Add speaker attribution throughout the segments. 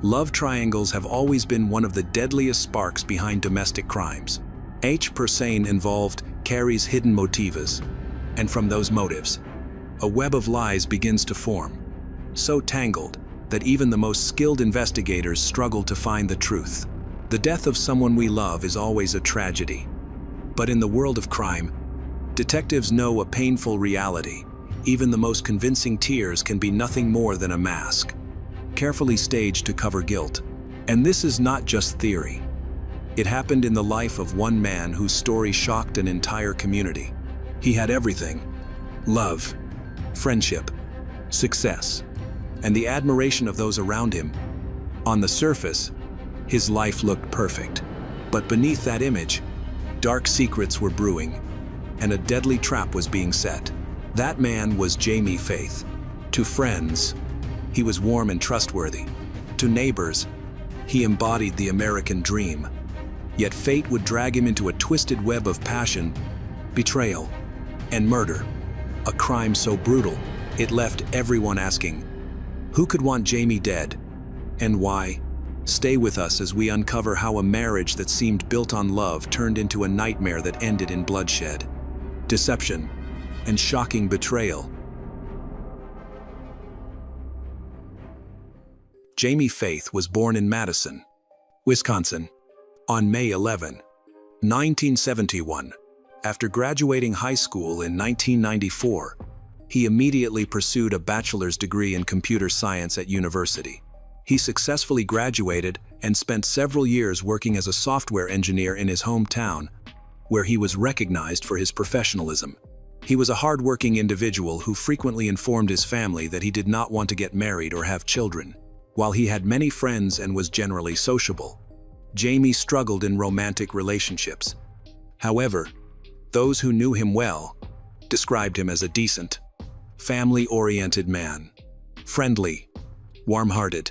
Speaker 1: Love triangles have always been one of the deadliest sparks behind domestic crimes. Each person involved carries hidden motives, and from those motives, a web of lies begins to form, so tangled that even the most skilled investigators struggle to find the truth. The death of someone we love is always a tragedy. But in the world of crime, detectives know a painful reality. Even the most convincing tears can be nothing more than a mask, carefully staged to cover guilt. And this is not just theory. It happened in the life of one man whose story shocked an entire community. He had everything: love, friendship, success, and the admiration of those around him. On the surface, his life looked perfect. But beneath that image, dark secrets were brewing, and a deadly trap was being set. That man was Jamie Faith. To friends, he was warm and trustworthy. To neighbors, he embodied the American dream. Yet fate would drag him into a twisted web of passion, betrayal, and murder. A crime so brutal, it left everyone asking, who could want Jamie dead? And why? Stay with us as we uncover how a marriage that seemed built on love turned into a nightmare that ended in bloodshed, deception, and shocking betrayal. Jamie Faith was born in Madison, Wisconsin, on May 11, 1971. After graduating high school in 1994, he immediately pursued a bachelor's degree in computer science at university. He successfully graduated and spent several years working as a software engineer in his hometown, where he was recognized for his professionalism. He was a hardworking individual who frequently informed his family that he did not want to get married or have children. While he had many friends and was generally sociable, Jamie struggled in romantic relationships. However, those who knew him well described him as a decent, family-oriented man, friendly, warm-hearted,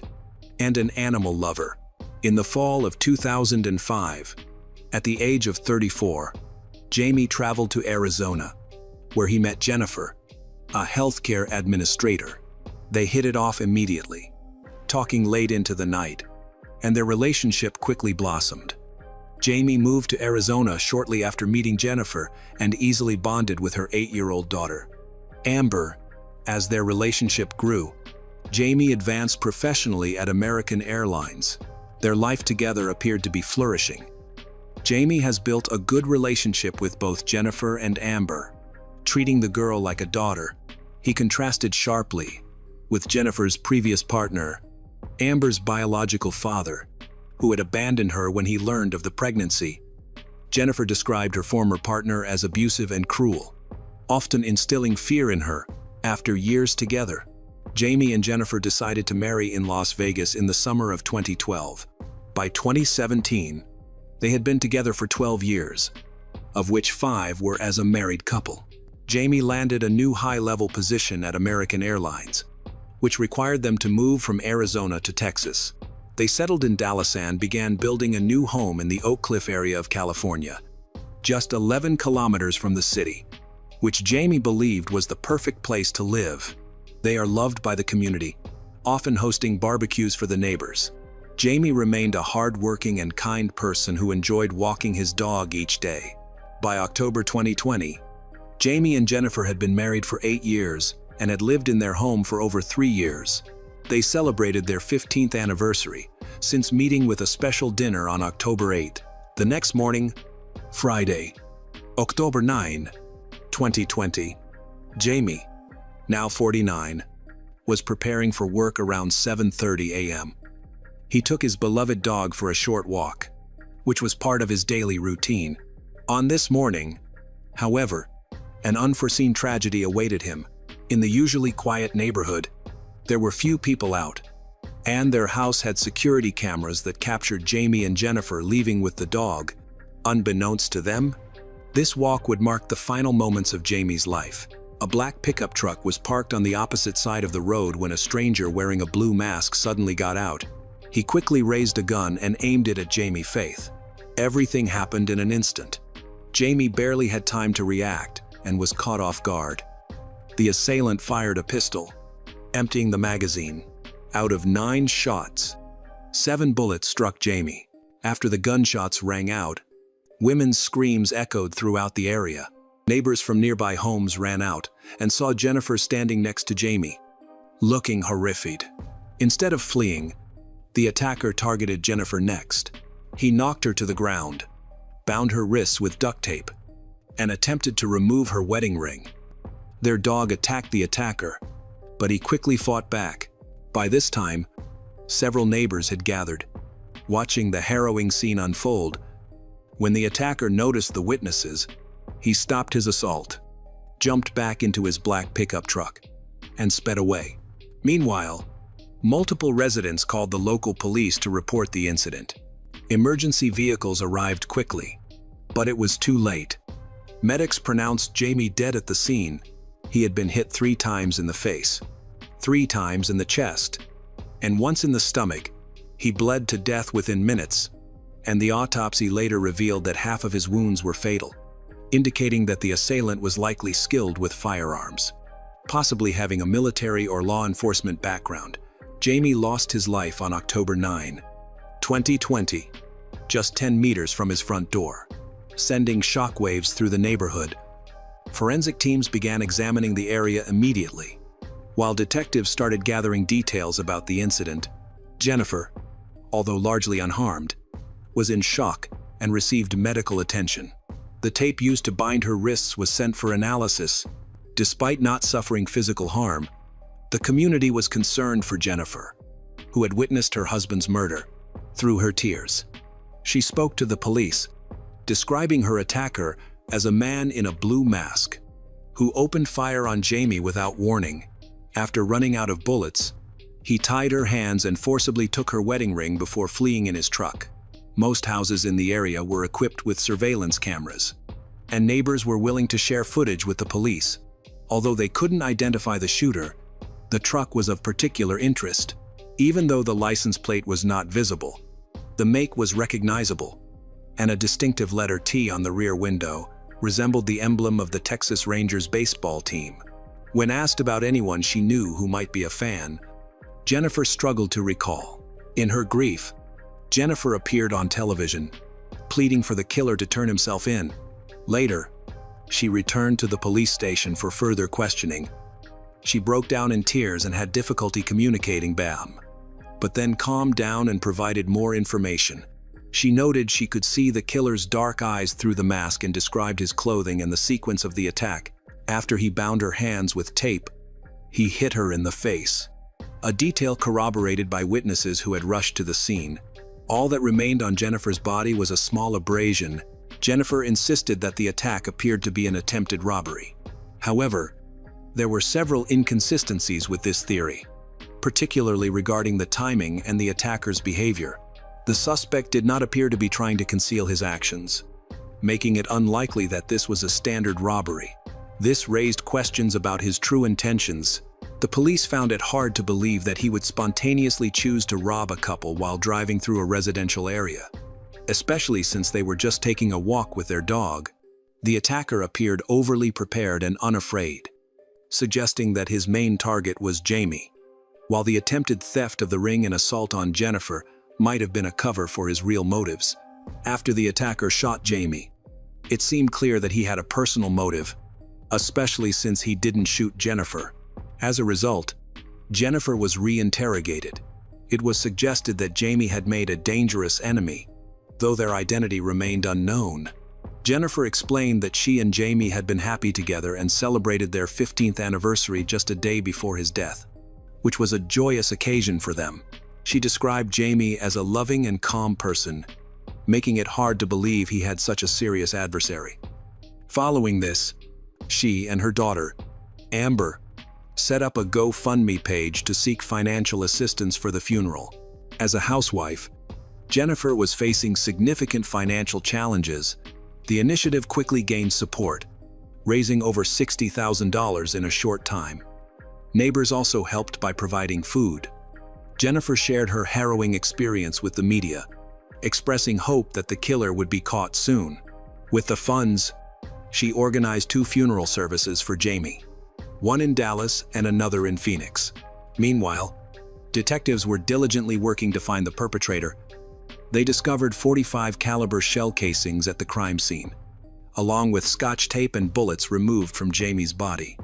Speaker 1: and an animal lover. In the fall of 2005, at the age of 34, Jamie traveled to Arizona, where he met Jennifer, a healthcare administrator. They hit it off immediately, talking late into the night, and their relationship quickly blossomed. Jamie moved to Arizona shortly after meeting Jennifer and easily bonded with her 8-year-old daughter, Amber. As their relationship grew, Jamie advanced professionally at American Airlines. Their life together appeared to be flourishing. Jamie has built a good relationship with both Jennifer and Amber, treating the girl like a daughter. He contrasted sharply with Jennifer's previous partner, Amber's biological father, who had abandoned her when he learned of the pregnancy. Jennifer described her former partner as abusive and cruel, often instilling fear in her. After years together, Jamie and Jennifer decided to marry in Las Vegas in the summer of 2012. By 2017, they had been together for 12 years, of which 5 were as a married couple. Jamie landed a new high-level position at American Airlines, which required them to move from Arizona to Texas. They settled in Dallas and began building a new home in the Oak Cliff area of California, just 11 kilometers from the city, which Jamie believed was the perfect place to live. They are loved by the community, often hosting barbecues for the neighbors. Jamie remained a hard-working and kind person who enjoyed walking his dog each day. By October 2020, Jamie and Jennifer had been married for 8 years and had lived in their home for over 3 years. They celebrated their 15th anniversary since meeting with a special dinner on October 8. The next morning, Friday, October 9, 2020, Jamie, now 49, was preparing for work around 7:30 a.m. He took his beloved dog for a short walk, which was part of his daily routine. On this morning, however, an unforeseen tragedy awaited him. In the usually quiet neighborhood, there were few people out, and their house had security cameras that captured Jamie and Jennifer leaving with the dog. Unbeknownst to them, this walk would mark the final moments of Jamie's life. A black pickup truck was parked on the opposite side of the road when a stranger wearing a blue mask suddenly got out. He quickly raised a gun and aimed it at Jamie Faith. Everything happened in an instant. Jamie barely had time to react and was caught off guard. The assailant fired a pistol, emptying the magazine. Out of 9 shots, 7 bullets struck Jamie. After the gunshots rang out, women's screams echoed throughout the area. Neighbors from nearby homes ran out and saw Jennifer standing next to Jamie, looking horrified. Instead of fleeing, the attacker targeted Jennifer next. He knocked her to the ground, bound her wrists with duct tape, and attempted to remove her wedding ring. Their dog attacked the attacker, but he quickly fought back. By this time, several neighbors had gathered, watching the harrowing scene unfold. When the attacker noticed the witnesses, he stopped his assault, jumped back into his black pickup truck, and sped away. Meanwhile, multiple residents called the local police to report the incident. Emergency vehicles arrived quickly, but it was too late. Medics pronounced Jamie dead at the scene. He had been hit 3 times in the face, 3 times in the chest, and once in the stomach. He bled to death within minutes, and the autopsy later revealed that half of his wounds were fatal, indicating that the assailant was likely skilled with firearms, possibly having a military or law enforcement background. Jamie lost his life on October 9, 2020, just 10 meters from his front door, sending shockwaves through the neighborhood. Forensic teams began examining the area immediately. While detectives started gathering details about the incident, Jennifer, although largely unharmed, was in shock and received medical attention. The tape used to bind her wrists was sent for analysis. Despite not suffering physical harm, the community was concerned for Jennifer, who had witnessed her husband's murder. Through her tears, she spoke to the police, describing her attacker as a man in a blue mask, who opened fire on Jamie without warning. After running out of bullets, he tied her hands and forcibly took her wedding ring before fleeing in his truck. Most houses in the area were equipped with surveillance cameras, and neighbors were willing to share footage with the police. Although they couldn't identify the shooter, the truck was of particular interest. Even though the license plate was not visible, the make was recognizable, and a distinctive letter T on the rear window resembled the emblem of the Texas Rangers baseball team. When asked about anyone she knew who might be a fan, Jennifer struggled to recall. In her grief, Jennifer appeared on television, pleading for the killer to turn himself in. Later, she returned to the police station for further questioning. She broke down in tears and had difficulty communicating but then calmed down and provided more information. She noted she could see the killer's dark eyes through the mask and described his clothing and the sequence of the attack. After he bound her hands with tape, he hit her in the face, a detail corroborated by witnesses who had rushed to the scene. All that remained on Jennifer's body was a small abrasion. Jennifer insisted that the attack appeared to be an attempted robbery. However, there were several inconsistencies with this theory, particularly regarding the timing and the attacker's behavior. The suspect did not appear to be trying to conceal his actions, making it unlikely that this was a standard robbery. This raised questions about his true intentions. The police found it hard to believe that he would spontaneously choose to rob a couple while driving through a residential area, especially since they were just taking a walk with their dog. The attacker appeared overly prepared and unafraid, suggesting that his main target was Jamie, while the attempted theft of the ring and assault on Jennifer might have been a cover for his real motives. After the attacker shot Jamie, it seemed clear that he had a personal motive, especially since he didn't shoot Jennifer. As a result, Jennifer was re-interrogated. It was suggested that Jamie had made a dangerous enemy, though their identity remained unknown. Jennifer explained that she and Jamie had been happy together and celebrated their 15th anniversary just a day before his death, which was a joyous occasion for them. She described Jamie as a loving and calm person, making it hard to believe he had such a serious adversary. Following this, she and her daughter, Amber, set up a GoFundMe page to seek financial assistance for the funeral. As a housewife, Jennifer was facing significant financial challenges. The initiative quickly gained support, raising over $60,000 in a short time. Neighbors also helped by providing food. Jennifer shared her harrowing experience with the media, expressing hope that the killer would be caught soon. With the funds, she organized 2 funeral services for Jamie, one in Dallas and another in Phoenix. Meanwhile, Detectives were diligently working to find the perpetrator. They discovered .45 caliber shell casings at the crime scene, along with Scotch tape and bullets removed from Jamie's body,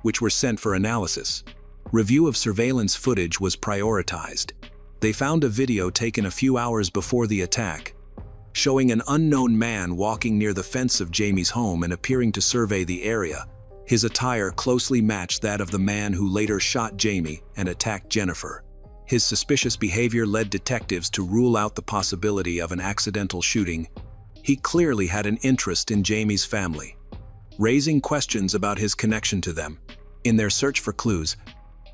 Speaker 1: which were sent for analysis. Review of surveillance footage was prioritized. They found a video taken a few hours before the attack, showing an unknown man walking near the fence of Jamie's home and appearing to survey the area. His attire closely matched that of the man who later shot Jamie and attacked Jennifer. His suspicious behavior led detectives to rule out the possibility of an accidental shooting. He clearly had an interest in Jamie's family, raising questions about his connection to them. In their search for clues,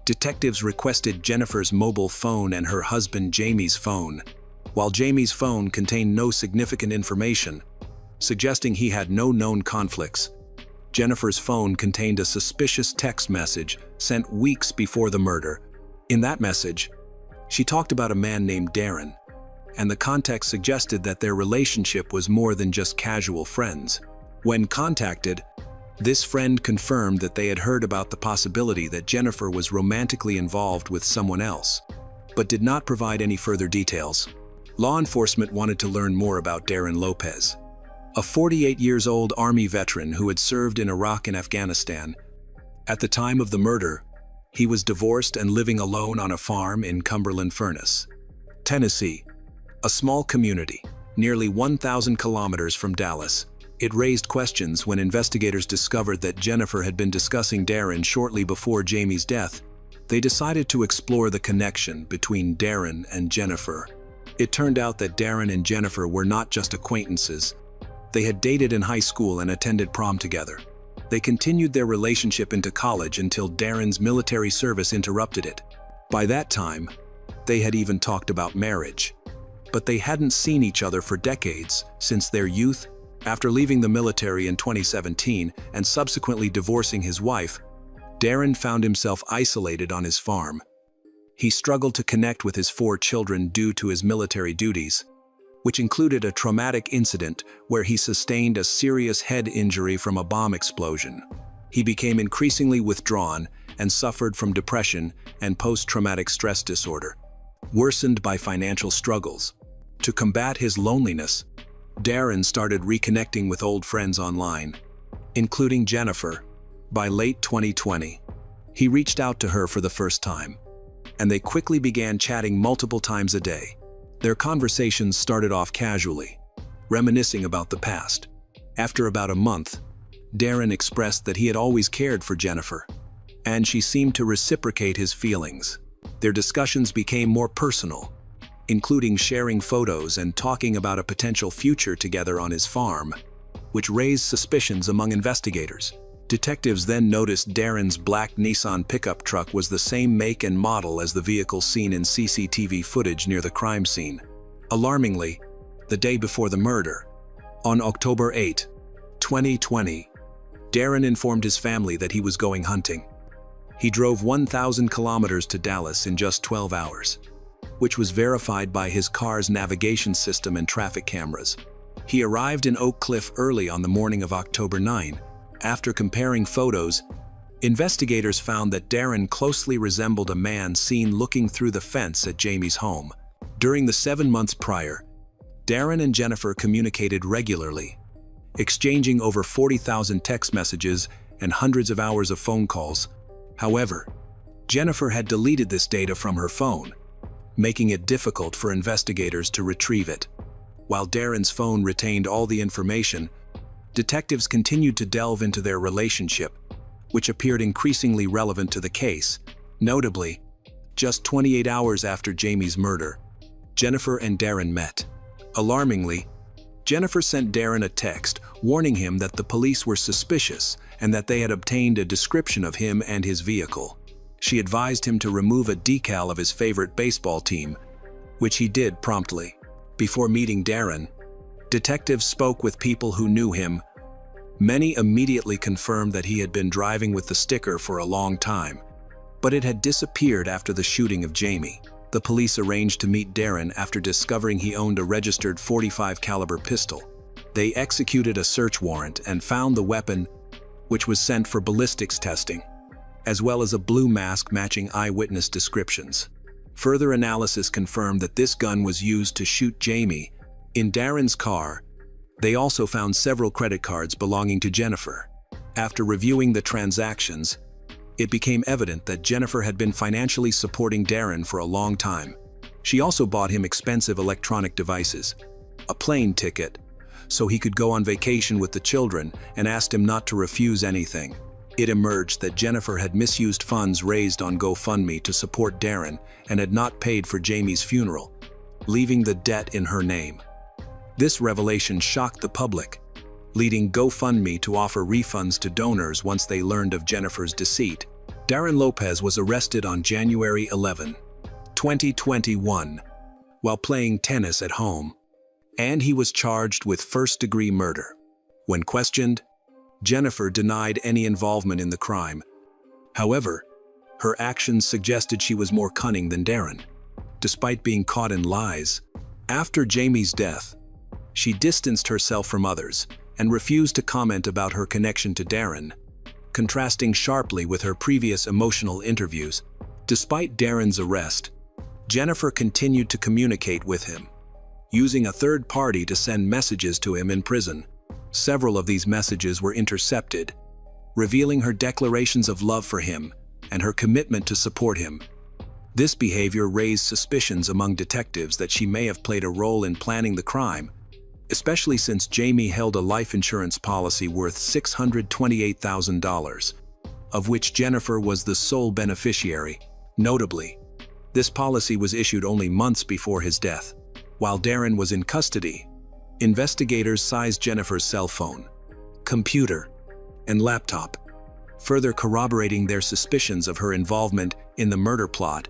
Speaker 1: detectives requested Jennifer's mobile phone and her husband Jamie's phone. While Jamie's phone contained no significant information, suggesting he had no known conflicts, Jennifer's phone contained a suspicious text message sent weeks before the murder. In that message, she talked about a man named Darren, and the context suggested that their relationship was more than just casual friends. When contacted, this friend confirmed that they had heard about the possibility that Jennifer was romantically involved with someone else, but did not provide any further details. Law enforcement wanted to learn more about Darren Lopez, a 48-year-old Army veteran who had served in Iraq and Afghanistan. At the time of the murder, he was divorced and living alone on a farm in Cumberland Furnace, Tennessee, a small community, nearly 1,000 kilometers from Dallas. It raised questions when investigators discovered that Jennifer had been discussing Darren shortly before Jamie's death. They decided to explore the connection between Darren and Jennifer. It turned out that Darren and Jennifer were not just acquaintances. They had dated in high school and attended prom together. They continued their relationship into college until Darren's military service interrupted it. By that time, they had even talked about marriage. But they hadn't seen each other for decades, since their youth. After leaving the military in 2017 and subsequently divorcing his wife, Darren found himself isolated on his farm. He struggled to connect with his 4 children due to his military duties, which included a traumatic incident where he sustained a serious head injury from a bomb explosion. He became increasingly withdrawn and suffered from depression and post-traumatic stress disorder, worsened by financial struggles. To combat his loneliness, Darren started reconnecting with old friends online, including Jennifer. By late 2020, he reached out to her for the first time, and they quickly began chatting multiple times a day. Their conversations started off casually, reminiscing about the past. After about a month, Darren expressed that he had always cared for Jennifer, and she seemed to reciprocate his feelings. Their discussions became more personal, including sharing photos and talking about a potential future together on his farm, which raised suspicions among investigators. Detectives then noticed Darren's black Nissan pickup truck was the same make and model as the vehicle seen in CCTV footage near the crime scene. Alarmingly, the day before the murder, on October 8, 2020, Darren informed his family that he was going hunting. He drove 1,000 kilometers to Dallas in just 12 hours, which was verified by his car's navigation system and traffic cameras. He arrived in Oak Cliff early on the morning of October 9. After comparing photos, investigators found that Darren closely resembled a man seen looking through the fence at Jamie's home. During the 7 months prior, Darren and Jennifer communicated regularly, exchanging over 40,000 text messages and hundreds of hours of phone calls. However, Jennifer had deleted this data from her phone, making it difficult for investigators to retrieve it. While Darren's phone retained all the information, detectives continued to delve into their relationship, which appeared increasingly relevant to the case. Notably, just 28 hours after Jamie's murder, Jennifer and Darren met. Alarmingly, Jennifer sent Darren a text warning him that the police were suspicious and that they had obtained a description of him and his vehicle. She advised him to remove a decal of his favorite baseball team, which he did promptly. Before meeting Darren, detectives spoke with people who knew him. Many immediately confirmed that he had been driving with the sticker for a long time, but it had disappeared after the shooting of Jamie. The police arranged to meet Darren after discovering he owned a registered .45 caliber pistol. They executed a search warrant and found the weapon, which was sent for ballistics testing, as well as a blue mask matching eyewitness descriptions. Further analysis confirmed that this gun was used to shoot Jamie. In Darren's car, they also found several credit cards belonging to Jennifer. After reviewing the transactions, it became evident that Jennifer had been financially supporting Darren for a long time. She also bought him expensive electronic devices, a plane ticket, so he could go on vacation with the children, and asked him not to refuse anything. It emerged that Jennifer had misused funds raised on GoFundMe to support Darren and had not paid for Jamie's funeral, leaving the debt in her name. This revelation shocked the public, leading GoFundMe to offer refunds to donors once they learned of Jennifer's deceit. Darren Lopez was arrested on January 11, 2021, while playing tennis at home, and he was charged with first-degree murder. When questioned, Jennifer denied any involvement in the crime. However, her actions suggested she was more cunning than Darren. Despite being caught in lies, after Jamie's death, she distanced herself from others and refused to comment about her connection to Darren, contrasting sharply with her previous emotional interviews. Despite Darren's arrest, Jennifer continued to communicate with him, using a third party to send messages to him in prison. Several of these messages were intercepted, revealing her declarations of love for him and her commitment to support him. This behavior raised suspicions among detectives that she may have played a role in planning the crime, especially since Jamie held a life insurance policy worth $628,000, of which Jennifer was the sole beneficiary. Notably, this policy was issued only months before his death. While Darren was in custody, investigators seized Jennifer's cell phone, computer, and laptop, further corroborating their suspicions of her involvement in the murder plot.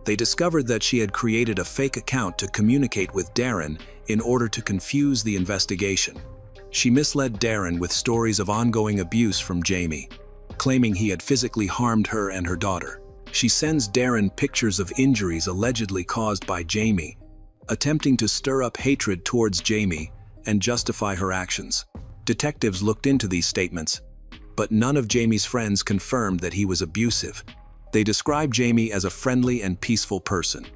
Speaker 1: They discovered that she had created a fake account to communicate with Darren in order to confuse the investigation. She misled Darren with stories of ongoing abuse from Jamie, claiming he had physically harmed her and her daughter. She sends Darren pictures of injuries allegedly caused by Jamie, attempting to stir up hatred towards Jamie and justify her actions. Detectives looked into these statements, but none of Jamie's friends confirmed that he was abusive. They described Jamie as a friendly and peaceful person.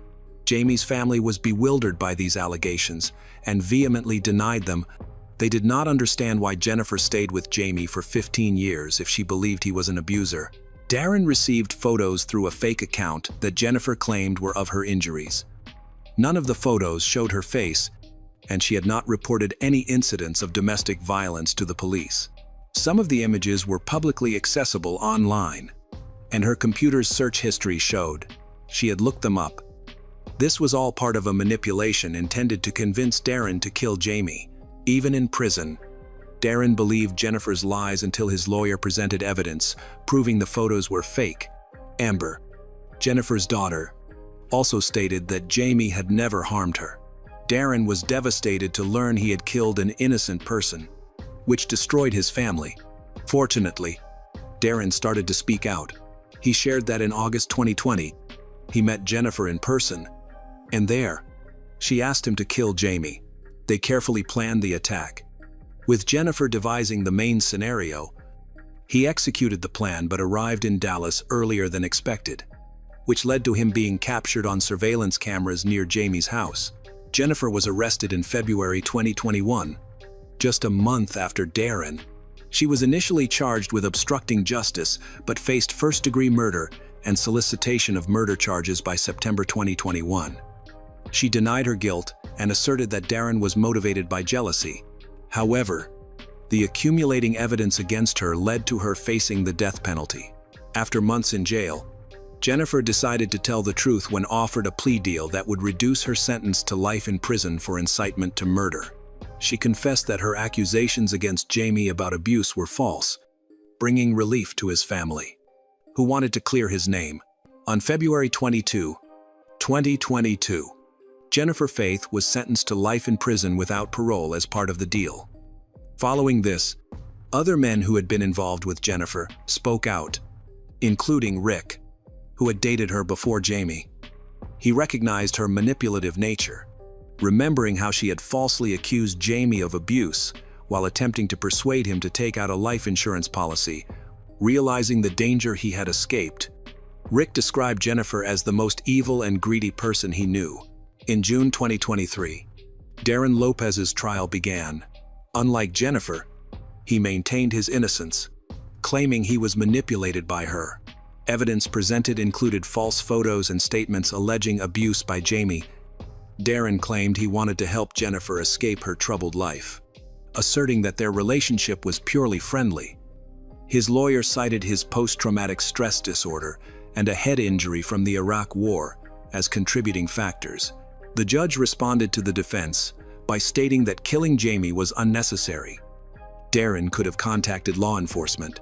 Speaker 1: Jamie's family was bewildered by these allegations and vehemently denied them. They did not understand why Jennifer stayed with Jamie for 15 years if she believed he was an abuser. Darren received photos through a fake account that Jennifer claimed were of her injuries. None of the photos showed her face, and she had not reported any incidents of domestic violence to the police. Some of the images were publicly accessible online, and her computer's search history showed she had looked them up. This was all part of a manipulation intended to convince Darren to kill Jamie. Even in prison, Darren believed Jennifer's lies until his lawyer presented evidence proving the photos were fake. Amber, Jennifer's daughter, also stated that Jamie had never harmed her. Darren was devastated to learn he had killed an innocent person, which destroyed his family. Fortunately, Darren started to speak out. He shared that in August 2020, he met Jennifer in person, and there, she asked him to kill Jamie. They carefully planned the attack. With Jennifer devising the main scenario, he executed the plan but arrived in Dallas earlier than expected, which led to him being captured on surveillance cameras near Jamie's house. Jennifer was arrested in February 2021, just a month after Darren. She was initially charged with obstructing justice, but faced first-degree murder and solicitation of murder charges by September 2021. She denied her guilt and asserted that Darren was motivated by jealousy. However, the accumulating evidence against her led to her facing the death penalty. After months in jail, Jennifer decided to tell the truth when offered a plea deal that would reduce her sentence to life in prison for incitement to murder. She confessed that her accusations against Jamie about abuse were false, bringing relief to his family, who wanted to clear his name. On February 22, 2022, Jennifer Faith was sentenced to life in prison without parole as part of the deal. Following this, other men who had been involved with Jennifer spoke out, including Rick, who had dated her before Jamie. He recognized her manipulative nature, remembering how she had falsely accused Jamie of abuse while attempting to persuade him to take out a life insurance policy. Realizing the danger he had escaped, Rick described Jennifer as the most evil and greedy person he knew. In June 2023, Darren Lopez's trial began. Unlike Jennifer, he maintained his innocence, claiming he was manipulated by her. Evidence presented included false photos and statements alleging abuse by Jamie. Darren claimed he wanted to help Jennifer escape her troubled life, asserting that their relationship was purely friendly. His lawyer cited his post-traumatic stress disorder and a head injury from the Iraq War as contributing factors. The judge responded to the defense by stating that killing Jamie was unnecessary. Darren could have contacted law enforcement,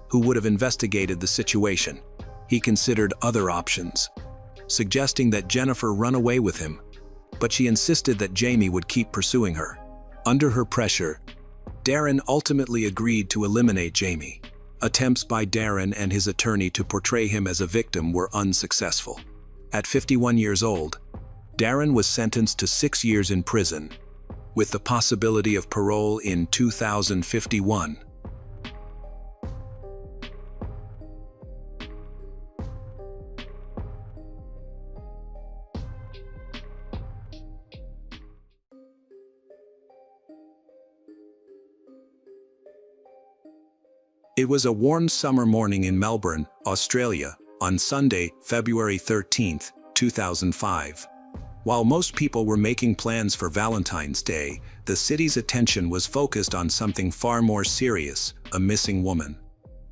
Speaker 1: who would have investigated the situation. He considered other options, suggesting that Jennifer run away with him, but she insisted that Jamie would keep pursuing her. Under her pressure, Darren ultimately agreed to eliminate Jamie. Attempts by Darren and his attorney to portray him as a victim were unsuccessful. At 51 years old, Darren was sentenced to 6 years in prison, with the possibility of parole in 2051. It was a warm summer morning in Melbourne, Australia, on Sunday, February 13, 2005. While most people were making plans for Valentine's Day, the city's attention was focused on something far more serious: a missing woman.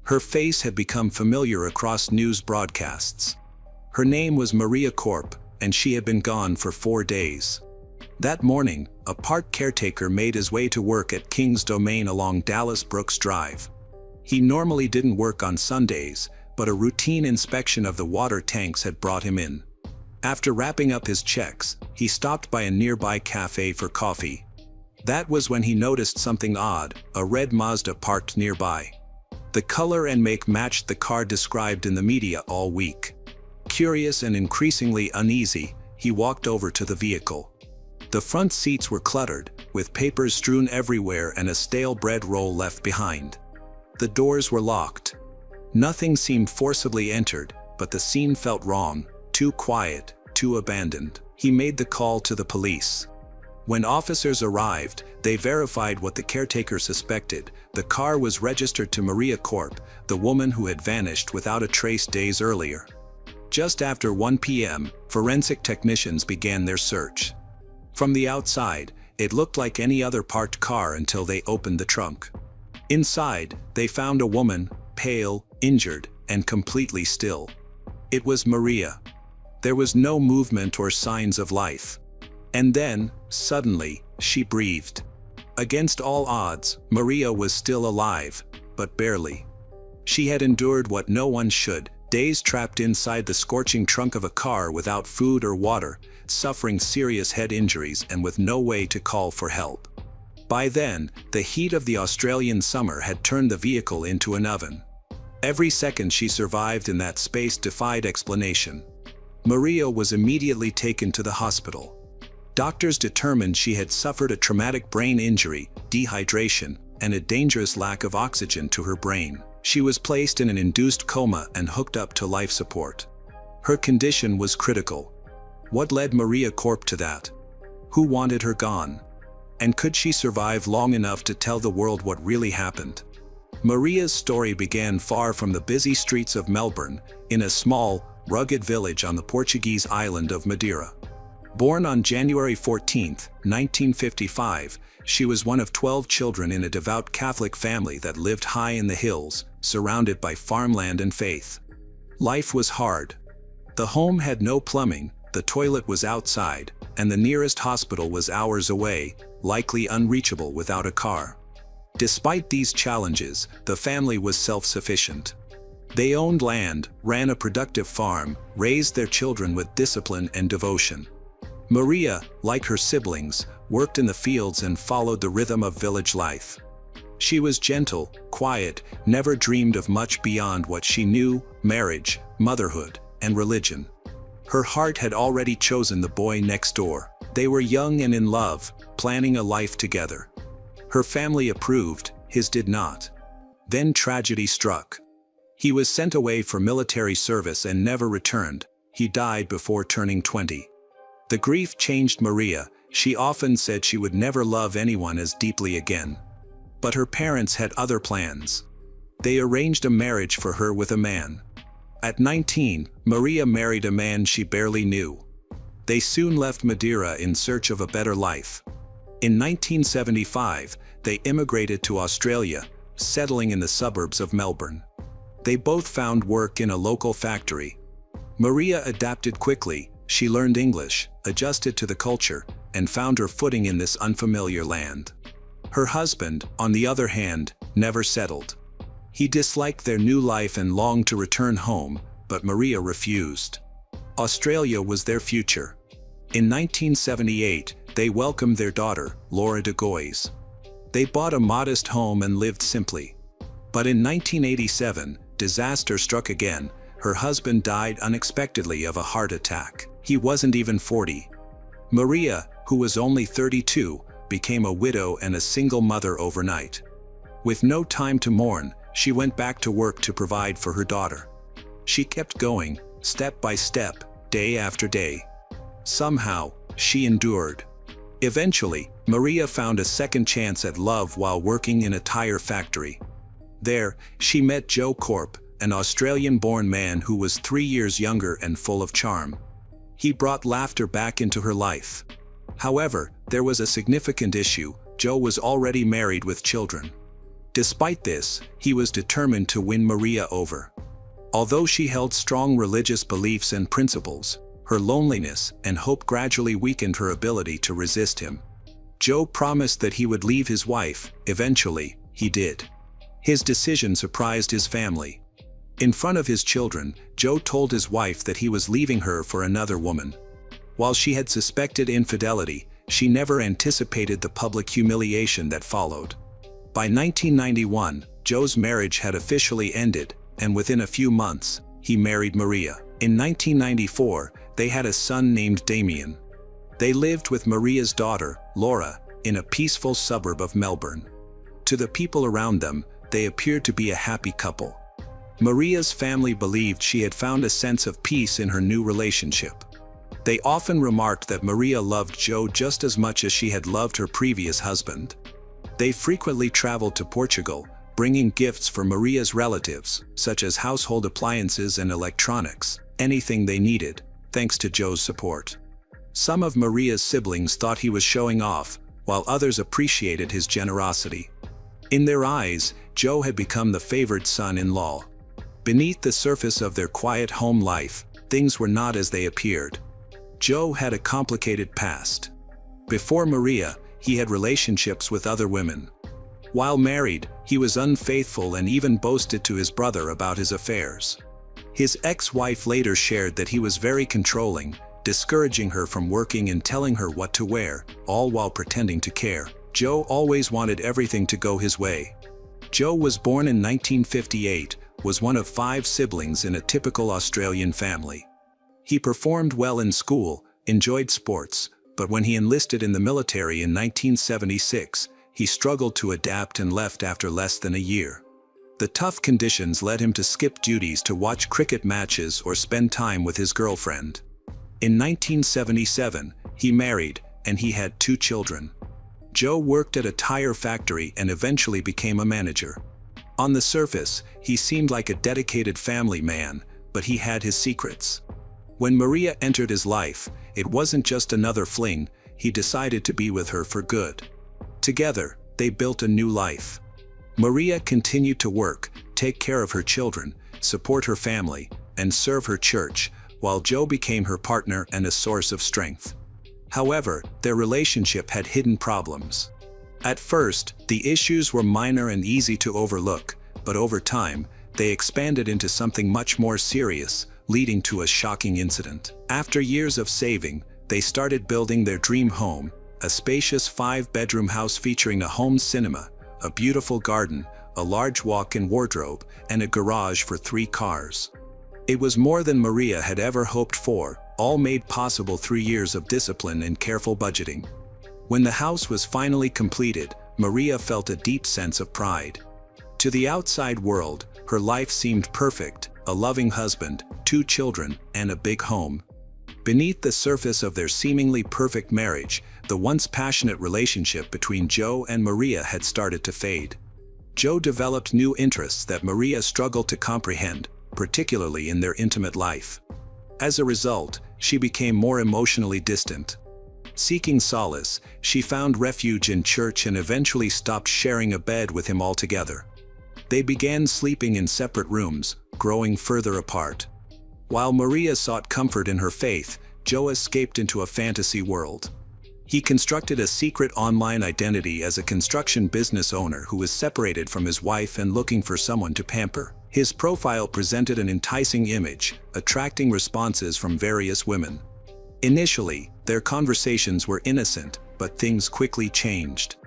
Speaker 1: Her face had become familiar across news broadcasts. Her name was Maria Korp, and she had been gone for 4 days. That morning, a park caretaker made his way to work at King's Domain along Dallas Brooks Drive. He normally didn't work on Sundays, but a routine inspection of the water tanks had brought him in. After wrapping up his checks, he stopped by a nearby cafe for coffee. That was when he noticed something odd: a red Mazda parked nearby. The color and make matched the car described in the media all week. Curious and increasingly uneasy, he walked over to the vehicle. The front seats were cluttered, with papers strewn everywhere and a stale bread roll left behind. The doors were locked. Nothing seemed forcibly entered, but the scene felt wrong, too quiet, too abandoned. He made the call to the police. When officers arrived, they verified what the caretaker suspected. The car was registered to Maria Korp, the woman who had vanished without a trace days earlier. Just after 1 p.m., forensic technicians began their search. From the outside, it looked like any other parked car until they opened the trunk. Inside, they found a woman, pale, injured, and completely still. It was Maria. There was no movement or signs of life. And then, suddenly, she breathed. Against all odds, Maria was still alive, but barely. She had endured what no one should: days trapped inside the scorching trunk of a car without food or water, suffering serious head injuries and with no way to call for help. By then, the heat of the Australian summer had turned the vehicle into an oven. Every second she survived in that space defied explanation. Maria was immediately taken to the hospital. Doctors determined she had suffered a traumatic brain injury, dehydration, and a dangerous lack of oxygen to her brain. She was placed in an induced coma and hooked up to life support. Her condition was critical. What led Maria Korp to that? Who wanted her gone? And could she survive long enough to tell the world what really happened? Maria's story began far from the busy streets of Melbourne, in a small, rugged village on the Portuguese island of Madeira. Born on January 14, 1955, she was one of 12 children in a devout Catholic family that lived high in the hills, surrounded by farmland and faith. Life was hard. The home had no plumbing, the toilet was outside, and the nearest hospital was hours away, likely unreachable without a car. Despite these challenges, the family was self-sufficient. They owned land, ran a productive farm, raised their children with discipline and devotion. Maria, like her siblings, worked in the fields and followed the rhythm of village life. She was gentle, quiet, never dreamed of much beyond what she knew: marriage, motherhood, and religion. Her heart had already chosen the boy next door. They were young and in love, planning a life together. Her family approved, his did not. Then tragedy struck. He was sent away for military service and never returned. He died before turning 20. The grief changed Maria. She often said she would never love anyone as deeply again. But her parents had other plans. They arranged a marriage for her with a man. At 19, Maria married a man she barely knew. They soon left Madeira in search of a better life. In 1975, they immigrated to Australia, settling in the suburbs of Melbourne. They both found work in a local factory. Maria adapted quickly. She learned English, adjusted to the culture, and found her footing in this unfamiliar land. Her husband, on the other hand, never settled. He disliked their new life and longed to return home, but Maria refused. Australia was their future. In 1978, they welcomed their daughter, Laura de Gois. They bought a modest home and lived simply. But in 1987, disaster struck again. Her husband died unexpectedly of a heart attack. He wasn't even 40. Maria, who was only 32, became a widow and a single mother overnight. With no time to mourn, she went back to work to provide for her daughter. She kept going, step by step, day after day. Somehow, she endured. Eventually, Maria found a second chance at love while working in a tire factory. There, she met Joe Corp, an Australian-born man who was 3 years younger and full of charm. He brought laughter back into her life. However, there was a significant issue. Joe was already married with children. Despite this, he was determined to win Maria over. Although she held strong religious beliefs and principles, her loneliness and hope gradually weakened her ability to resist him. Joe promised that he would leave his wife. Eventually, he did. His decision surprised his family. In front of his children, Joe told his wife that he was leaving her for another woman. While she had suspected infidelity, she never anticipated the public humiliation that followed. By 1991, Joe's marriage had officially ended, and within a few months, he married Maria. In 1994, they had a son named Damien. They lived with Maria's daughter, Laura, in a peaceful suburb of Melbourne. To the people around them, they appeared to be a happy couple. Maria's family believed she had found a sense of peace in her new relationship. They often remarked that Maria loved Joe just as much as she had loved her previous husband. They frequently traveled to Portugal, bringing gifts for Maria's relatives, such as household appliances and electronics, anything they needed, thanks to Joe's support. Some of Maria's siblings thought he was showing off, while others appreciated his generosity. In their eyes, Joe had become the favored son-in-law. Beneath the surface of their quiet home life, things were not as they appeared. Joe had a complicated past. Before Maria, he had relationships with other women. While married, he was unfaithful and even boasted to his brother about his affairs. His ex-wife later shared that he was very controlling, discouraging her from working and telling her what to wear, all while pretending to care. Joe always wanted everything to go his way. Joe was born in 1958, was one of 5 siblings in a typical Australian family. He performed well in school, enjoyed sports, but when he enlisted in the military in 1976, he struggled to adapt and left after less than a year. The tough conditions led him to skip duties to watch cricket matches or spend time with his girlfriend. In 1977, he married, and he had 2 children. Joe worked at a tire factory and eventually became a manager. On the surface, he seemed like a dedicated family man, but he had his secrets. When Maria entered his life, it wasn't just another fling. He decided to be with her for good. Together, they built a new life. Maria continued to work, take care of her children, support her family, and serve her church, while Joe became her partner and a source of strength. However, their relationship had hidden problems. At first, the issues were minor and easy to overlook, but over time, they expanded into something much more serious, leading to a shocking incident. After years of saving, they started building their dream home, a spacious 5-bedroom house featuring a home cinema, a beautiful garden, a large walk-in wardrobe, and a garage for 3 cars. It was more than Maria had ever hoped for, all made possible through years of discipline and careful budgeting. When the house was finally completed, Maria felt a deep sense of pride. To the outside world, Her life seemed perfect: a loving husband, 2 children, and a big home. Beneath the surface of their seemingly perfect marriage, the once passionate relationship between Joe and Maria had started to fade. Joe developed new interests that Maria struggled to comprehend, particularly in their intimate life. As a result, she became more emotionally distant. Seeking solace, she found refuge in church and eventually stopped sharing a bed with him altogether. They began sleeping in separate rooms, growing further apart. While Maria sought comfort in her faith, Joe escaped into a fantasy world. He constructed a secret online identity as a construction business owner who was separated from his wife and looking for someone to pamper. His profile presented an enticing image, attracting responses from various women. Initially, their conversations were innocent, but things quickly changed.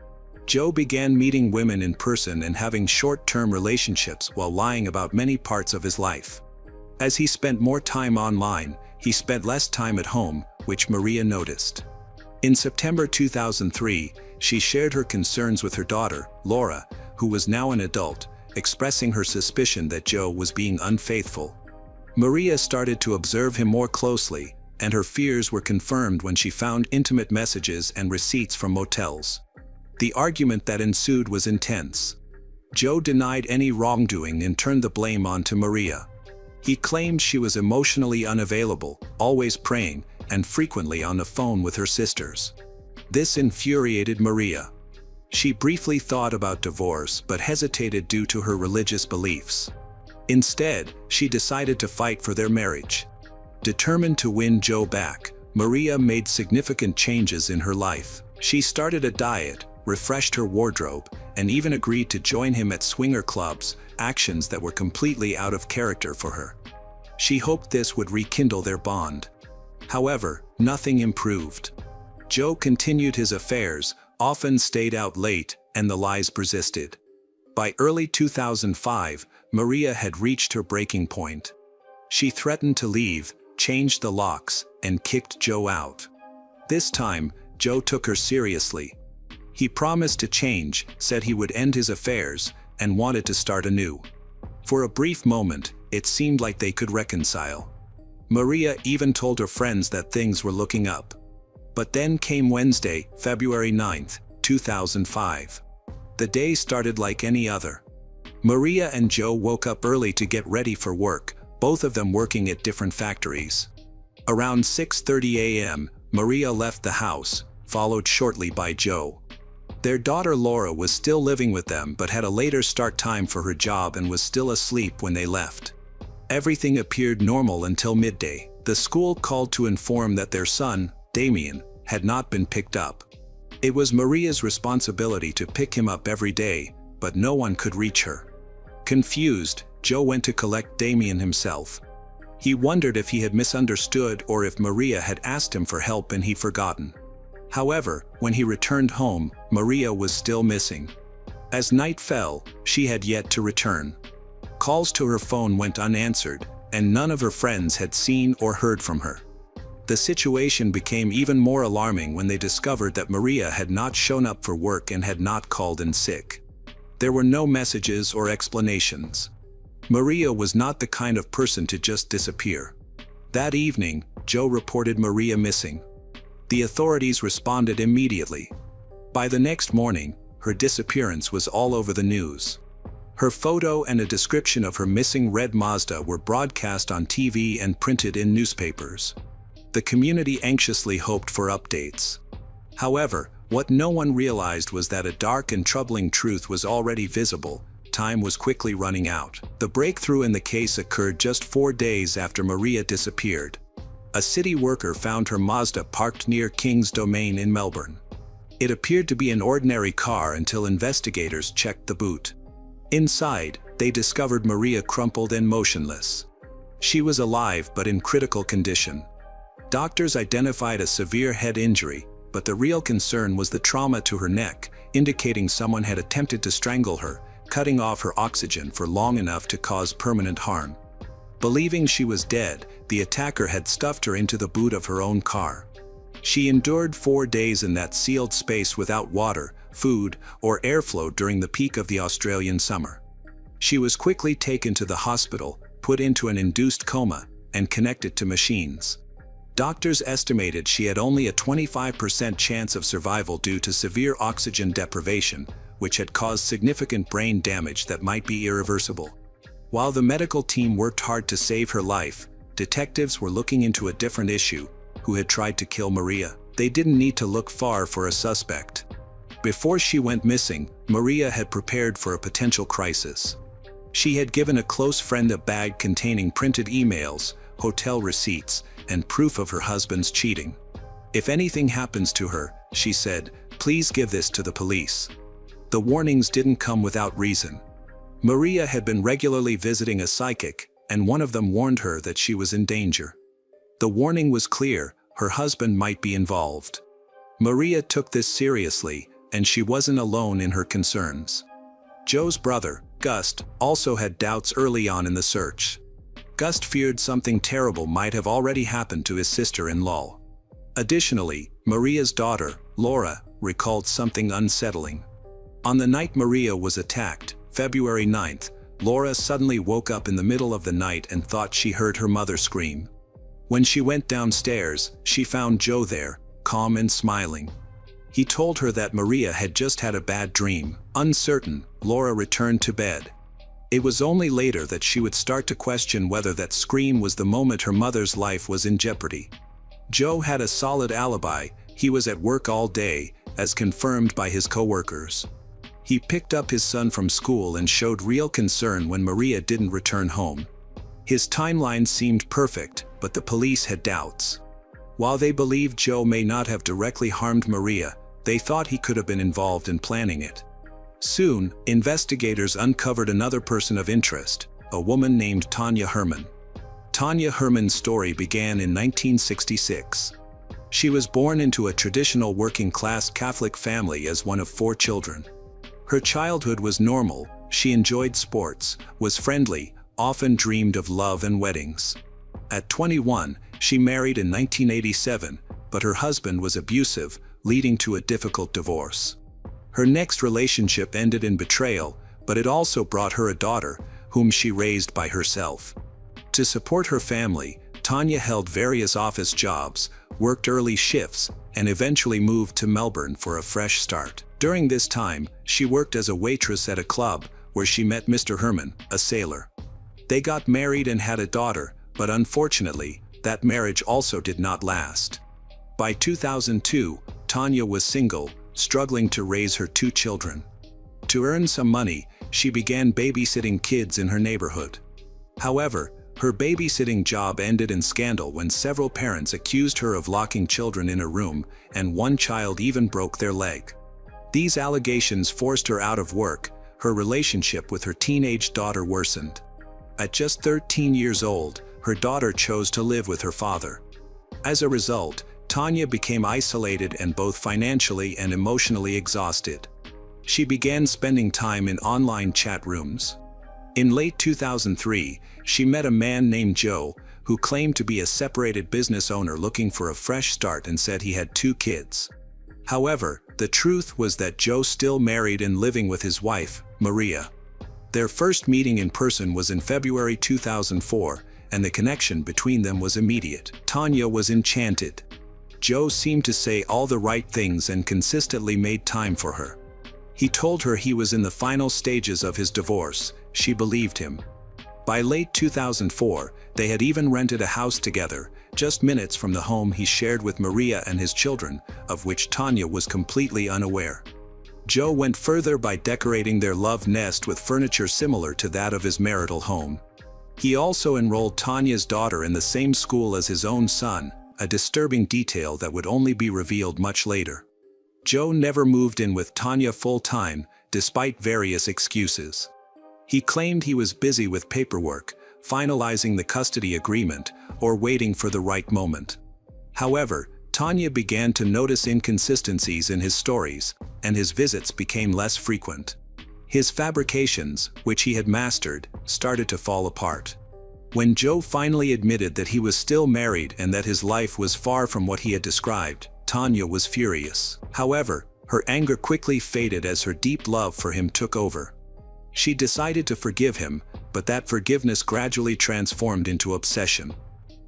Speaker 1: Joe began meeting women in person and having short-term relationships while lying about many parts of his life. As he spent more time online, he spent less time at home, which Maria noticed. In September 2003, she shared her concerns with her daughter, Laura, who was now an adult, expressing her suspicion that Joe was being unfaithful. Maria started to observe him more closely, and her fears were confirmed when she found intimate messages and receipts from motels. The argument that ensued was intense. Joe denied any wrongdoing and turned the blame onto Maria. He claimed she was emotionally unavailable, always praying, and frequently on the phone with her sisters. This infuriated Maria. She briefly thought about divorce but hesitated due to her religious beliefs. Instead, she decided to fight for their marriage. Determined to win Joe back, Maria made significant changes in her life. She started a diet, refreshed her wardrobe, and even agreed to join him at swinger clubs, actions that were completely out of character for her. She hoped this would rekindle their bond. However, nothing improved. Joe continued his affairs, often stayed out late, and the lies persisted. By early 2005, Maria had reached her breaking point. She threatened to leave, changed the locks, and kicked Joe out. This time, Joe took her seriously. He promised to change, said he would end his affairs, and wanted to start anew. For a brief moment, it seemed like they could reconcile. Maria even told her friends that things were looking up. But then came Wednesday, February 9, 2005. The day started like any other. Maria and Joe woke up early to get ready for work, both of them working at different factories. Around 6:30 a.m., Maria left the house, followed shortly by Joe. Their daughter Laura was still living with them but had a later start time for her job and was still asleep when they left. Everything appeared normal until midday. The school called to inform that their son, Damien, had not been picked up. It was Maria's responsibility to pick him up every day, but no one could reach her. Confused, Joe went to collect Damien himself. He wondered if he had misunderstood or if Maria had asked him for help and he'd forgotten. However, when he returned home, Maria was still missing. As night fell, she had yet to return. Calls to her phone went unanswered, and none of her friends had seen or heard from her. The situation became even more alarming when they discovered that Maria had not shown up for work and had not called in sick. There were no messages or explanations. Maria was not the kind of person to just disappear. That evening, Joe reported Maria missing. The authorities responded immediately. By the next morning, her disappearance was all over the news. Her photo and a description of her missing red Mazda were broadcast on TV and printed in newspapers. The community anxiously hoped for updates. However, what no one realized was that a dark and troubling truth was already visible. Time was quickly running out. The breakthrough in the case occurred just 4 days after Maria disappeared. A city worker found her Mazda parked near King's Domain in Melbourne. It appeared to be an ordinary car until investigators checked the boot. Inside, they discovered Maria crumpled and motionless. She was alive but in critical condition. Doctors identified a severe head injury, but the real concern was the trauma to her neck, indicating someone had attempted to strangle her, cutting off her oxygen for long enough to cause permanent harm. Believing she was dead, the attacker had stuffed her into the boot of her own car. She endured 4 days in that sealed space without water, food, or airflow during the peak of the Australian summer. She was quickly taken to the hospital, put into an induced coma, and connected to machines. Doctors estimated she had only a 25% chance of survival due to severe oxygen deprivation, which had caused significant brain damage that might be irreversible. While the medical team worked hard to save her life, detectives were looking into a different issue: who had tried to kill Maria. They didn't need to look far for a suspect. Before she went missing, Maria had prepared for a potential crisis. She had given a close friend a bag containing printed emails, hotel receipts, and proof of her husband's cheating. "If anything happens to her," she said, "please give this to the police." The warnings didn't come without reason. Maria had been regularly visiting a psychic, and one of them warned her that she was in danger. The warning was clear: her husband might be involved. Maria took this seriously, and she wasn't alone in her concerns. Joe's brother, Gust, also had doubts early on in the search. Gust feared something terrible might have already happened to his sister-in-law. Additionally, Maria's daughter, Laura, recalled something unsettling. On the night Maria was attacked, February 9th, Laura suddenly woke up in the middle of the night and thought she heard her mother scream. When she went downstairs, she found Joe there, calm and smiling. He told her that Maria had just had a bad dream. Uncertain, Laura returned to bed. It was only later that she would start to question whether that scream was the moment her mother's life was in jeopardy. Joe had a solid alibi: he was at work all day, as confirmed by his coworkers. He picked up his son from school and showed real concern when Maria didn't return home. His timeline seemed perfect, but the police had doubts. While they believed Joe may not have directly harmed Maria, they thought he could have been involved in planning it. Soon, investigators uncovered another person of interest, a woman named Tanya Herman. Tanya Herman's story began in 1966. She was born into a traditional working-class Catholic family as one of 4 children. Her childhood was normal: she enjoyed sports, was friendly, often dreamed of love and weddings. At 21, she married in 1987, but her husband was abusive, leading to a difficult divorce. Her next relationship ended in betrayal, but it also brought her a daughter, whom she raised by herself. To support her family, Tanya held various office jobs, worked early shifts, and eventually moved to Melbourne for a fresh start. During this time, she worked as a waitress at a club, where she met Mr. Herman, a sailor. They got married and had a daughter, but unfortunately, that marriage also did not last. By 2002, Tanya was single, struggling to raise her 2 children. To earn some money, she began babysitting kids in her neighborhood. However, her babysitting job ended in scandal when several parents accused her of locking children in a room, and one child even broke their leg. These allegations forced her out of work. Her relationship with her teenage daughter worsened. At just 13 years old, her daughter chose to live with her father. As a result, Tanya became isolated and both financially and emotionally exhausted. She began spending time in online chat rooms. In late 2003, she met a man named Joe, who claimed to be a separated business owner looking for a fresh start and said he had 2 kids. However, the truth was that Joe still married and living with his wife, Maria. Their first meeting in person was in February 2004, and the connection between them was immediate. Tanya was enchanted. Joe seemed to say all the right things and consistently made time for her. He told her he was in the final stages of his divorce. She believed him. By late 2004, they had even rented a house together, just minutes from the home he shared with Maria and his children, of which Tanya was completely unaware. Joe went further by decorating their love nest with furniture similar to that of his marital home. He also enrolled Tanya's daughter in the same school as his own son, a disturbing detail that would only be revealed much later. Joe never moved in with Tanya full-time, despite various excuses. He claimed he was busy with paperwork, finalizing the custody agreement, or waiting for the right moment. However, Tanya began to notice inconsistencies in his stories, and his visits became less frequent. His fabrications, which he had mastered, started to fall apart. When Joe finally admitted that he was still married and that his life was far from what he had described, Tanya was furious. However, her anger quickly faded as her deep love for him took over. She decided to forgive him, but that forgiveness gradually transformed into obsession.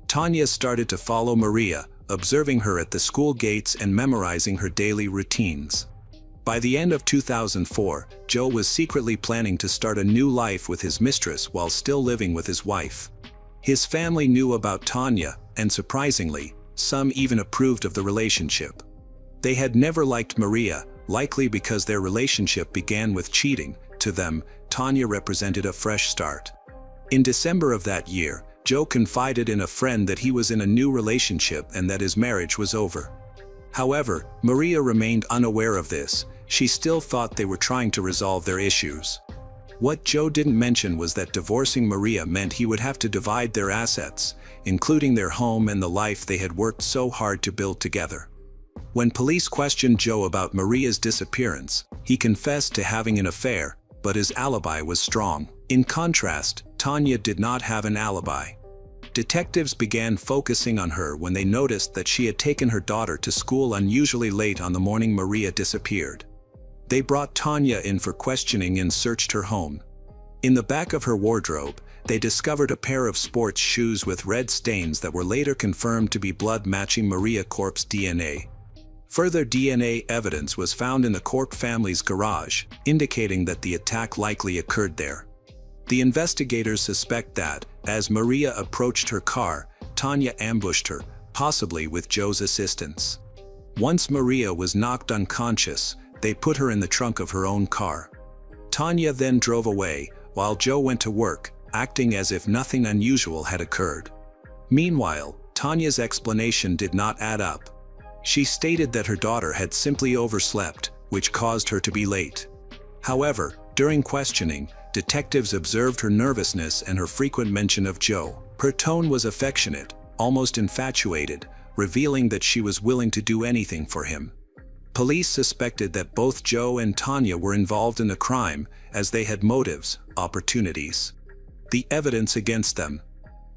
Speaker 1: Tanya started to follow Maria, observing her at the school gates and memorizing her daily routines. By the end of 2004, Joe was secretly planning to start a new life with his mistress while still living with his wife. His family knew about Tanya, and surprisingly, some even approved of the relationship. They had never liked Maria, likely because their relationship began with cheating. To them, Tanya represented a fresh start. In December of that year, Joe confided in a friend that he was in a new relationship and that his marriage was over. However, Maria remained unaware of this. She still thought they were trying to resolve their issues. What Joe didn't mention was that divorcing Maria meant he would have to divide their assets, including their home and the life they had worked so hard to build together. When police questioned Joe about Maria's disappearance, he confessed to having an affair, but his alibi was strong. In contrast, Tanya did not have an alibi. Detectives began focusing on her when they noticed that she had taken her daughter to school unusually late on the morning Maria disappeared. They brought Tanya in for questioning and searched her home. In the back of her wardrobe, they discovered a pair of sports shoes with red stains that were later confirmed to be blood matching Maria Korp's DNA. Further DNA evidence was found in the Korp family's garage, indicating that the attack likely occurred there. The investigators suspect that, as Maria approached her car, Tanya ambushed her, possibly with Joe's assistance. Once Maria was knocked unconscious, they put her in the trunk of her own car. Tanya then drove away, while Joe went to work, acting as if nothing unusual had occurred. Meanwhile, Tanya's explanation did not add up. She stated that her daughter had simply overslept, which caused her to be late. However, during questioning, detectives observed her nervousness and her frequent mention of Joe. Her tone was affectionate, almost infatuated, revealing that she was willing to do anything for him. Police suspected that both Joe and Tanya were involved in the crime, as they had motives, opportunities. The evidence against them.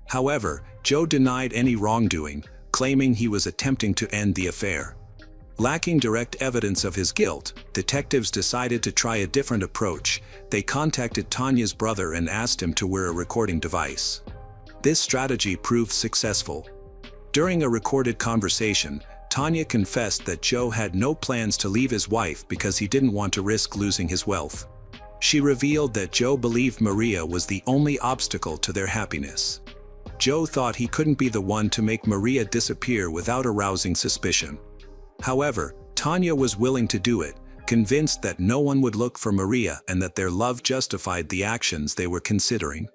Speaker 1: However, Joe denied any wrongdoing, claiming he was attempting to end the affair. Lacking direct evidence of his guilt, detectives decided to try a different approach. They contacted Tanya's brother and asked him to wear a recording device. This strategy proved successful. During a recorded conversation, Tanya confessed that Joe had no plans to leave his wife because he didn't want to risk losing his wealth. She revealed that Joe believed Maria was the only obstacle to their happiness. Joe thought he couldn't be the one to make Maria disappear without arousing suspicion. However, Tanya was willing to do it, convinced that no one would look for Maria and that their love justified the actions they were considering.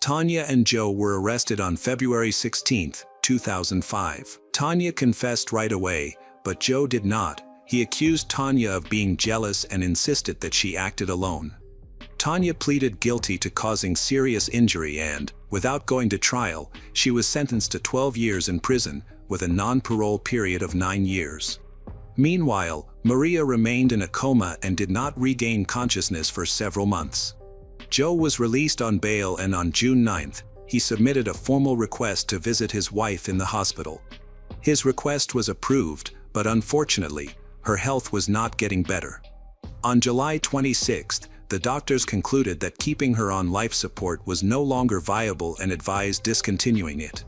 Speaker 1: Tanya and Joe were arrested on February 16, 2005. Tanya confessed right away, but Joe did not. He accused Tanya of being jealous and insisted that she acted alone. Tanya pleaded guilty to causing serious injury and, without going to trial, she was sentenced to 12 years in prison, with a non-parole period of 9 years. Meanwhile, Maria remained in a coma and did not regain consciousness for several months. Joe was released on bail, and on June 9, he submitted a formal request to visit his wife in the hospital. His request was approved, but unfortunately, her health was not getting better. On July 26, the doctors concluded that keeping her on life support was no longer viable and advised discontinuing it.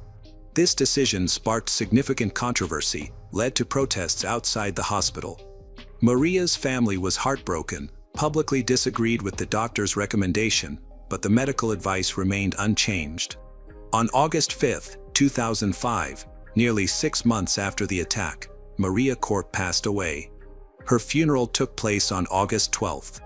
Speaker 1: This decision sparked significant controversy, led to protests outside the hospital. Maria's family was heartbroken, publicly disagreed with the doctor's recommendation, but the medical advice remained unchanged. On August 5, 2005, nearly 6 months after the attack, Maria Korp passed away. Her funeral took place on August 12.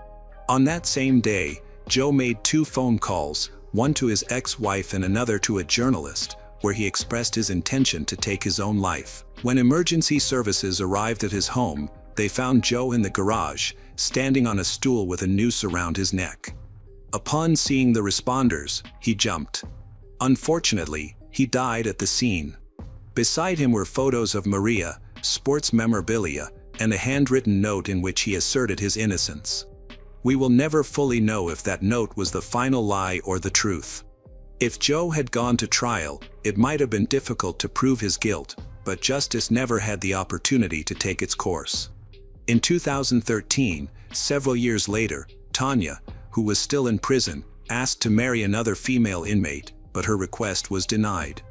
Speaker 1: On that same day, Joe made 2 phone calls, one to his ex-wife and another to a journalist, where he expressed his intention to take his own life. When emergency services arrived at his home, they found Joe in the garage, standing on a stool with a noose around his neck. Upon seeing the responders, he jumped. Unfortunately, he died at the scene. Beside him were photos of Maria, sports memorabilia, and a handwritten note in which he asserted his innocence. We will never fully know if that note was the final lie or the truth. If Joe had gone to trial, it might have been difficult to prove his guilt, but justice never had the opportunity to take its course. In 2013, several years later, Tanya, who was still in prison, asked to marry another female inmate, but her request was denied.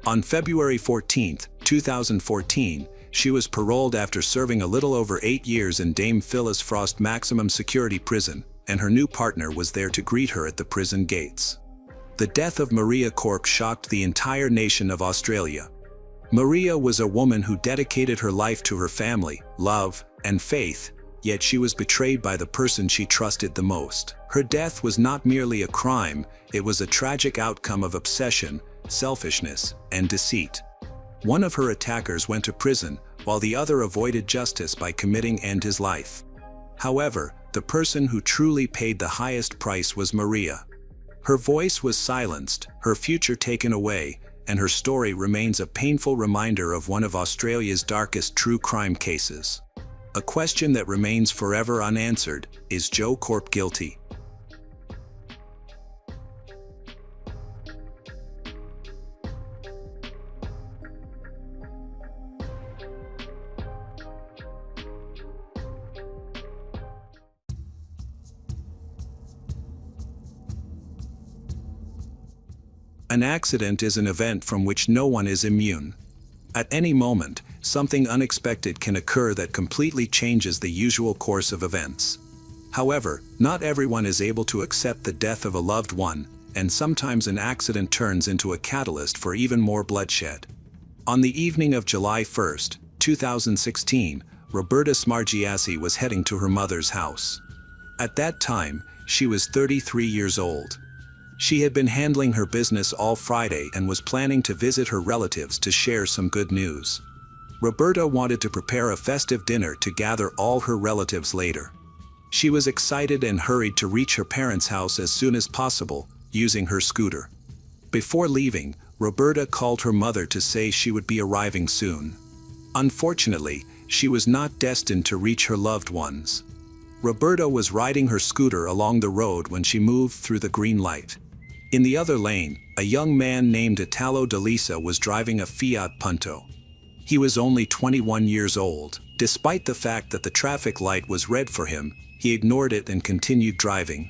Speaker 1: On February 14, 2014, she was paroled after serving a little over 8 years in Dame Phyllis Frost Maximum Security Prison, and her new partner was there to greet her at the prison gates. The death of Maria Cork shocked the entire nation of Australia. Maria was a woman who dedicated her life to her family, love, and faith, yet she was betrayed by the person she trusted the most. Her death was not merely a crime, it was a tragic outcome of obsession, selfishness, and deceit. One of her attackers went to prison, while the other avoided justice by committing end his life. However, the person who truly paid the highest price was Maria. Her voice was silenced, her future taken away, and her story remains a painful reminder of one of Australia's darkest true crime cases. A question that remains forever unanswered: is Joe Cork guilty? An accident is an event from which no one is immune. At any moment, something unexpected can occur that completely changes the usual course of events. However, not everyone is able to accept the death of a loved one, and sometimes an accident turns into a catalyst for even more bloodshed. On the evening of July 1, 2016, Roberta Smargiassi was heading to her mother's house. At that time, she was 33 years old. She had been handling her business all Friday and was planning to visit her relatives to share some good news. Roberta wanted to prepare a festive dinner to gather all her relatives later. She was excited and hurried to reach her parents' house as soon as possible, using her scooter. Before leaving, Roberta called her mother to say she would be arriving soon. Unfortunately, she was not destined to reach her loved ones. Roberta was riding her scooter along the road when she moved through the green light. In the other lane, a young man named Italo DeLisa was driving a Fiat Punto. He was only 21 years old. Despite the fact that the traffic light was red for him, he ignored it and continued driving.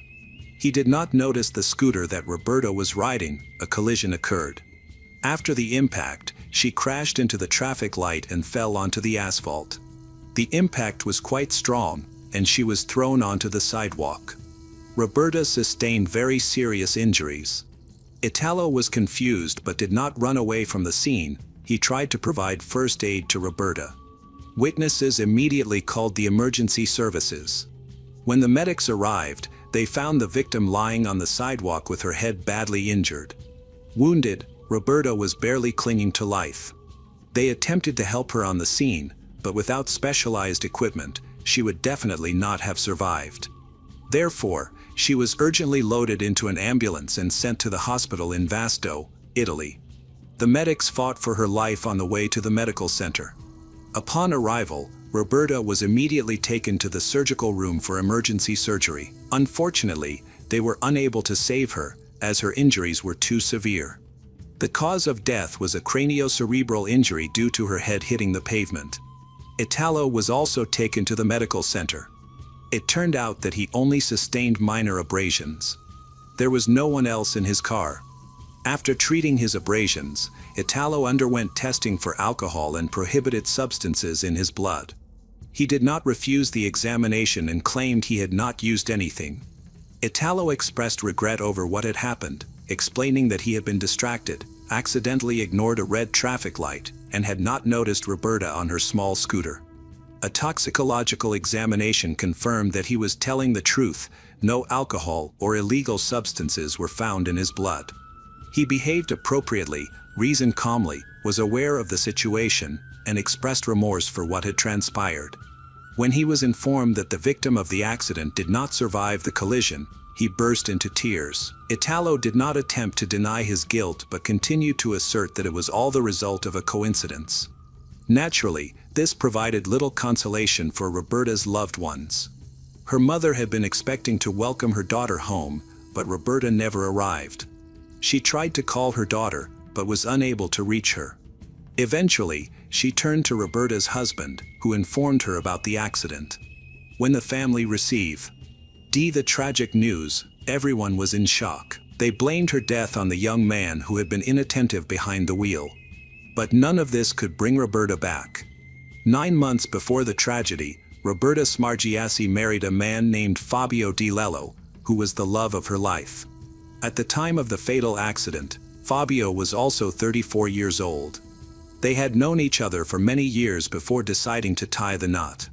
Speaker 1: He did not notice the scooter that Roberta was riding. A collision occurred. After the impact, she crashed into the traffic light and fell onto the asphalt. The impact was quite strong, and she was thrown onto the sidewalk. Roberta sustained very serious injuries. Italo was confused but did not run away from the scene. He tried to provide first aid to Roberta. Witnesses immediately called the emergency services. When the medics arrived, they found the victim lying on the sidewalk with her head badly injured. Wounded, Roberta was barely clinging to life. They attempted to help her on the scene, but without specialized equipment, she would definitely not have survived. Therefore, she was urgently loaded into an ambulance and sent to the hospital in Vasto, Italy. The medics fought for her life on the way to the medical center. Upon arrival, Roberta was immediately taken to the surgical room for emergency surgery. Unfortunately, they were unable to save her, as her injuries were too severe. The cause of death was a craniocerebral injury due to her head hitting the pavement. Italo was also taken to the medical center. It turned out that he only sustained minor abrasions. There was no one else in his car. After treating his abrasions, Italo underwent testing for alcohol and prohibited substances in his blood. He did not refuse the examination and claimed he had not used anything. Italo expressed regret over what had happened, explaining that he had been distracted, accidentally ignored a red traffic light, and had not noticed Roberta on her small scooter. A toxicological examination confirmed that he was telling the truth. No alcohol or illegal substances were found in his blood. He behaved appropriately, reasoned calmly, was aware of the situation, and expressed remorse for what had transpired. When he was informed that the victim of the accident did not survive the collision, he burst into tears. Italo did not attempt to deny his guilt but continued to assert that it was all the result of a coincidence. Naturally, this provided little consolation for Roberta's loved ones. Her mother had been expecting to welcome her daughter home, but Roberta never arrived. She tried to call her daughter, but was unable to reach her. Eventually, she turned to Roberta's husband, who informed her about the accident. When the family received The tragic news, everyone was in shock. They blamed her death on the young man who had been inattentive behind the wheel. But none of this could bring Roberta back. 9 months before the tragedy, Roberta Smargiassi married a man named Fabio Di Lello, who was the love of her life. At the time of the fatal accident, Fabio was also 34 years old. They had known each other for many years before deciding to tie the knot.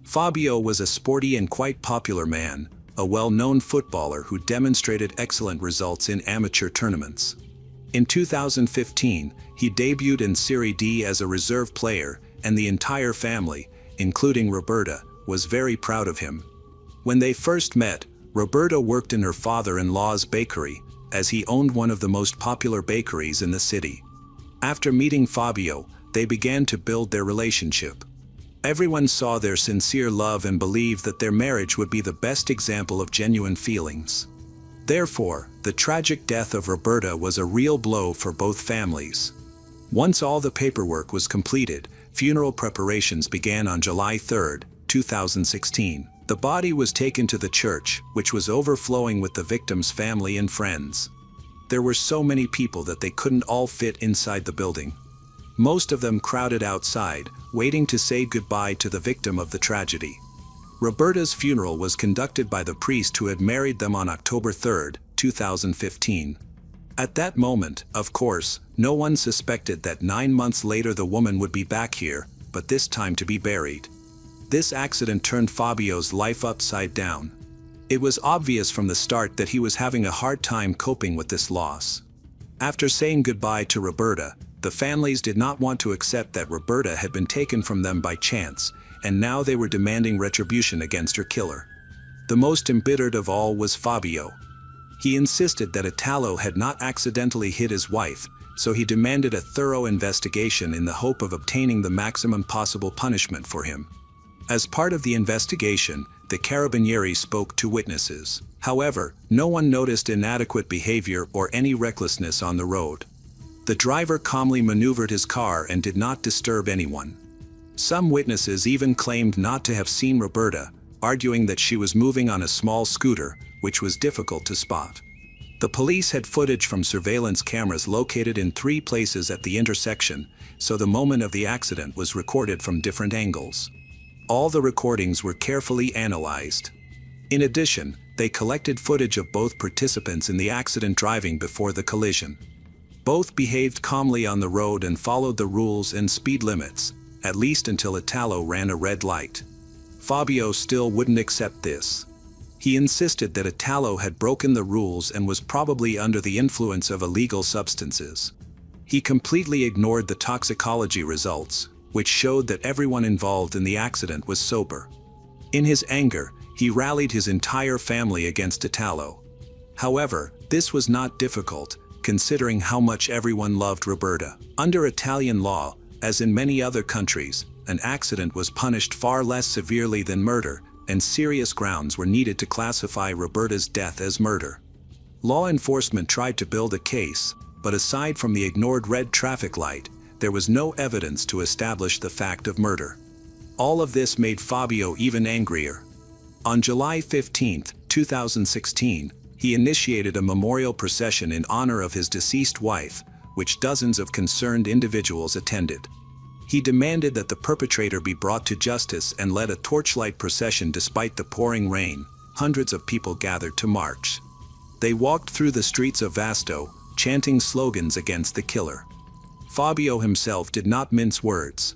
Speaker 1: Fabio was a sporty and quite popular man, a well-known footballer who demonstrated excellent results in amateur tournaments. In 2015, he debuted in Serie D as a reserve player, and the entire family, including Roberta, was very proud of him. When they first met, Roberta worked in her father-in-law's bakery, as he owned one of the most popular bakeries in the city. After meeting Fabio, they began to build their relationship. Everyone saw their sincere love and believed that their marriage would be the best example of genuine feelings. Therefore, the tragic death of Roberta was a real blow for both families. Once all the paperwork was completed, funeral preparations began on July 3, 2016. The body was taken to the church, which was overflowing with the victim's family and friends. There were so many people that they couldn't all fit inside the building. Most of them crowded outside, waiting to say goodbye to the victim of the tragedy. Roberta's funeral was conducted by the priest who had married them on October 3, 2015. At that moment, of course, no one suspected that 9 months later the woman would be back here, but this time to be buried. This accident turned Fabio's life upside down. It was obvious from the start that he was having a hard time coping with this loss. After saying goodbye to Roberta, the families did not want to accept that Roberta had been taken from them by chance, and now they were demanding retribution against her killer. The most embittered of all was Fabio. He insisted that Italo had not accidentally hit his wife, so he demanded a thorough investigation in the hope of obtaining the maximum possible punishment for him. As part of the investigation, the Carabinieri spoke to witnesses. However, no one noticed inadequate behavior or any recklessness on the road. The driver calmly maneuvered his car and did not disturb anyone. Some witnesses even claimed not to have seen Roberta, arguing that she was moving on a small scooter, which was difficult to spot. The police had footage from surveillance cameras located in 3 places at the intersection, so the moment of the accident was recorded from different angles. All the recordings were carefully analyzed. In addition, they collected footage of both participants in the accident driving before the collision. Both behaved calmly on the road and followed the rules and speed limits, at least until Italo ran a red light. Fabio still wouldn't accept this. He insisted that Italo had broken the rules and was probably under the influence of illegal substances. He completely ignored the toxicology results, which showed that everyone involved in the accident was sober. In his anger, he rallied his entire family against Italo. However, this was not difficult, considering how much everyone loved Roberta. Under Italian law, as in many other countries, an accident was punished far less severely than murder, and serious grounds were needed to classify Roberta's death as murder. Law enforcement tried to build a case, but aside from the ignored red traffic light, there was no evidence to establish the fact of murder. All of this made Fabio even angrier. On July 15, 2016, he initiated a memorial procession in honor of his deceased wife, which dozens of concerned individuals attended. He demanded that the perpetrator be brought to justice and led a torchlight procession despite the pouring rain. Hundreds of people gathered to march. They walked through the streets of Vasto, chanting slogans against the killer. Fabio himself did not mince words.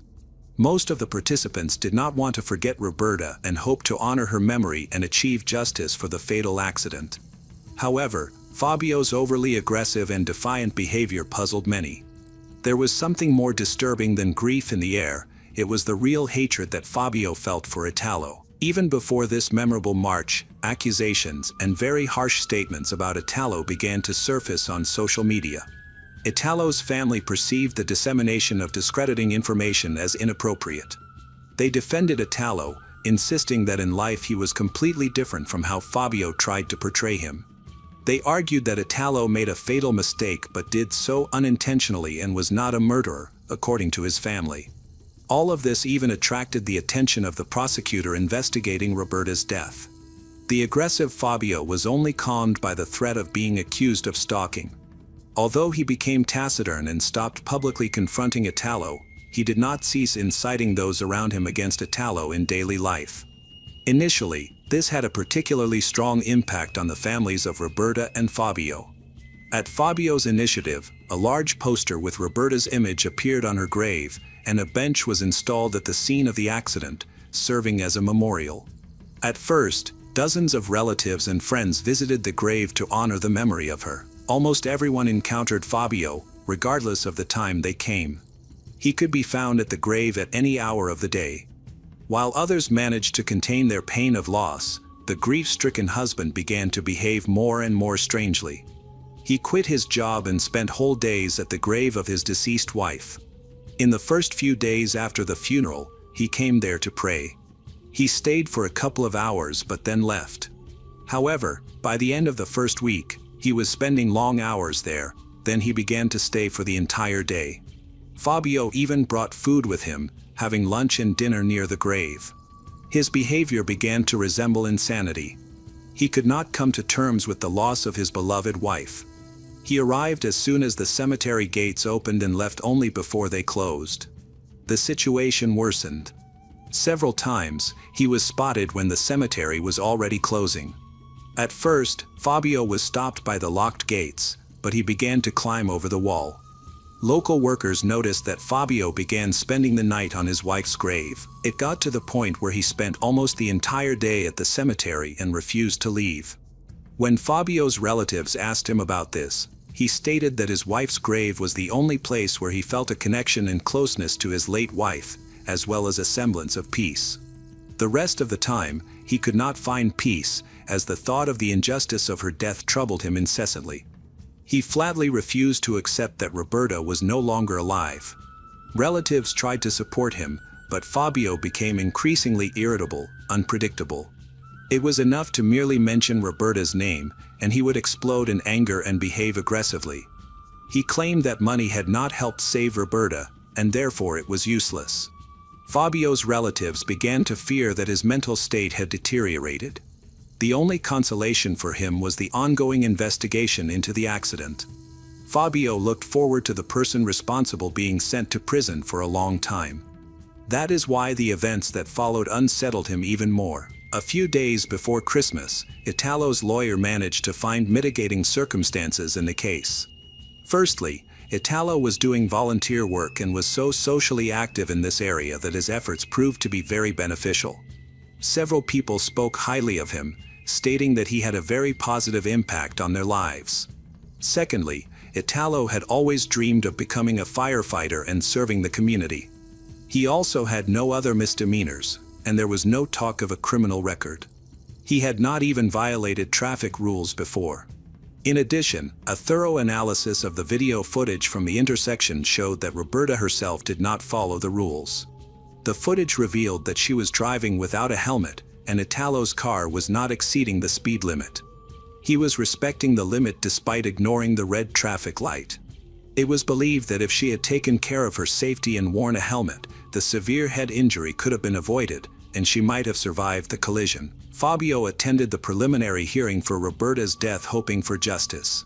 Speaker 1: Most of the participants did not want to forget Roberta and hoped to honor her memory and achieve justice for the fatal accident. However, Fabio's overly aggressive and defiant behavior puzzled many. There was something more disturbing than grief in the air. It was the real hatred that Fabio felt for Italo. Even before this memorable march, accusations and very harsh statements about Italo began to surface on social media. Italo's family perceived the dissemination of discrediting information as inappropriate. They defended Italo, insisting that in life he was completely different from how Fabio tried to portray him. They argued that Italo made a fatal mistake but did so unintentionally and was not a murderer, according to his family. All of this even attracted the attention of the prosecutor investigating Roberta's death. The aggressive Fabio was only calmed by the threat of being accused of stalking. Although he became taciturn and stopped publicly confronting Italo, he did not cease inciting those around him against Italo in daily life. Initially, this had a particularly strong impact on the families of Roberta and Fabio. At Fabio's initiative, a large poster with Roberta's image appeared on her grave, and a bench was installed at the scene of the accident, serving as a memorial. At first, dozens of relatives and friends visited the grave to honor the memory of her. Almost everyone encountered Fabio, regardless of the time they came. He could be found at the grave at any hour of the day. While others managed to contain their pain of loss, the grief-stricken husband began to behave more and more strangely. He quit his job and spent whole days at the grave of his deceased wife. In the first few days after the funeral, he came there to pray. He stayed for a couple of hours but then left. However, by the end of the first week, he was spending long hours there, then he began to stay for the entire day. Fabio even brought food with him, having lunch and dinner near the grave. His behavior began to resemble insanity. He could not come to terms with the loss of his beloved wife. He arrived as soon as the cemetery gates opened and left only before they closed. The situation worsened. Several times, he was spotted when the cemetery was already closing. At first, Fabio was stopped by the locked gates, but he began to climb over the wall. Local workers noticed that Fabio began spending the night on his wife's grave. It got to the point where he spent almost the entire day at the cemetery and refused to leave. When Fabio's relatives asked him about this, he stated that his wife's grave was the only place where he felt a connection and closeness to his late wife, as well as a semblance of peace. The rest of the time, he could not find peace, as the thought of the injustice of her death troubled him incessantly. He flatly refused to accept that Roberta was no longer alive. Relatives tried to support him, but Fabio became increasingly irritable, unpredictable. It was enough to merely mention Roberta's name, and he would explode in anger and behave aggressively. He claimed that money had not helped save Roberta, and therefore it was useless. Fabio's relatives began to fear that his mental state had deteriorated. The only consolation for him was the ongoing investigation into the accident. Fabio looked forward to the person responsible being sent to prison for a long time. That is why the events that followed unsettled him even more. A few days before Christmas, Italo's lawyer managed to find mitigating circumstances in the case. Firstly, Italo was doing volunteer work and was so socially active in this area that his efforts proved to be very beneficial. Several people spoke highly of him, stating that he had a very positive impact on their lives. Secondly, Italo had always dreamed of becoming a firefighter and serving the community. He also had no other misdemeanors, and there was no talk of a criminal record. He had not even violated traffic rules before. In addition, a thorough analysis of the video footage from the intersection showed that Roberta herself did not follow the rules. The footage revealed that she was driving without a helmet, and Italo's car was not exceeding the speed limit. He was respecting the limit despite ignoring the red traffic light. It was believed that if she had taken care of her safety and worn a helmet, the severe head injury could have been avoided, and she might have survived the collision. Fabio attended the preliminary hearing for Roberta's death hoping for justice.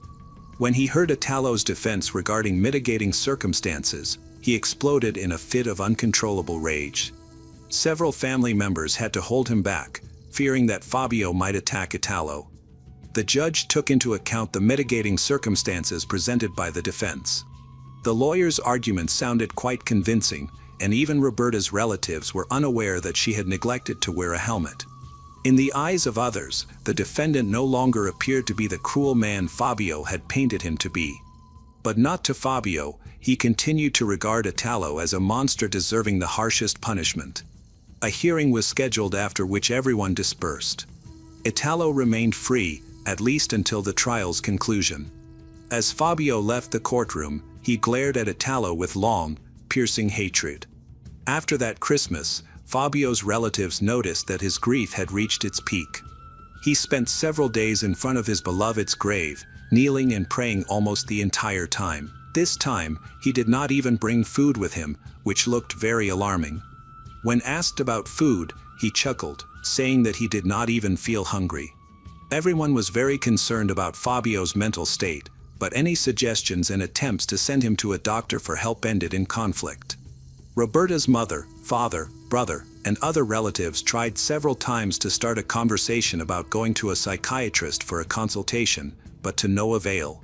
Speaker 1: When he heard Italo's defense regarding mitigating circumstances, he exploded in a fit of uncontrollable rage. Several family members had to hold him back, fearing that Fabio might attack Italo. The judge took into account the mitigating circumstances presented by the defense. The lawyer's arguments sounded quite convincing, and even Roberta's relatives were unaware that she had neglected to wear a helmet. In the eyes of others, the defendant no longer appeared to be the cruel man Fabio had painted him to be. But not to Fabio, he continued to regard Italo as a monster deserving the harshest punishment. A hearing was scheduled after which everyone dispersed. Italo remained free, at least until the trial's conclusion. As Fabio left the courtroom, he glared at Italo with long, piercing hatred. After that Christmas, Fabio's relatives noticed that his grief had reached its peak. He spent several days in front of his beloved's grave, kneeling and praying almost the entire time. This time, he did not even bring food with him, which looked very alarming. When asked about food, he chuckled, saying that he did not even feel hungry. Everyone was very concerned about Fabio's mental state, but any suggestions and attempts to send him to a doctor for help ended in conflict. Roberta's mother, father, brother, and other relatives tried several times to start a conversation about going to a psychiatrist for a consultation, but to no avail.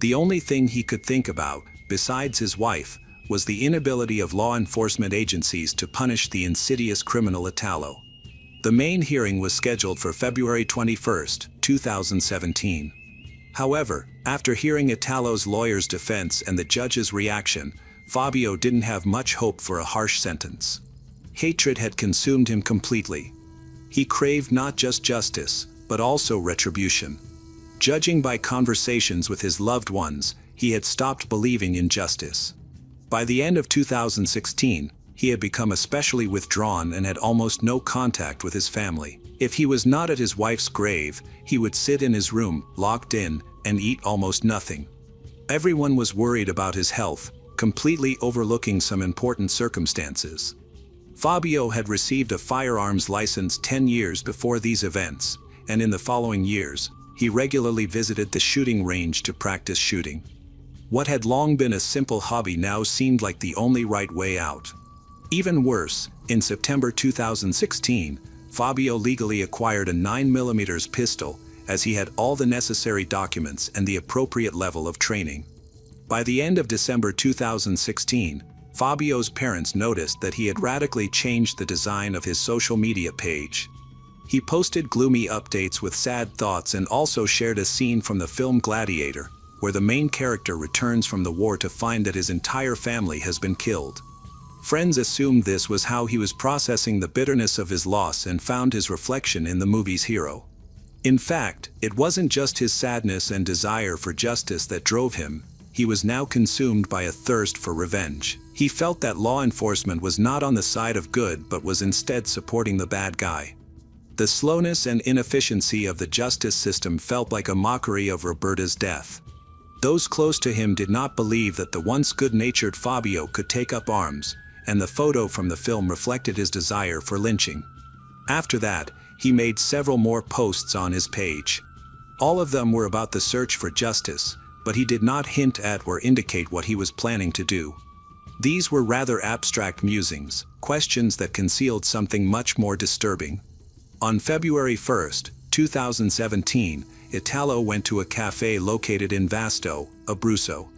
Speaker 1: The only thing he could think about, besides his wife, was the inability of law enforcement agencies to punish the insidious criminal Italo. The main hearing was scheduled for February 21, 2017. However, after hearing Italo's lawyer's defense and the judge's reaction, Fabio didn't have much hope for a harsh sentence. Hatred had consumed him completely. He craved not just justice, but also retribution. Judging by conversations with his loved ones, he had stopped believing in justice. By the end of 2016, he had become especially withdrawn and had almost no contact with his family. If he was not at his wife's grave, he would sit in his room, locked in, and eat almost nothing. Everyone was worried about his health, completely overlooking some important circumstances. Fabio had received a firearms license 10 years before these events, and in the following years, he regularly visited the shooting range to practice shooting. What had long been a simple hobby now seemed like the only right way out. Even worse, in September 2016, Fabio legally acquired a 9mm pistol, as he had all the necessary documents and the appropriate level of training. By the end of December 2016, Fabio's parents noticed that he had radically changed the design of his social media page. He posted gloomy updates with sad thoughts and also shared a scene from the film Gladiator, where the main character returns from the war to find that his entire family has been killed. Friends assumed this was how he was processing the bitterness of his loss and found his reflection in the movie's hero. In fact, it wasn't just his sadness and desire for justice that drove him. He was now consumed by a thirst for revenge. He felt that law enforcement was not on the side of good but was instead supporting the bad guy. The slowness and inefficiency of the justice system felt like a mockery of Roberta's death. Those close to him did not believe that the once good-natured Fabio could take up arms, and the photo from the film reflected his desire for lynching. After that, he made several more posts on his page. All of them were about the search for justice, but he did not hint at or indicate what he was planning to do. These were rather abstract musings, questions that concealed something much more disturbing. On February 1, 2017, Italo went to a cafe located in Vasto, Abruzzo.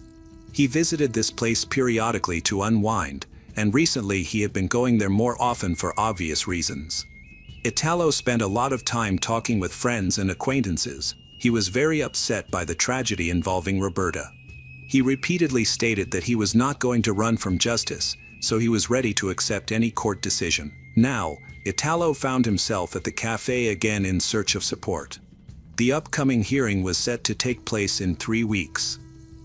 Speaker 1: He visited this place periodically to unwind, and recently he had been going there more often for obvious reasons. Italo spent a lot of time talking with friends and acquaintances. He was very upset by the tragedy involving Roberta. He repeatedly stated that he was not going to run from justice, so he was ready to accept any court decision. Now, Italo found himself at the cafe again in search of support. The upcoming hearing was set to take place in 3 weeks.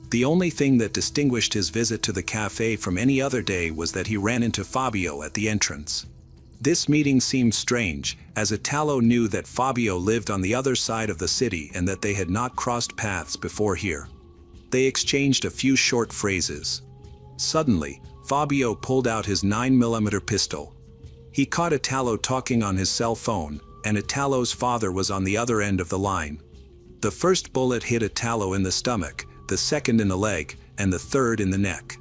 Speaker 1: The only thing that distinguished his visit to the cafe from any other day was that he ran into Fabio at the entrance. This meeting seemed strange, as Italo knew that Fabio lived on the other side of the city and that they had not crossed paths before here. They exchanged a few short phrases. Suddenly, Fabio pulled out his 9mm pistol. He caught Italo talking on his cell phone, and Italo's father was on the other end of the line. The first bullet hit Italo in the stomach, the second in the leg, and the third in the neck.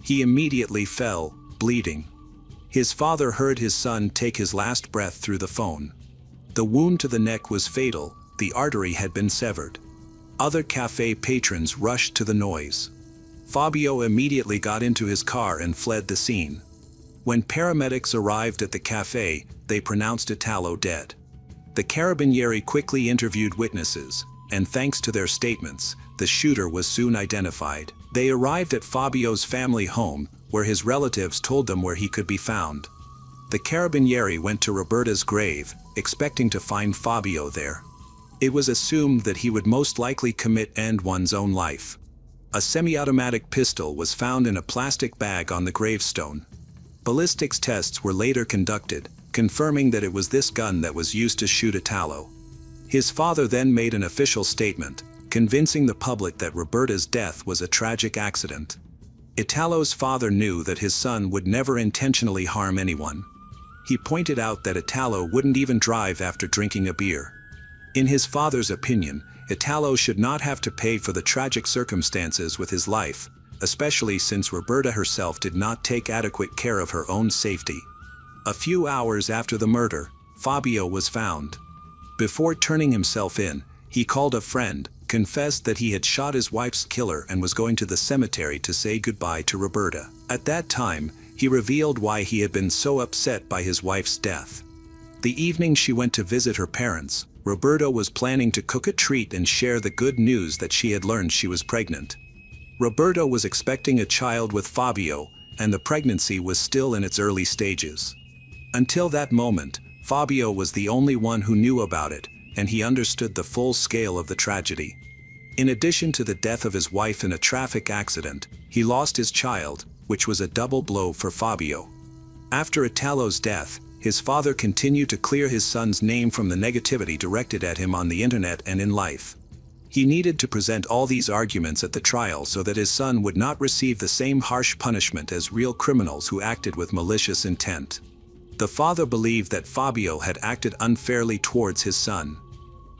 Speaker 1: He immediately fell, bleeding. His father heard his son take his last breath through the phone. The wound to the neck was fatal, the artery had been severed. Other cafe patrons rushed to the noise. Fabio immediately got into his car and fled the scene. When paramedics arrived at the cafe, they pronounced Italo dead. The Carabinieri quickly interviewed witnesses, and thanks to their statements, the shooter was soon identified. They arrived at Fabio's family home, where his relatives told them where he could be found. The Carabinieri went to Roberta's grave, expecting to find Fabio there. It was assumed that he would most likely end one's own life. A semi-automatic pistol was found in a plastic bag on the gravestone. Ballistics tests were later conducted, confirming that it was this gun that was used to shoot Italo. His father then made an official statement, convincing the public that Roberta's death was a tragic accident. Italo's father knew that his son would never intentionally harm anyone. He pointed out that Italo wouldn't even drive after drinking a beer. In his father's opinion, Italo should not have to pay for the tragic circumstances with his life, especially since Roberta herself did not take adequate care of her own safety. A few hours after the murder, Fabio was found. Before turning himself in, he called a friend, confessed that he had shot his wife's killer and was going to the cemetery to say goodbye to Roberta. At that time, he revealed why he had been so upset by his wife's death. The evening she went to visit her parents, Roberta was planning to cook a treat and share the good news that she had learned she was pregnant. Roberta was expecting a child with Fabio, and the pregnancy was still in its early stages. Until that moment, Fabio was the only one who knew about it, and he understood the full scale of the tragedy. In addition to the death of his wife in a traffic accident, he lost his child, which was a double blow for Fabio. After Italo's death, his father continued to clear his son's name from the negativity directed at him on the internet and in life. He needed to present all these arguments at the trial so that his son would not receive the same harsh punishment as real criminals who acted with malicious intent. The father believed that Fabio had acted unfairly towards his son.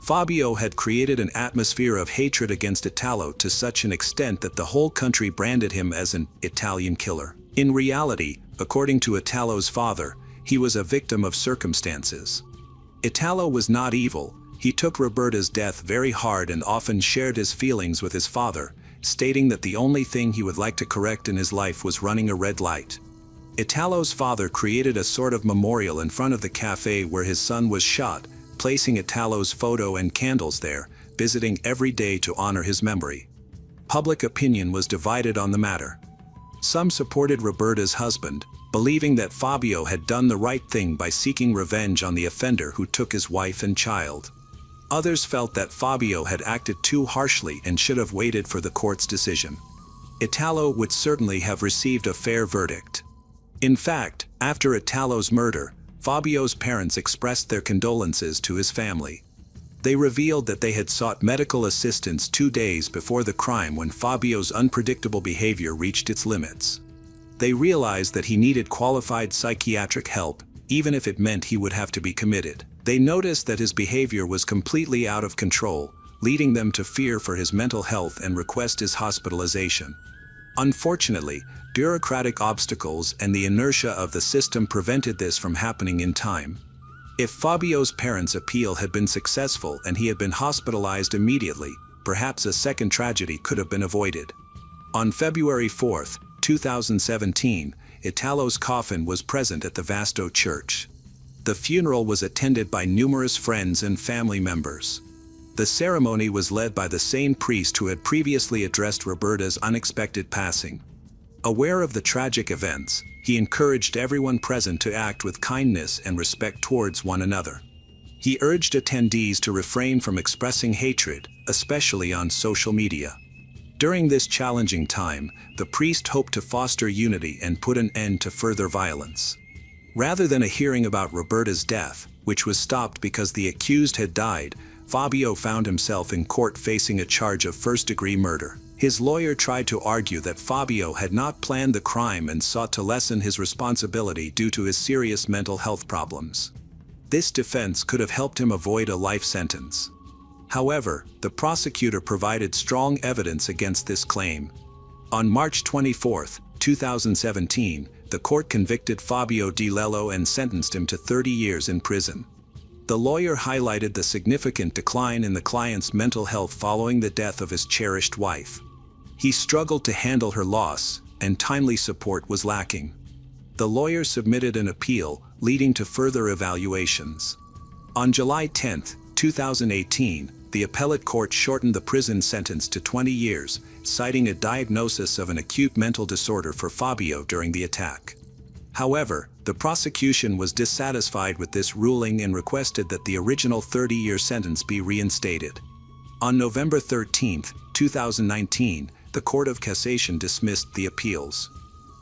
Speaker 1: Fabio had created an atmosphere of hatred against Italo to such an extent that the whole country branded him as an Italian killer. In reality, according to Italo's father, he was a victim of circumstances. Italo was not evil. He took Roberta's death very hard and often shared his feelings with his father, stating that the only thing he would like to correct in his life was running a red light. Italo's father created a sort of memorial in front of the cafe where his son was shot, placing Italo's photo and candles there, visiting every day to honor his memory. Public opinion was divided on the matter. Some supported Roberta's husband, believing that Fabio had done the right thing by seeking revenge on the offender who took his wife and child. Others felt that Fabio had acted too harshly and should have waited for the court's decision. Italo would certainly have received a fair verdict. In fact, after Italo's murder, Fabio's parents expressed their condolences to his family. They revealed that they had sought medical assistance 2 days before the crime when Fabio's unpredictable behavior reached its limits. They realized that he needed qualified psychiatric help, even if it meant he would have to be committed. They noticed that his behavior was completely out of control, leading them to fear for his mental health and request his hospitalization. Unfortunately, bureaucratic obstacles and the inertia of the system prevented this from happening in time. If Fabio's parents' appeal had been successful and he had been hospitalized immediately, perhaps a second tragedy could have been avoided. On February 4, 2017, Italo's coffin was present at the Vasto Church. The funeral was attended by numerous friends and family members. The ceremony was led by the same priest who had previously addressed Roberta's unexpected passing. Aware of the tragic events, he encouraged everyone present to act with kindness and respect towards one another. He urged attendees to refrain from expressing hatred, especially on social media. During this challenging time, the priest hoped to foster unity and put an end to further violence. Rather than a hearing about Roberta's death, which was stopped because the accused had died, Fabio found himself in court facing a charge of first-degree murder. His lawyer tried to argue that Fabio had not planned the crime and sought to lessen his responsibility due to his serious mental health problems. This defense could have helped him avoid a life sentence. However, the prosecutor provided strong evidence against this claim. On March 24, 2017, the court convicted Fabio Di Lello and sentenced him to 30 years in prison. The lawyer highlighted the significant decline in the client's mental health following the death of his cherished wife. He struggled to handle her loss, and timely support was lacking. The lawyer submitted an appeal, leading to further evaluations. On July 10, 2018, the appellate court shortened the prison sentence to 20 years, citing a diagnosis of an acute mental disorder for Fabio during the attack. However, the prosecution was dissatisfied with this ruling and requested that the original 30-year sentence be reinstated. On November 13, 2019, the Court of Cassation dismissed the appeals.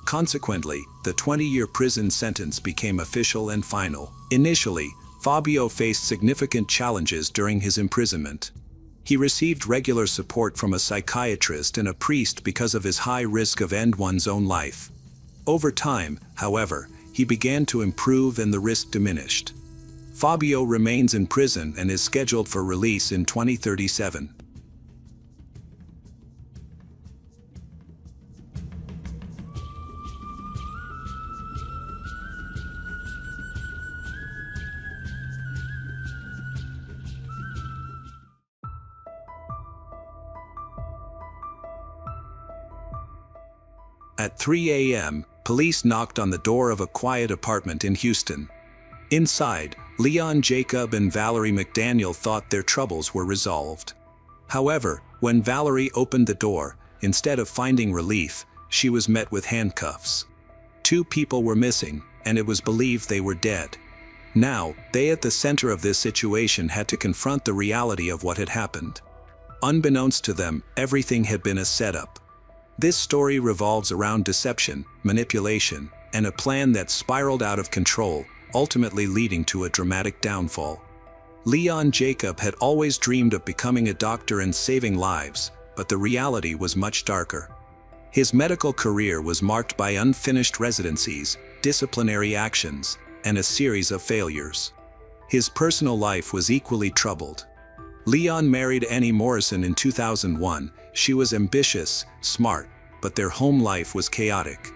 Speaker 1: Consequently, the 20-year prison sentence became official and final. Initially, Fabio faced significant challenges during his imprisonment. He received regular support from a psychiatrist and a priest because of his high risk of end one's own life. Over time, however, he began to improve and the risk diminished. Fabio remains in prison and is scheduled for release in 2037. At 3 a.m., police knocked on the door of a quiet apartment in Houston. Inside, Leon Jacob and Valerie McDaniel thought their troubles were resolved. However, when Valerie opened the door, instead of finding relief, she was met with handcuffs. 2 people were missing, and it was believed they were dead. Now, they at the center of this situation had to confront the reality of what had happened. Unbeknownst to them, everything had been a setup. This story revolves around deception, manipulation, and a plan that spiraled out of control, ultimately leading to a dramatic downfall. Leon Jacob had always dreamed of becoming a doctor and saving lives, but the reality was much darker. His medical career was marked by unfinished residencies, disciplinary actions, and a series of failures. His personal life was equally troubled. Leon married Annie Morrison in 2001. She was ambitious, smart, but their home life was chaotic.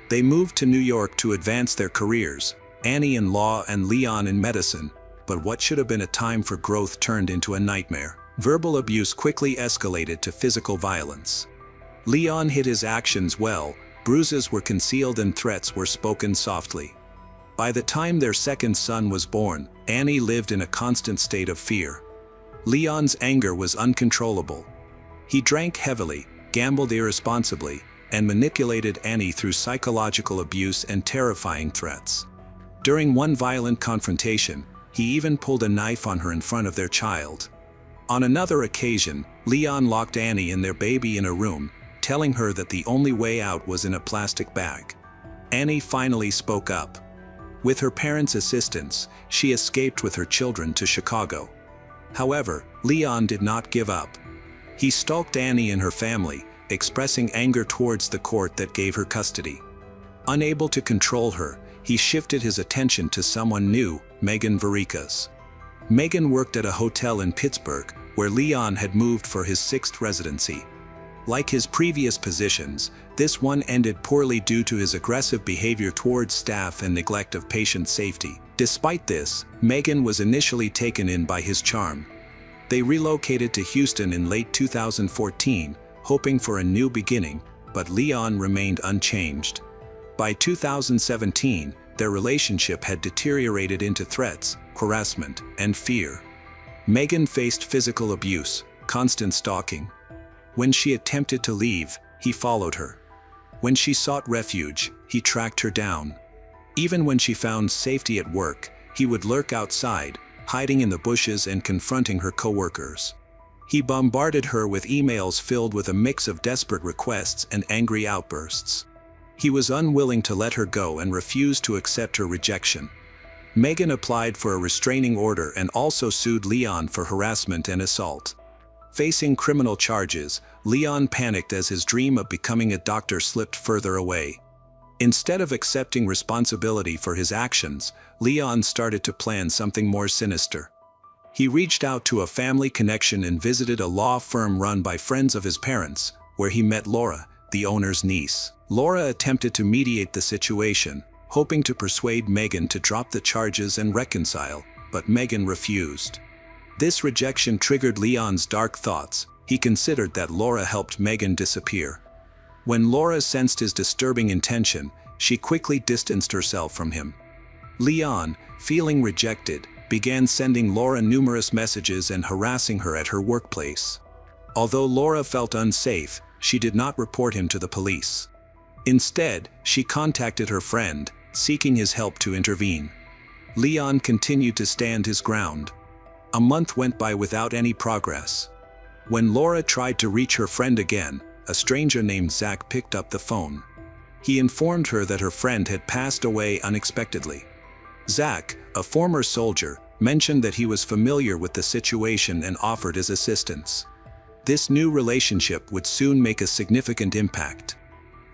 Speaker 1: They moved to New York to advance their careers, Annie in law and Leon in medicine, but what should have been a time for growth turned into a nightmare. Verbal abuse quickly escalated to physical violence. Leon hid his actions well, bruises were concealed and threats were spoken softly. By the time their second son was born, Annie lived in a constant state of fear. Leon's anger was uncontrollable. He drank heavily, gambled irresponsibly, and manipulated Annie through psychological abuse and terrifying threats. During one violent confrontation, he even pulled a knife on her in front of their child. On another occasion, Leon locked Annie and their baby in a room, telling her that the only way out was in a plastic bag. Annie finally spoke up. With her parents' assistance, she escaped with her children to Chicago. However, Leon did not give up. He stalked Annie and her family, expressing anger towards the court that gave her custody. Unable to control her, he shifted his attention to someone new, Megan Varikas. Megan worked at a hotel in Pittsburgh, where Leon had moved for his 6th residency. Like his previous positions, this one ended poorly due to his aggressive behavior towards staff and neglect of patient safety. Despite this, Megan was initially taken in by his charm. They relocated to Houston in late 2014, hoping for a new beginning, but Leon remained unchanged. By 2017, their relationship had deteriorated into threats, harassment, and fear. Megan faced physical abuse, constant stalking. When she attempted to leave, he followed her. When she sought refuge, he tracked her down. Even when she found safety at work, he would lurk outside, hiding in the bushes and confronting her coworkers. He bombarded her with emails filled with a mix of desperate requests and angry outbursts. He was unwilling to let her go and refused to accept her rejection. Megan applied for a restraining order and also sued Leon for harassment and assault. Facing criminal charges, Leon panicked as his dream of becoming a doctor slipped further away. Instead of accepting responsibility for his actions, Leon started to plan something more sinister. He reached out to a family connection and visited a law firm run by friends of his parents, where he met Laura, the owner's niece. Laura attempted to mediate the situation, hoping to persuade Megan to drop the charges and reconcile, but Megan refused. This rejection triggered Leon's dark thoughts. He considered that Laura helped Megan disappear. When Laura sensed his disturbing intention, she quickly distanced herself from him. Leon, feeling rejected, began sending Laura numerous messages and harassing her at her workplace. Although Laura felt unsafe, she did not report him to the police. Instead, she contacted her friend, seeking his help to intervene. Leon continued to stand his ground. A month went by without any progress. When Laura tried to reach her friend again, a stranger named Zach picked up the phone. He informed her that her friend had passed away unexpectedly. Zach, a former soldier, mentioned that he was familiar with the situation and offered his assistance. This new relationship would soon make a significant impact.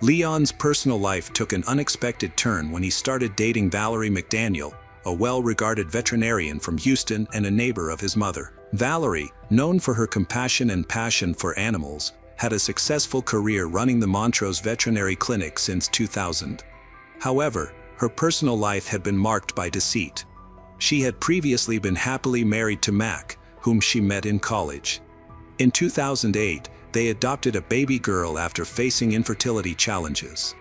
Speaker 1: Leon's personal life took an unexpected turn when he started dating Valerie McDaniel, a well-regarded veterinarian from Houston and a neighbor of his mother. Valerie, known for her compassion and passion for animals, had a successful career running the Montrose Veterinary Clinic since 2000. However, her personal life had been marked by deceit. She had previously been happily married to Mac, whom she met in college. In 2008, they adopted a baby girl after facing infertility challenges.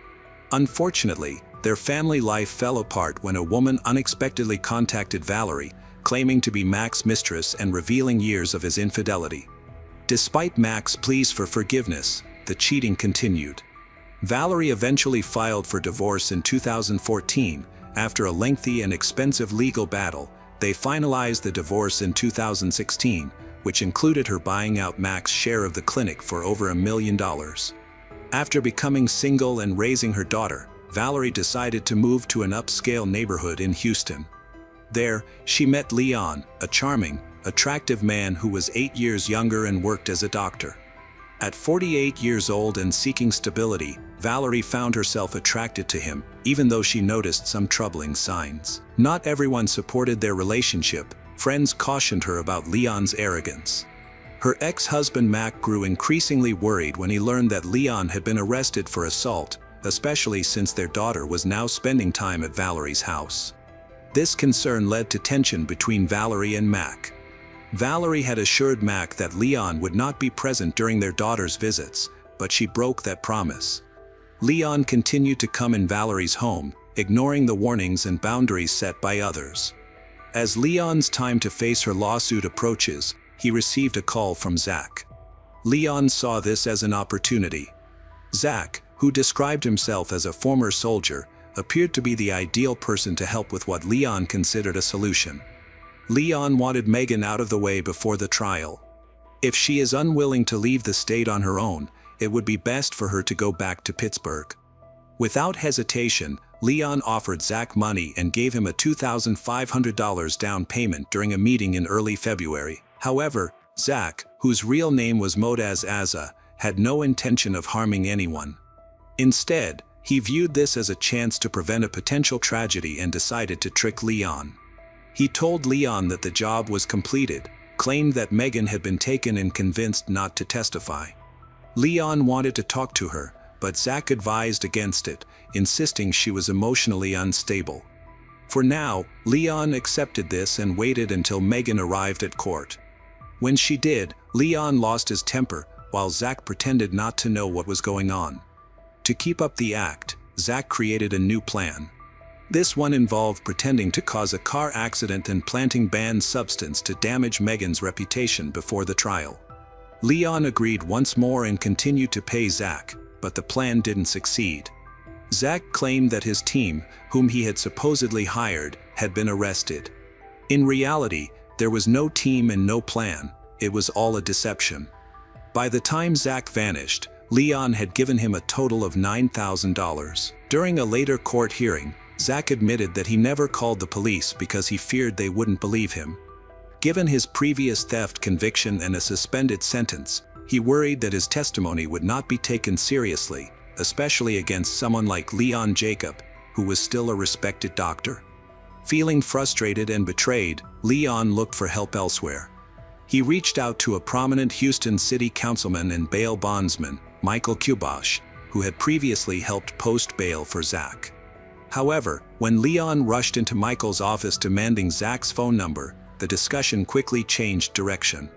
Speaker 1: Unfortunately, their family life fell apart when a woman unexpectedly contacted Valerie, claiming to be Mac's mistress and revealing years of his infidelity. Despite Mac's pleas for forgiveness, the cheating continued. Valerie eventually filed for divorce in 2014. After a lengthy and expensive legal battle, they finalized the divorce in 2016, which included her buying out Mac's share of the clinic for over $1 million. After becoming single and raising her daughter, Valerie decided to move to an upscale neighborhood in Houston. There, she met Leon, a charming, attractive man who was 8 years younger and worked as a doctor. At 48 years old and seeking stability, Valerie found herself attracted to him, even though she noticed some troubling signs. Not everyone supported their relationship. Friends cautioned her about Leon's arrogance. Her ex-husband Mac grew increasingly worried when he learned that Leon had been arrested for assault, especially since their daughter was now spending time at Valerie's house. This concern led to tension between Valerie and Mac. Valerie had assured Mac that Leon would not be present during their daughter's visits, but she broke that promise. Leon continued to come in Valerie's home, ignoring the warnings and boundaries set by others. As Leon's time to face her lawsuit approaches, he received a call from Zach. Leon saw this as an opportunity. Zach, who described himself as a former soldier, appeared to be the ideal person to help with what Leon considered a solution. Leon wanted Megan out of the way before the trial. If she is unwilling to leave the state on her own, it would be best for her to go back to Pittsburgh. Without hesitation, Leon offered Zach money and gave him a $2,500 down payment during a meeting in early February. However, Zach, whose real name was Motaz Azza, had no intention of harming anyone. Instead, he viewed this as a chance to prevent a potential tragedy and decided to trick Leon. He told Leon that the job was completed, claimed that Megan had been taken and convinced not to testify. Leon wanted to talk to her, but Zach advised against it, insisting she was emotionally unstable. For now, Leon accepted this and waited until Megan arrived at court. When she did, Leon lost his temper, while Zach pretended not to know what was going on. To keep up the act, Zach created a new plan. This one involved pretending to cause a car accident and planting banned substance to damage Megan's reputation before the trial. Leon agreed once more and continued to pay Zach, but the plan didn't succeed. Zach claimed that his team, whom he had supposedly hired, had been arrested. In reality, there was no team and no plan. It was all a deception. By the time Zach vanished, Leon had given him a total of $9,000. During a later court hearing, Zach admitted that he never called the police because he feared they wouldn't believe him. Given his previous theft conviction and a suspended sentence, he worried that his testimony would not be taken seriously, especially against someone like Leon Jacob, who was still a respected doctor. Feeling frustrated and betrayed, Leon looked for help elsewhere. He reached out to a prominent Houston city councilman and bail bondsman, Michael Kubosh, who had previously helped post bail for Zach. However, when Leon rushed into Michael's office demanding Zach's phone number, the discussion quickly changed direction.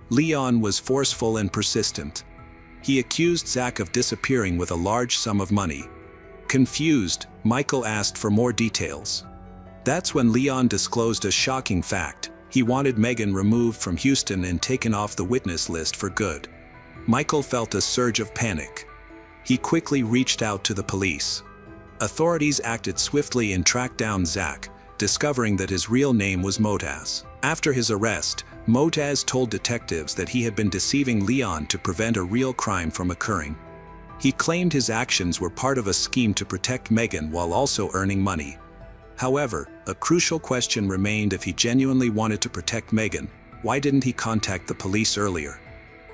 Speaker 1: Leon was forceful and persistent. He accused Zach of disappearing with a large sum of money. Confused, Michael asked for more details. That's when Leon disclosed a shocking fact. He wanted Megan removed from Houston and taken off the witness list for good. Michael felt a surge of panic. He quickly reached out to the police. Authorities acted swiftly and tracked down Zach, discovering that his real name was Motaz. After his arrest, Motaz told detectives that he had been deceiving Leon to prevent a real crime from occurring. He claimed his actions were part of a scheme to protect Megan while also earning money. However, a crucial question remained: if he genuinely wanted to protect Megan, why didn't he contact the police earlier?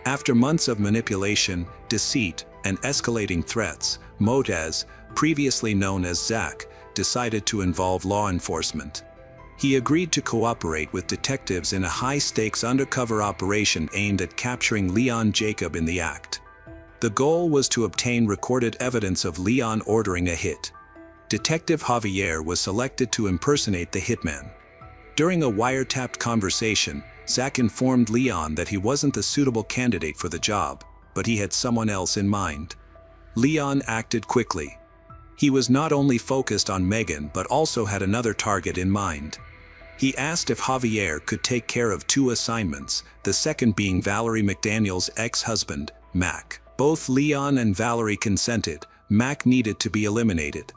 Speaker 1: After months of manipulation, deceit, and escalating threats, Motaz, previously known as Zach, decided to involve law enforcement. He agreed to cooperate with detectives in a high-stakes undercover operation aimed at capturing Leon Jacob in the act. The goal was to obtain recorded evidence of Leon ordering a hit. Detective Javier was selected to impersonate the hitman. During a wiretapped conversation, Zach informed Leon that he wasn't the suitable candidate for the job, but he had someone else in mind. Leon acted quickly. He was not only focused on Megan but also had another target in mind. He asked if Javier could take care of two assignments, the second being Valerie McDaniel's ex-husband, Mac. Both Leon and Valerie consented. Mac needed to be eliminated.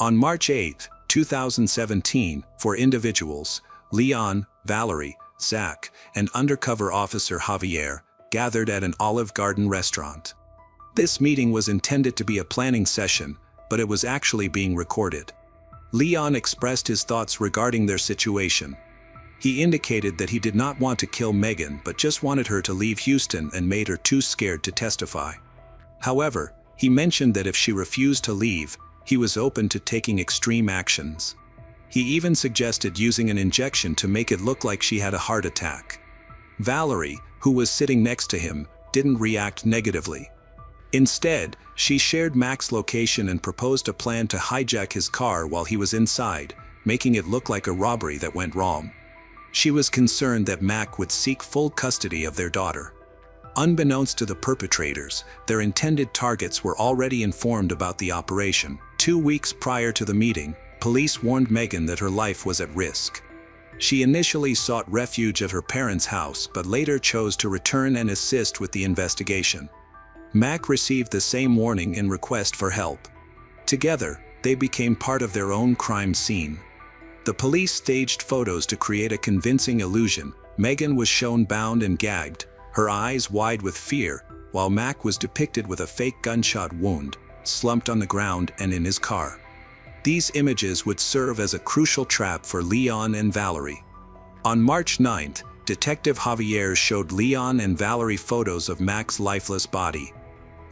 Speaker 1: On March 8, 2017, four individuals, Leon, Valerie, Zach, and undercover officer Javier, gathered at an Olive Garden restaurant. This meeting was intended to be a planning session, but it was actually being recorded. Leon expressed his thoughts regarding their situation. He indicated that he did not want to kill Megan but just wanted her to leave Houston and made her too scared to testify. However, he mentioned that if she refused to leave, he was open to taking extreme actions. He even suggested using an injection to make it look like she had a heart attack. Valerie, who was sitting next to him, didn't react negatively. Instead, she shared Mac's location and proposed a plan to hijack his car while he was inside, making it look like a robbery that went wrong. She was concerned that Mac would seek full custody of their daughter. Unbeknownst to the perpetrators, their intended targets were already informed about the operation. 2 weeks prior to the meeting, police warned Megan that her life was at risk. She initially sought refuge at her parents' house but later chose to return and assist with the investigation. Mac received the same warning and request for help. Together, they became part of their own crime scene. The police staged photos to create a convincing illusion. Megan was shown bound and gagged, her eyes wide with fear, while Mac was depicted with a fake gunshot wound, slumped on the ground and in his car. These images would serve as a crucial trap for Leon and Valerie. On March 9, Detective Javier showed Leon and Valerie photos of Mac's lifeless body.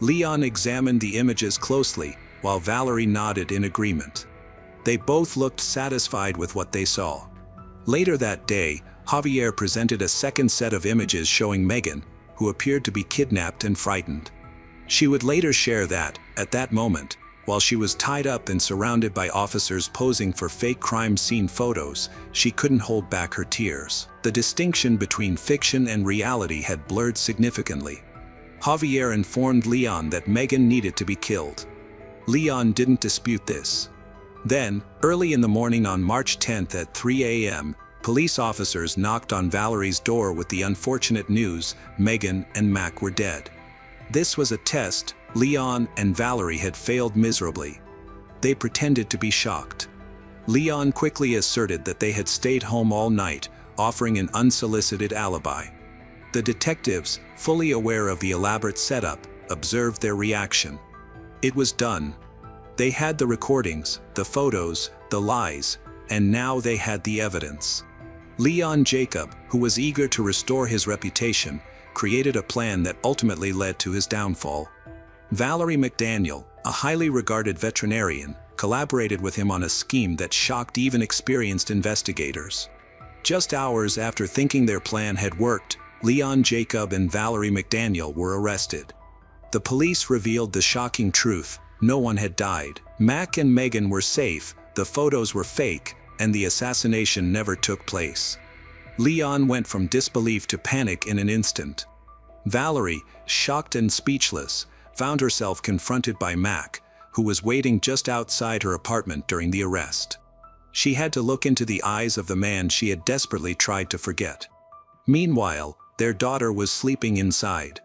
Speaker 1: Leon examined the images closely, while Valerie nodded in agreement. They both looked satisfied with what they saw. Later that day, Javier presented a second set of images showing Megan, who appeared to be kidnapped and frightened. She would later share that, at that moment, while she was tied up and surrounded by officers posing for fake crime scene photos, she couldn't hold back her tears. The distinction between fiction and reality had blurred significantly. Javier informed Leon that Megan needed to be killed. Leon didn't dispute this. Then, early in the morning on March 10 at 3 a.m., police officers knocked on Valerie's door with the unfortunate news Megan and Mac were dead. This was a test. Leon and Valerie had failed miserably. They pretended to be shocked. Leon quickly asserted that they had stayed home all night, offering an unsolicited alibi. The detectives, fully aware of the elaborate setup, observed their reaction. It was done. They had the recordings, the photos, the lies, and now they had the evidence. Leon Jacob, who was eager to restore his reputation, created a plan that ultimately led to his downfall. Valerie McDaniel, a highly regarded veterinarian, collaborated with him on a scheme that shocked even experienced investigators. Just hours after thinking their plan had worked, Leon Jacob and Valerie McDaniel were arrested. The police revealed the shocking truth: no one had died. Mac and Megan were safe, the photos were fake, and the assassination never took place. Leon went from disbelief to panic in an instant. Valerie, shocked and speechless, found herself confronted by Mac, who was waiting just outside her apartment during the arrest. She had to look into the eyes of the man she had desperately tried to forget. Meanwhile, their daughter was sleeping inside.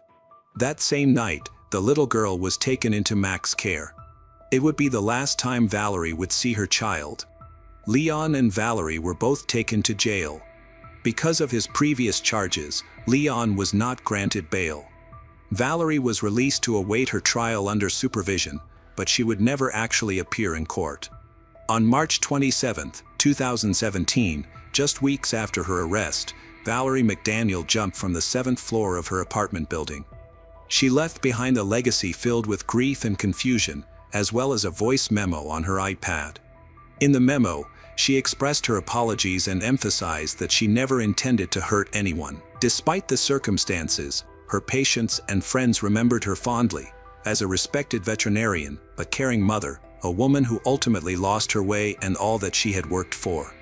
Speaker 1: That same night, the little girl was taken into Mac's care. It would be the last time Valerie would see her child. Leon and Valerie were both taken to jail. Because of his previous charges, Leon was not granted bail. Valerie was released to await her trial under supervision, but she would never actually appear in court. On March 27, 2017, just weeks after her arrest, Valerie McDaniel jumped from the 7th floor of her apartment building. She left behind a legacy filled with grief and confusion, as well as a voice memo on her iPad. In the memo, she expressed her apologies and emphasized that she never intended to hurt anyone. Despite the circumstances, her patients and friends remembered her fondly, as a respected veterinarian, a caring mother, a woman who ultimately lost her way and all that she had worked for.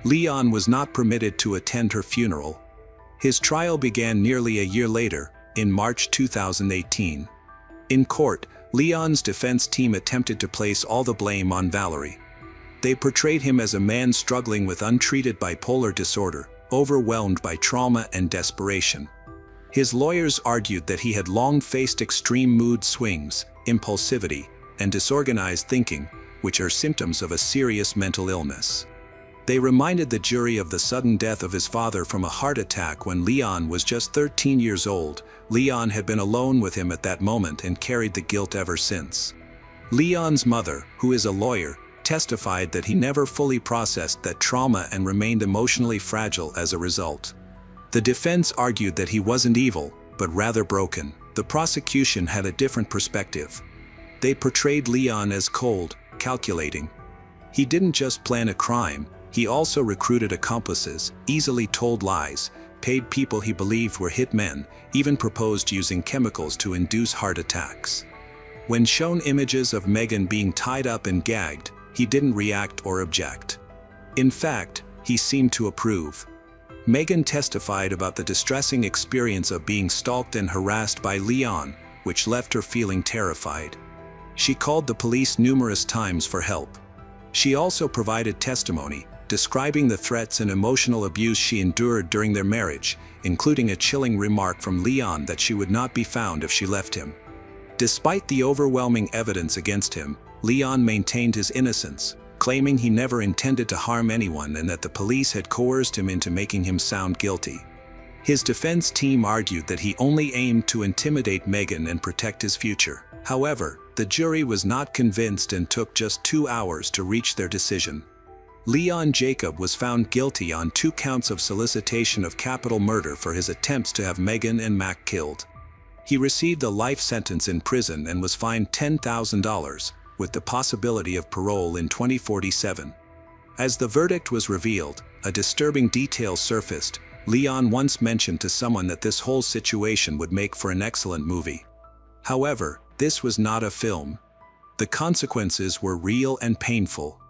Speaker 1: Leon was not permitted to attend her funeral. His trial began nearly a year later, in March 2018. In court, Leon's defense team attempted to place all the blame on Valerie. They portrayed him as a man struggling with untreated bipolar disorder, overwhelmed by trauma and desperation. His lawyers argued that he had long faced extreme mood swings, impulsivity, and disorganized thinking, which are symptoms of a serious mental illness. They reminded the jury of the sudden death of his father from a heart attack when Leon was just 13 years old. Leon had been alone with him at that moment and carried the guilt ever since. Leon's mother, who is a lawyer, testified that he never fully processed that trauma and remained emotionally fragile as a result. The defense argued that he wasn't evil, but rather broken. The prosecution had a different perspective. They portrayed Leon as cold, calculating. He didn't just plan a crime, he also recruited accomplices, easily told lies, paid people he believed were hitmen, even proposed using chemicals to induce heart attacks. When shown images of Megan being tied up and gagged, he didn't react or object. In fact, he seemed to approve. Megan testified about the distressing experience of being stalked and harassed by Leon, which left her feeling terrified. She called the police numerous times for help. She also provided testimony, describing the threats and emotional abuse she endured during their marriage, including a chilling remark from Leon that she would not be found if she left him. Despite the overwhelming evidence against him, Leon maintained his innocence, claiming he never intended to harm anyone and that the police had coerced him into making him sound guilty. His defense team argued that he only aimed to intimidate Megan and protect his future. However, the jury was not convinced and took just 2 hours to reach their decision. Leon Jacob was found guilty on 2 counts of solicitation of capital murder for his attempts to have Megan and Mac killed. He received a life sentence in prison and was fined $10,000, with the possibility of parole in 2047. As the verdict was revealed, a disturbing detail surfaced. Leon once mentioned to someone that this whole situation would make for an excellent movie. However, this was not a film. The consequences were real and painful.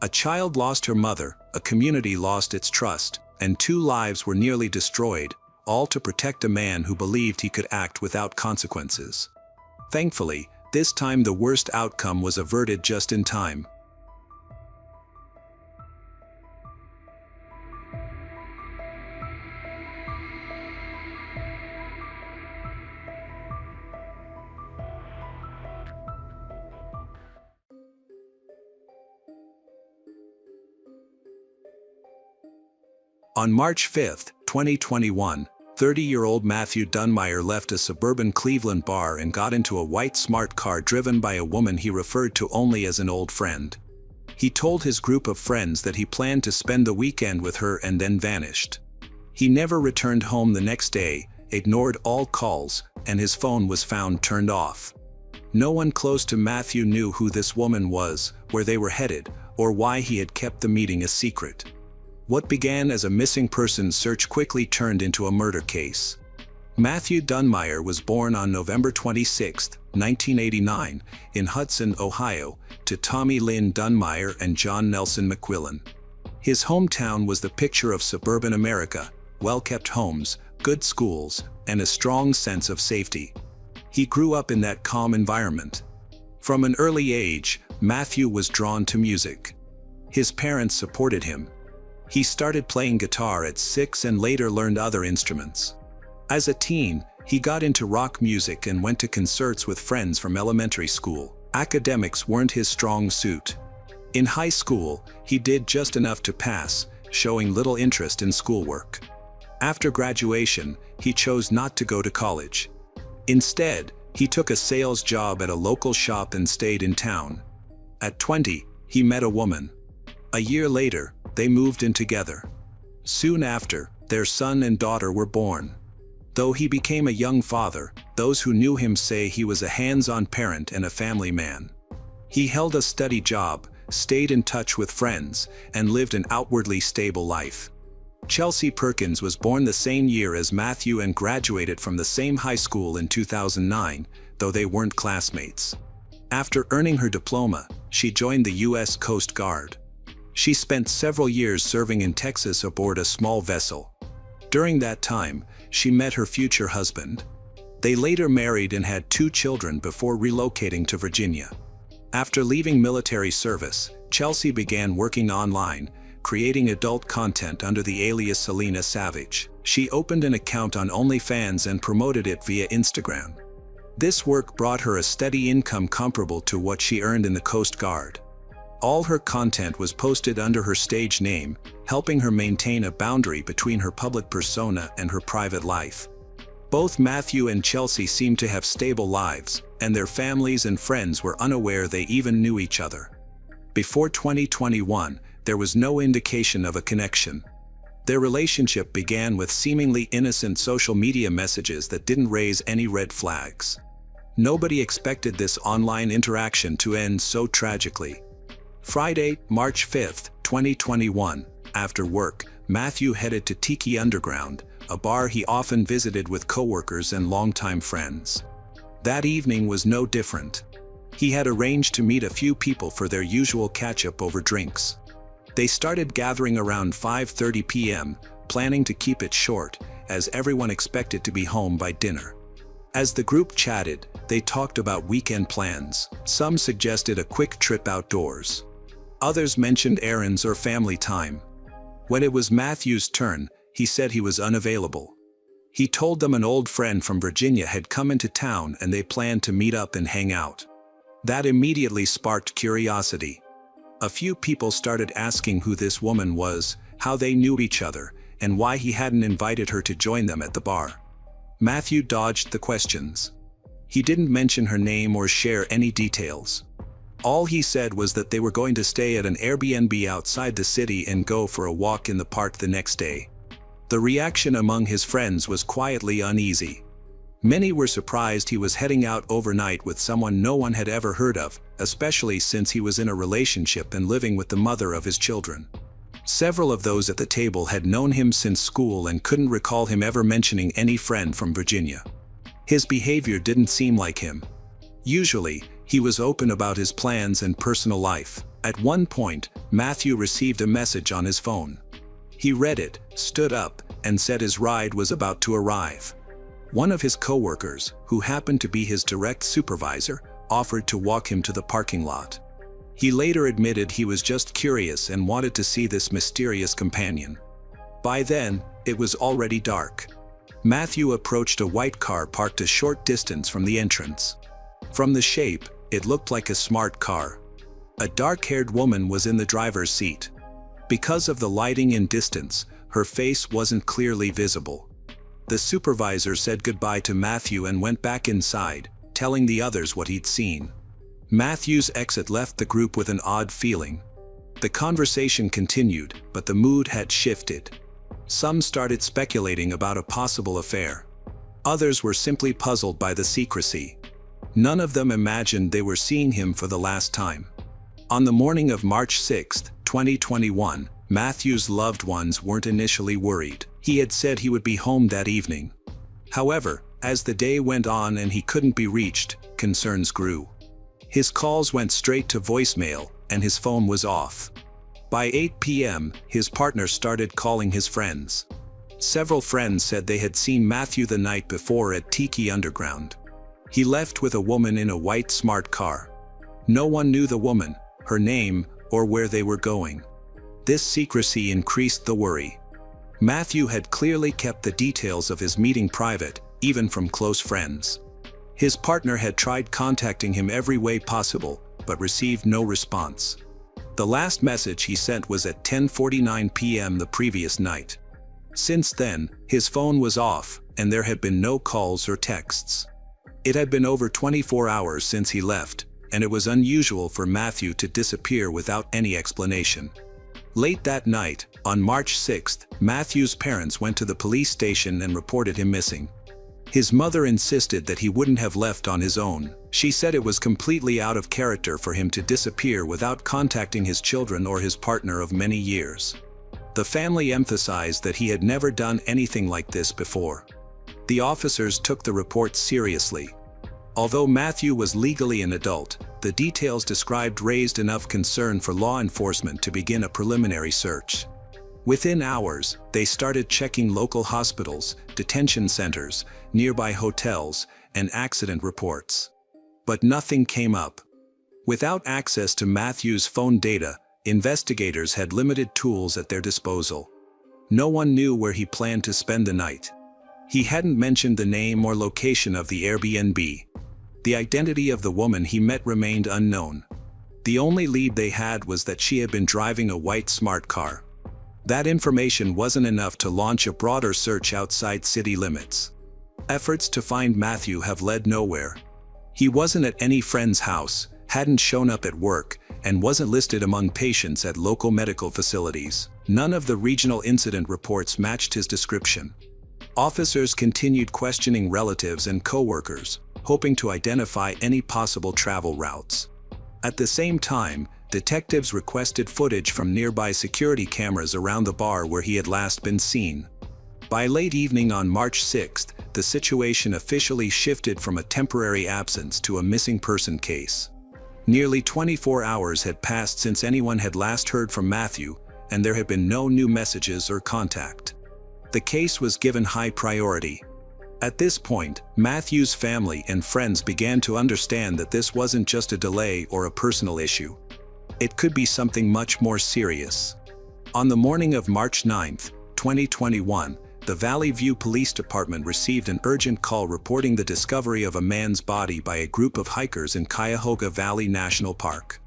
Speaker 1: A child lost her mother, a community lost its trust, and 2 lives were nearly destroyed, all to protect a man who believed he could act without consequences. Thankfully, this time the worst outcome was averted just in time. On March 5, 2021, 30-year-old Matthew Dunmeyer left a suburban Cleveland bar and got into a white smart car driven by a woman he referred to only as an old friend. He told his group of friends that he planned to spend the weekend with her and then vanished. He never returned home the next day, ignored all calls, and his phone was found turned off. No one close to Matthew knew who this woman was, where they were headed, or why he had kept the meeting a secret. What began as a missing persons search quickly turned into a murder case. Matthew Dunmeyer was born on November 26, 1989, in Hudson, Ohio, to Tommy Lynn Dunmeyer and John Nelson McQuillan. His hometown was the picture of suburban America: well-kept homes, good schools, and a strong sense of safety. He grew up in that calm environment. From an early age, Matthew was drawn to music. His parents supported him. He started playing guitar at 6 and later learned other instruments. As a teen, he got into rock music and went to concerts with friends from elementary school. Academics weren't his strong suit. In high school, he did just enough to pass, showing little interest in schoolwork. After graduation, he chose not to go to college. Instead, he took a sales job at a local shop and stayed in town. At 20, he met a woman. A year later, they moved in together. Soon after, their son and daughter were born. Though he became a young father, those who knew him say he was a hands-on parent and a family man. He held a steady job, stayed in touch with friends, and lived an outwardly stable life. Chelsea Perkins was born the same year as Matthew and graduated from the same high school in 2009, though they weren't classmates. After earning her diploma, she joined the U.S. Coast Guard. She spent several years serving in Texas aboard a small vessel. During that time, she met her future husband. They later married and had 2 children before relocating to Virginia. After leaving military service, Chelsea began working online, creating adult content under the alias Selena Savage. She opened an account on OnlyFans and promoted it via Instagram. This work brought her a steady income comparable to what she earned in the Coast Guard. All her content was posted under her stage name, helping her maintain a boundary between her public persona and her private life. Both Matthew and Chelsea seemed to have stable lives, and their families and friends were unaware they even knew each other. Before 2021, there was no indication of a connection. Their relationship began with seemingly innocent social media messages that didn't raise any red flags. Nobody expected this online interaction to end so tragically. Friday, March 5, 2021, after work, Matthew headed to Tiki Underground, a bar he often visited with coworkers and longtime friends. That evening was no different. He had arranged to meet a few people for their usual catch-up over drinks. They started gathering around 5:30 p.m., planning to keep it short, as everyone expected to be home by dinner. As the group chatted, they talked about weekend plans. Some suggested a quick trip outdoors. Others mentioned errands or family time. When it was Matthew's turn, he said he was unavailable. He told them an old friend from Virginia had come into town and they planned to meet up and hang out. That immediately sparked curiosity. A few people started asking who this woman was, how they knew each other, and why he hadn't invited her to join them at the bar. Matthew dodged the questions. He didn't mention her name or share any details. All he said was that they were going to stay at an Airbnb outside the city and go for a walk in the park the next day. The reaction among his friends was quietly uneasy. Many were surprised he was heading out overnight with someone no one had ever heard of, especially since he was in a relationship and living with the mother of his children. Several of those at the table had known him since school and couldn't recall him ever mentioning any friend from Virginia. His behavior didn't seem like him. Usually, he was open about his plans and personal life. At one point, Matthew received a message on his phone. He read it, stood up, and said his ride was about to arrive. One of his coworkers, who happened to be his direct supervisor, offered to walk him to the parking lot. He later admitted he was just curious and wanted to see this mysterious companion. By then, it was already dark. Matthew approached a white car parked a short distance from the entrance. From the shape, it looked like a smart car. A dark-haired woman was in the driver's seat. Because of the lighting and distance, her face wasn't clearly visible. The supervisor said goodbye to Matthew and went back inside, telling the others what he'd seen. Matthew's exit left the group with an odd feeling. The conversation continued, but the mood had shifted. Some started speculating about a possible affair. Others were simply puzzled by the secrecy. None of them imagined they were seeing him for the last time. On the morning of March 6, 2021, Matthew's loved ones weren't initially worried. He had said he would be home that evening. However, as the day went on and he couldn't be reached, concerns grew. His calls went straight to voicemail, and his phone was off. By 8 p.m., his partner started calling his friends. Several friends said they had seen Matthew the night before at Tiki Underground. He left with a woman in a white smart car. No one knew the woman, her name, or where they were going. This secrecy increased the worry. Matthew had clearly kept the details of his meeting private, even from close friends. His partner had tried contacting him every way possible, but received no response. The last message he sent was at 10:49 p.m. the previous night. Since then, his phone was off, and there had been no calls or texts. It had been over 24 hours since he left, and it was unusual for Matthew to disappear without any explanation. Late that night, On March 6, Matthew's parents went to the police station and reported him missing. His mother insisted that he wouldn't have left on his own. She said it was completely out of character for him to disappear without contacting his children or his partner of many years. The family emphasized that he had never done anything like this before. The officers took the report seriously. Although Matthew was legally an adult, the details described raised enough concern for law enforcement to begin a preliminary search. Within hours, they started checking local hospitals, detention centers, nearby hotels, and accident reports. But nothing came up. Without access to Matthew's phone data, investigators had limited tools at their disposal. No one knew where he planned to spend the night. He hadn't mentioned the name or location of the Airbnb. The identity of the woman he met remained unknown. The only lead they had was that she had been driving a white smart car. That information wasn't enough to launch a broader search outside city limits. Efforts to find Matthew have led nowhere. He wasn't at any friend's house, hadn't shown up at work, and wasn't listed among patients at local medical facilities. None of the regional incident reports matched his description. Officers continued questioning relatives and co-workers, hoping to identify any possible travel routes. At the same time, detectives requested footage from nearby security cameras around the bar where he had last been seen. By late evening on March 6, the situation officially shifted from a temporary absence to a missing person case. Nearly 24 hours had passed since anyone had last heard from Matthew, and there had been no new messages or contact. The case was given high priority. At this point, Matthew's family and friends began to understand that this wasn't just a delay or a personal issue. It could be something much more serious. On the morning of March 9, 2021, the Valley View Police Department received an urgent call reporting the discovery of a man's body by a group of hikers in Cuyahoga Valley National Park.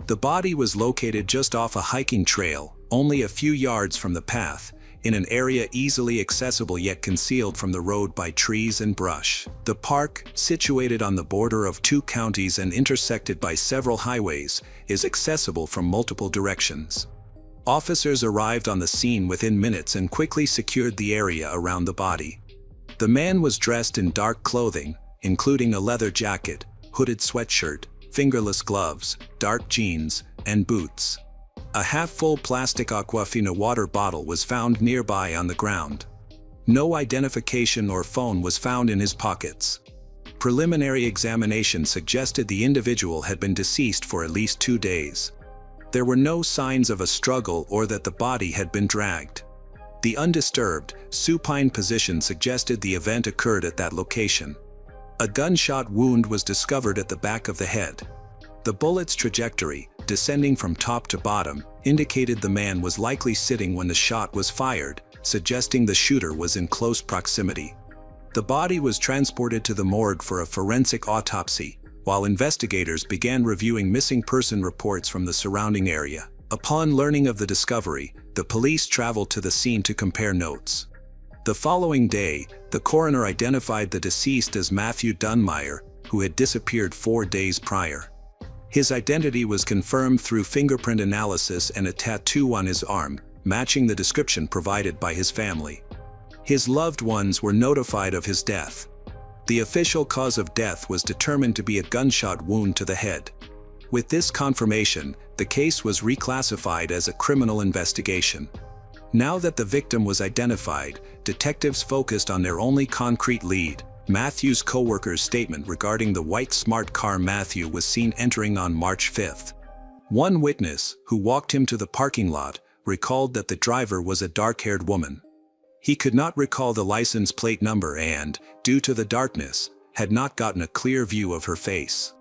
Speaker 1: The body was located just off a hiking trail, only a few yards from the path, in an area easily accessible yet concealed from the road by trees and brush. The park, situated on the border of two counties and intersected by several highways, is accessible from multiple directions. Officers arrived on the scene within minutes and quickly secured the area around the body. The man was dressed in dark clothing, including a leather jacket, hooded sweatshirt, fingerless gloves, dark jeans, and boots. A half-full plastic Aquafina water bottle was found nearby on the ground. No identification or phone was found in his pockets. Preliminary examination suggested the individual had been deceased for at least 2 days. There were no signs of a struggle or that the body had been dragged. The undisturbed, supine position suggested the event occurred at that location. A gunshot wound was discovered at the back of the head. The bullet's trajectory, descending from top to bottom, indicated the man was likely sitting when the shot was fired, suggesting the shooter was in close proximity. The body was transported to the morgue for a forensic autopsy, while investigators began reviewing missing person reports from the surrounding area. Upon learning of the discovery, the police traveled to the scene to compare notes. The following day, the coroner identified the deceased as Matthew Dunmeyer, who had disappeared 4 days prior. His identity was confirmed through fingerprint analysis and a tattoo on his arm, matching the description provided by his family. His loved ones were notified of his death. The official cause of death was determined to be a gunshot wound to the head. With this confirmation, the case was reclassified as a criminal investigation. Now that the victim was identified, detectives focused on their only concrete lead, Matthew's co-worker's statement regarding the white smart car Matthew was seen entering on March 5th. One witness, who walked him to the parking lot, recalled that the driver was a dark-haired woman. He could not recall the license plate number and, due to the darkness, had not gotten a clear view of her face.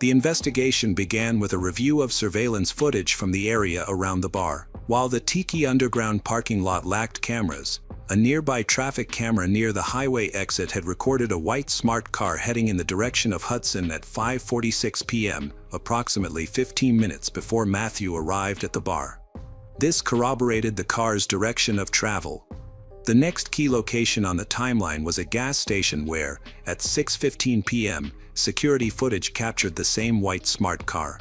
Speaker 1: The investigation began with a review of surveillance footage from the area around the bar. While the Tiki Underground parking lot lacked cameras, a nearby traffic camera near the highway exit had recorded a white smart car heading in the direction of Hudson at 5:46 p.m., approximately 15 minutes before Matthew arrived at the bar. This corroborated the car's direction of travel. The next key location on the timeline was a gas station where, at 6:15 p.m., security footage captured the same white smart car.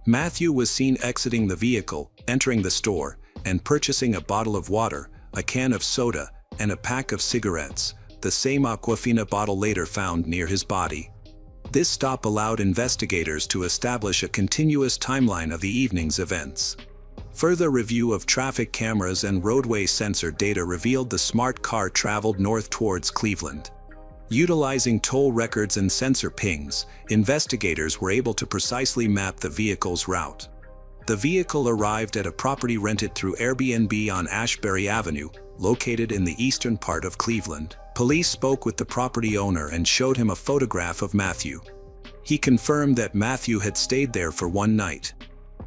Speaker 1: Matthew was seen exiting the vehicle, entering the store, and purchasing a bottle of water, a can of soda, and a pack of cigarettes, the same Aquafina bottle later found near his body. This stop allowed investigators to establish a continuous timeline of the evening's events. Further review of traffic cameras and roadway sensor data revealed the smart car traveled north towards Cleveland. Utilizing toll records and sensor pings, investigators were able to precisely map the vehicle's route. The vehicle arrived at a property rented through Airbnb on Ashbury Avenue, located in the eastern part of Cleveland. Police spoke with the property owner and showed him a photograph of Matthew. He confirmed that Matthew had stayed there for one night.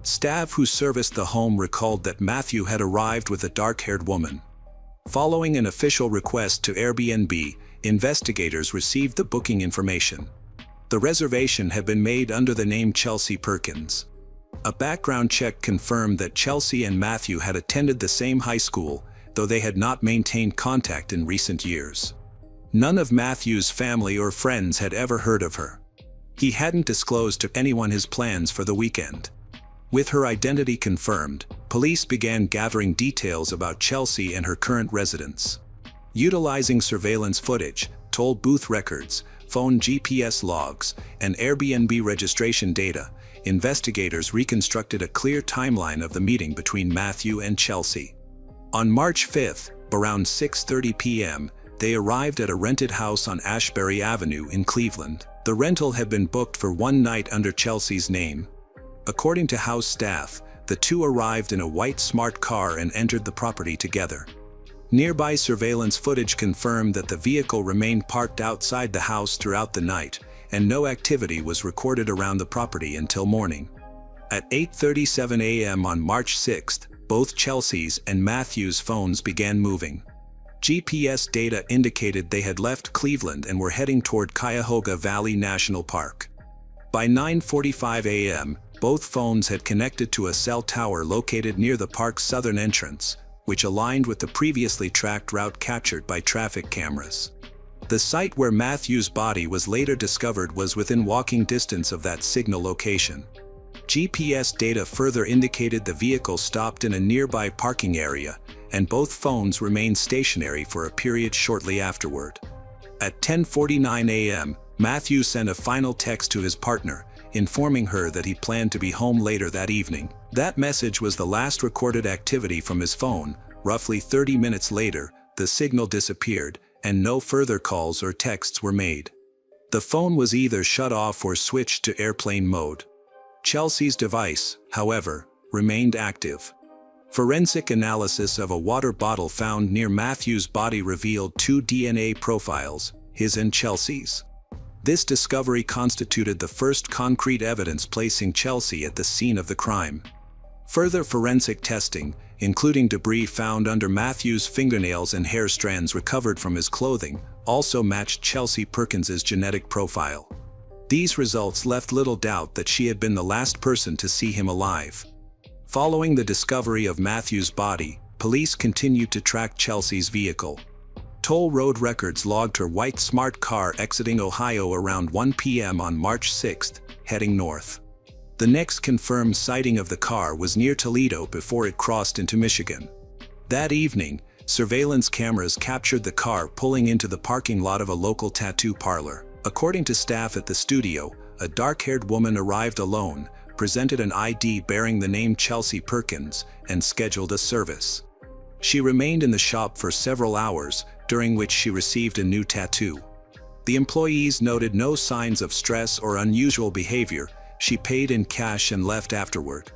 Speaker 1: Staff who serviced the home recalled that Matthew had arrived with a dark-haired woman. Following an official request to Airbnb, investigators received the booking information. The reservation had been made under the name Chelsea Perkins. A background check confirmed that Chelsea and Matthew had attended the same high school, though they had not maintained contact in recent years. None of Matthew's family or friends had ever heard of her. He hadn't disclosed to anyone his plans for the weekend. With her identity confirmed, police began gathering details about Chelsea and her current residence. Utilizing surveillance footage, toll booth records, phone GPS logs, and Airbnb registration data, investigators reconstructed a clear timeline of the meeting between Matthew and Chelsea. On March 5th, around 6:30 p.m., they arrived at a rented house on Ashbury Avenue in Cleveland. The rental had been booked for one night under Chelsea's name. According to house staff, the two arrived in a white smart car and entered the property together. Nearby surveillance footage confirmed that the vehicle remained parked outside the house throughout the night, and no activity was recorded around the property until morning. At 8:37 a.m. on March 6th, both Chelsea's and Matthew's phones began moving. GPS data indicated they had left Cleveland and were heading toward Cuyahoga Valley National Park. By 9:45 a.m., both phones had connected to a cell tower located near the park's southern entrance, which aligned with the previously tracked route captured by traffic cameras. The site where Matthew's body was later discovered was within walking distance of that signal location. GPS data further indicated the vehicle stopped in a nearby parking area, and both phones remained stationary for a period shortly afterward. At 10:49 a.m., Matthew sent a final text to his partner, informing her that he planned to be home later that evening. That message was the last recorded activity from his phone. Roughly 30 minutes later, the signal disappeared, and no further calls or texts were made. The phone was either shut off or switched to airplane mode. Chelsea's device, however, remained active. Forensic analysis of a water bottle found near Matthew's body revealed two DNA profiles, his and Chelsea's. This discovery constituted the first concrete evidence placing Chelsea at the scene of the crime. Further forensic testing, including debris found under Matthew's fingernails and hair strands recovered from his clothing, also matched Chelsea Perkins's genetic profile. These results left little doubt that she had been the last person to see him alive. Following the discovery of Matthew's body, police continued to track Chelsea's vehicle. Toll road records logged her white smart car exiting Ohio around 1 p.m. on March 6th, heading north. The next confirmed sighting of the car was near Toledo before it crossed into Michigan. That evening, surveillance cameras captured the car pulling into the parking lot of a local tattoo parlor. According to staff at the studio, a dark-haired woman arrived alone, presented an ID bearing the name Chelsea Perkins, and scheduled a service. She remained in the shop for several hours, during which she received a new tattoo. The employees noted no signs of stress or unusual behavior. She paid in cash and left afterward.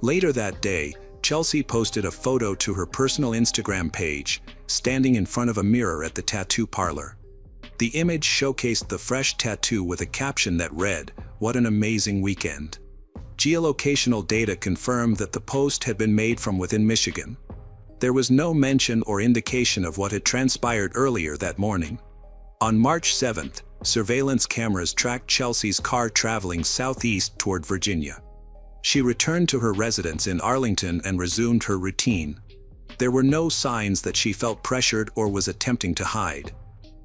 Speaker 1: Later that day, Chelsea posted a photo to her personal Instagram page, standing in front of a mirror at the tattoo parlor. The image showcased the fresh tattoo with a caption that read, "What an amazing weekend." Geolocational data confirmed that the post had been made from within Michigan. There was no mention or indication of what had transpired earlier that morning. On March 7th, surveillance cameras tracked Chelsea's car traveling southeast toward Virginia. She returned to her residence in Arlington and resumed her routine. There were no signs that she felt pressured or was attempting to hide.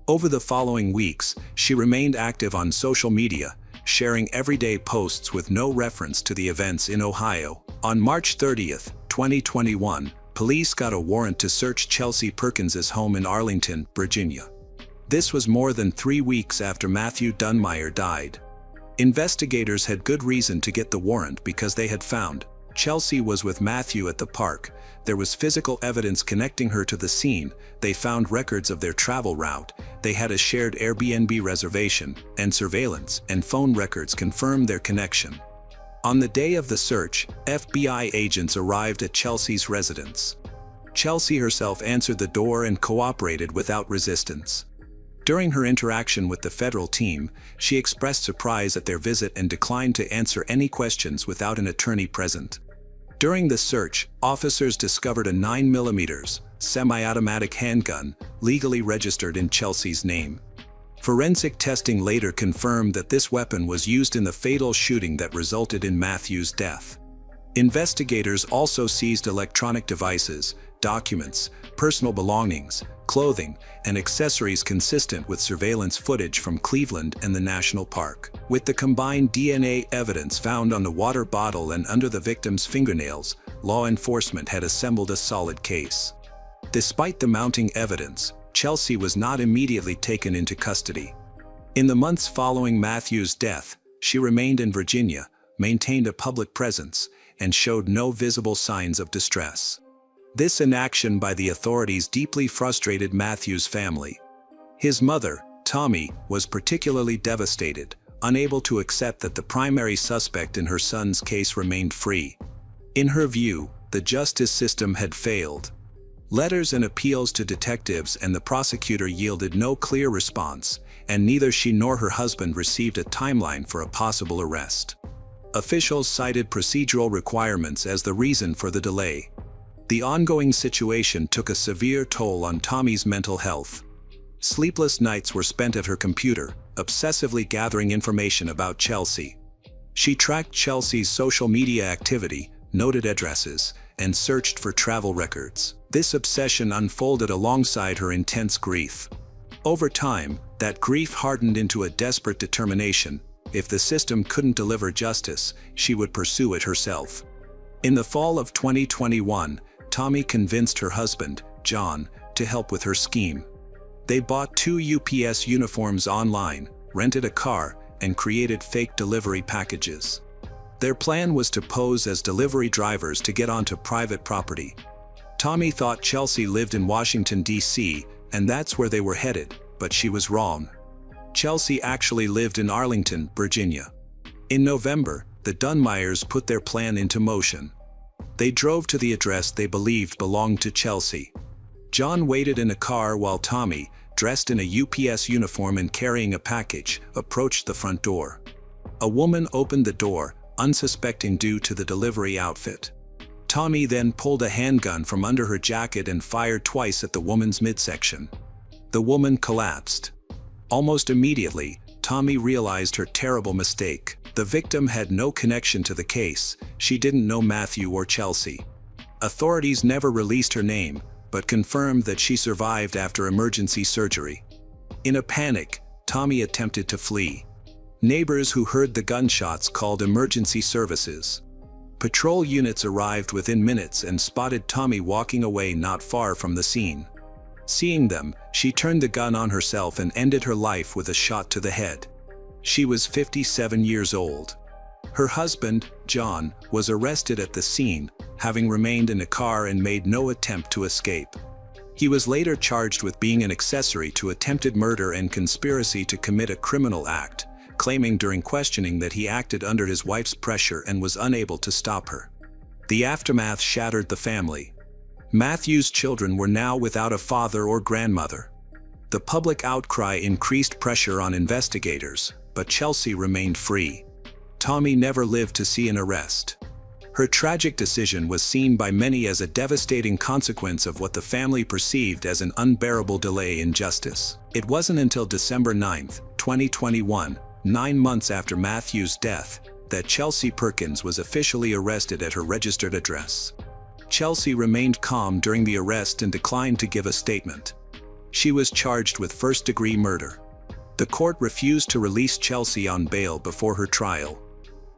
Speaker 1: Over the following weeks, she remained active on social media, sharing everyday posts with no reference to the events in Ohio. On March 30th, 2021, police got a warrant to search Chelsea Perkins's home in Arlington, Virginia. This was more than 3 weeks after Matthew Dunmire died. Investigators had good reason to get the warrant because they had found Chelsea was with Matthew at the park. There was physical evidence connecting her to the scene. They found records of their travel route. They had a shared Airbnb reservation, and surveillance and phone records confirmed their connection. On the day of the search, FBI agents arrived at Chelsea's residence. Chelsea herself answered the door and cooperated without resistance. During her interaction with the federal team, she expressed surprise at their visit and declined to answer any questions without an attorney present. During the search, officers discovered a 9mm semi-automatic handgun, legally registered in Chelsea's name. Forensic testing later confirmed that this weapon was used in the fatal shooting that resulted in Matthew's death. Investigators also seized electronic devices, documents, personal belongings, clothing, and accessories consistent with surveillance footage from Cleveland and the national park. With the combined DNA evidence found on the water bottle and under the victim's fingernails, law enforcement had assembled a solid case. Despite the mounting evidence, Chelsea was not immediately taken into custody. In the months following Matthew's death, she remained in Virginia, maintained a public presence, and showed no visible signs of distress. This inaction by the authorities deeply frustrated Matthew's family. His mother, Tommy, was particularly devastated, unable to accept that the primary suspect in her son's case remained free. In her view, the justice system had failed. Letters and appeals to detectives and the prosecutor yielded no clear response, and neither she nor her husband received a timeline for a possible arrest. Officials cited procedural requirements as the reason for the delay. The ongoing situation took a severe toll on Tommy's mental health. Sleepless nights were spent at her computer, obsessively gathering information about Chelsea. She tracked Chelsea's social media activity, noted addresses, and searched for travel records. This obsession unfolded alongside her intense grief. Over time, that grief hardened into a desperate determination. If the system couldn't deliver justice, she would pursue it herself. In the fall of 2021, Tommy convinced her husband, John, to help with her scheme. They bought 2 UPS uniforms online, rented a car, and created fake delivery packages. Their plan was to pose as delivery drivers to get onto private property. Tommy thought Chelsea lived in Washington, D.C., and that's where they were headed, but she was wrong. Chelsea actually lived in Arlington, Virginia. In November, the Dunmires put their plan into motion. They drove to the address they believed belonged to Chelsea. John waited in a car while Tommy, dressed in a UPS uniform and carrying a package, approached the front door. A woman opened the door, unsuspecting due to the delivery outfit. Tommy then pulled a handgun from under her jacket and fired twice at the woman's midsection. The woman collapsed. Almost immediately, Tommy realized her terrible mistake. The victim had no connection to the case. She didn't know Matthew or Chelsea. Authorities never released her name, but confirmed that she survived after emergency surgery. In a panic, Tommy attempted to flee. Neighbors who heard the gunshots called emergency services. Patrol units arrived within minutes and spotted Tommy walking away not far from the scene. Seeing them, she turned the gun on herself and ended her life with a shot to the head. She was 57 years old. Her husband, John, was arrested at the scene, having remained in a car and made no attempt to escape. He was later charged with being an accessory to attempted murder and conspiracy to commit a criminal act, claiming during questioning that he acted under his wife's pressure and was unable to stop her. The aftermath shattered the family. Matthew's children were now without a father or grandmother. The public outcry increased pressure on investigators, but Chelsea remained free. Tommy never lived to see an arrest. Her tragic decision was seen by many as a devastating consequence of what the family perceived as an unbearable delay in justice. It wasn't until December 9, 2021, 9 months after Matthew's death, that Chelsea Perkins was officially arrested at her registered address. Chelsea remained calm during the arrest and declined to give a statement. She was charged with first-degree murder. The court refused to release Chelsea on bail before her trial.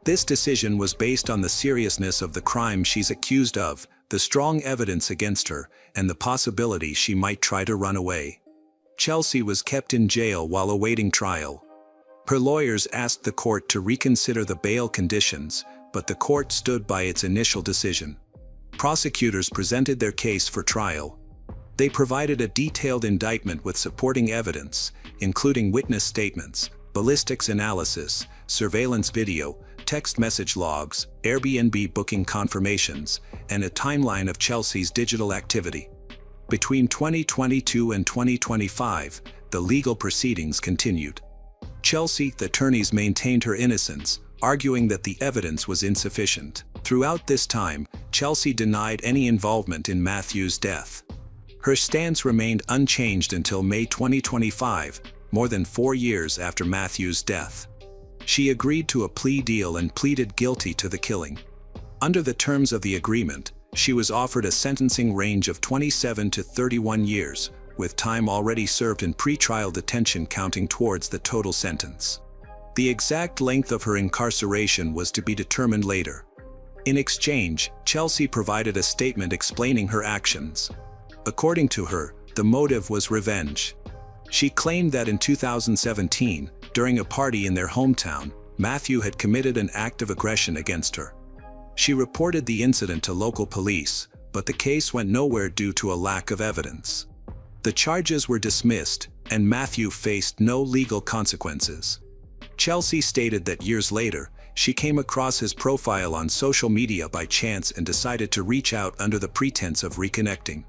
Speaker 1: This decision was based on the seriousness of the crime she's accused of, the strong evidence against her, and the possibility she might try to run away. Chelsea was kept in jail while awaiting trial. Her lawyers asked the court to reconsider the bail conditions, but the court stood by its initial decision. Prosecutors presented their case for trial. They provided a detailed indictment with supporting evidence, including witness statements, ballistics analysis, surveillance video, text message logs, Airbnb booking confirmations, and a timeline of Chelsea's digital activity. Between 2022 and 2025, the legal proceedings continued. Chelsea's attorneys maintained her innocence, arguing that the evidence was insufficient. Throughout this time, Chelsea denied any involvement in Matthew's death. Her stance remained unchanged until May 2025, more than 4 years after Matthew's death. She agreed to a plea deal and pleaded guilty to the killing. Under the terms of the agreement, she was offered a sentencing range of 27 to 31 years, with time already served in pretrial detention counting towards the total sentence. The exact length of her incarceration was to be determined later. In exchange, Chelsea provided a statement explaining her actions. According to her, the motive was revenge. She claimed that in 2017, during a party in their hometown, Matthew had committed an act of aggression against her. She reported the incident to local police, but the case went nowhere due to a lack of evidence. The charges were dismissed, and Matthew faced no legal consequences. Chelsea stated that years later, she came across his profile on social media by chance and decided to reach out under the pretense of reconnecting.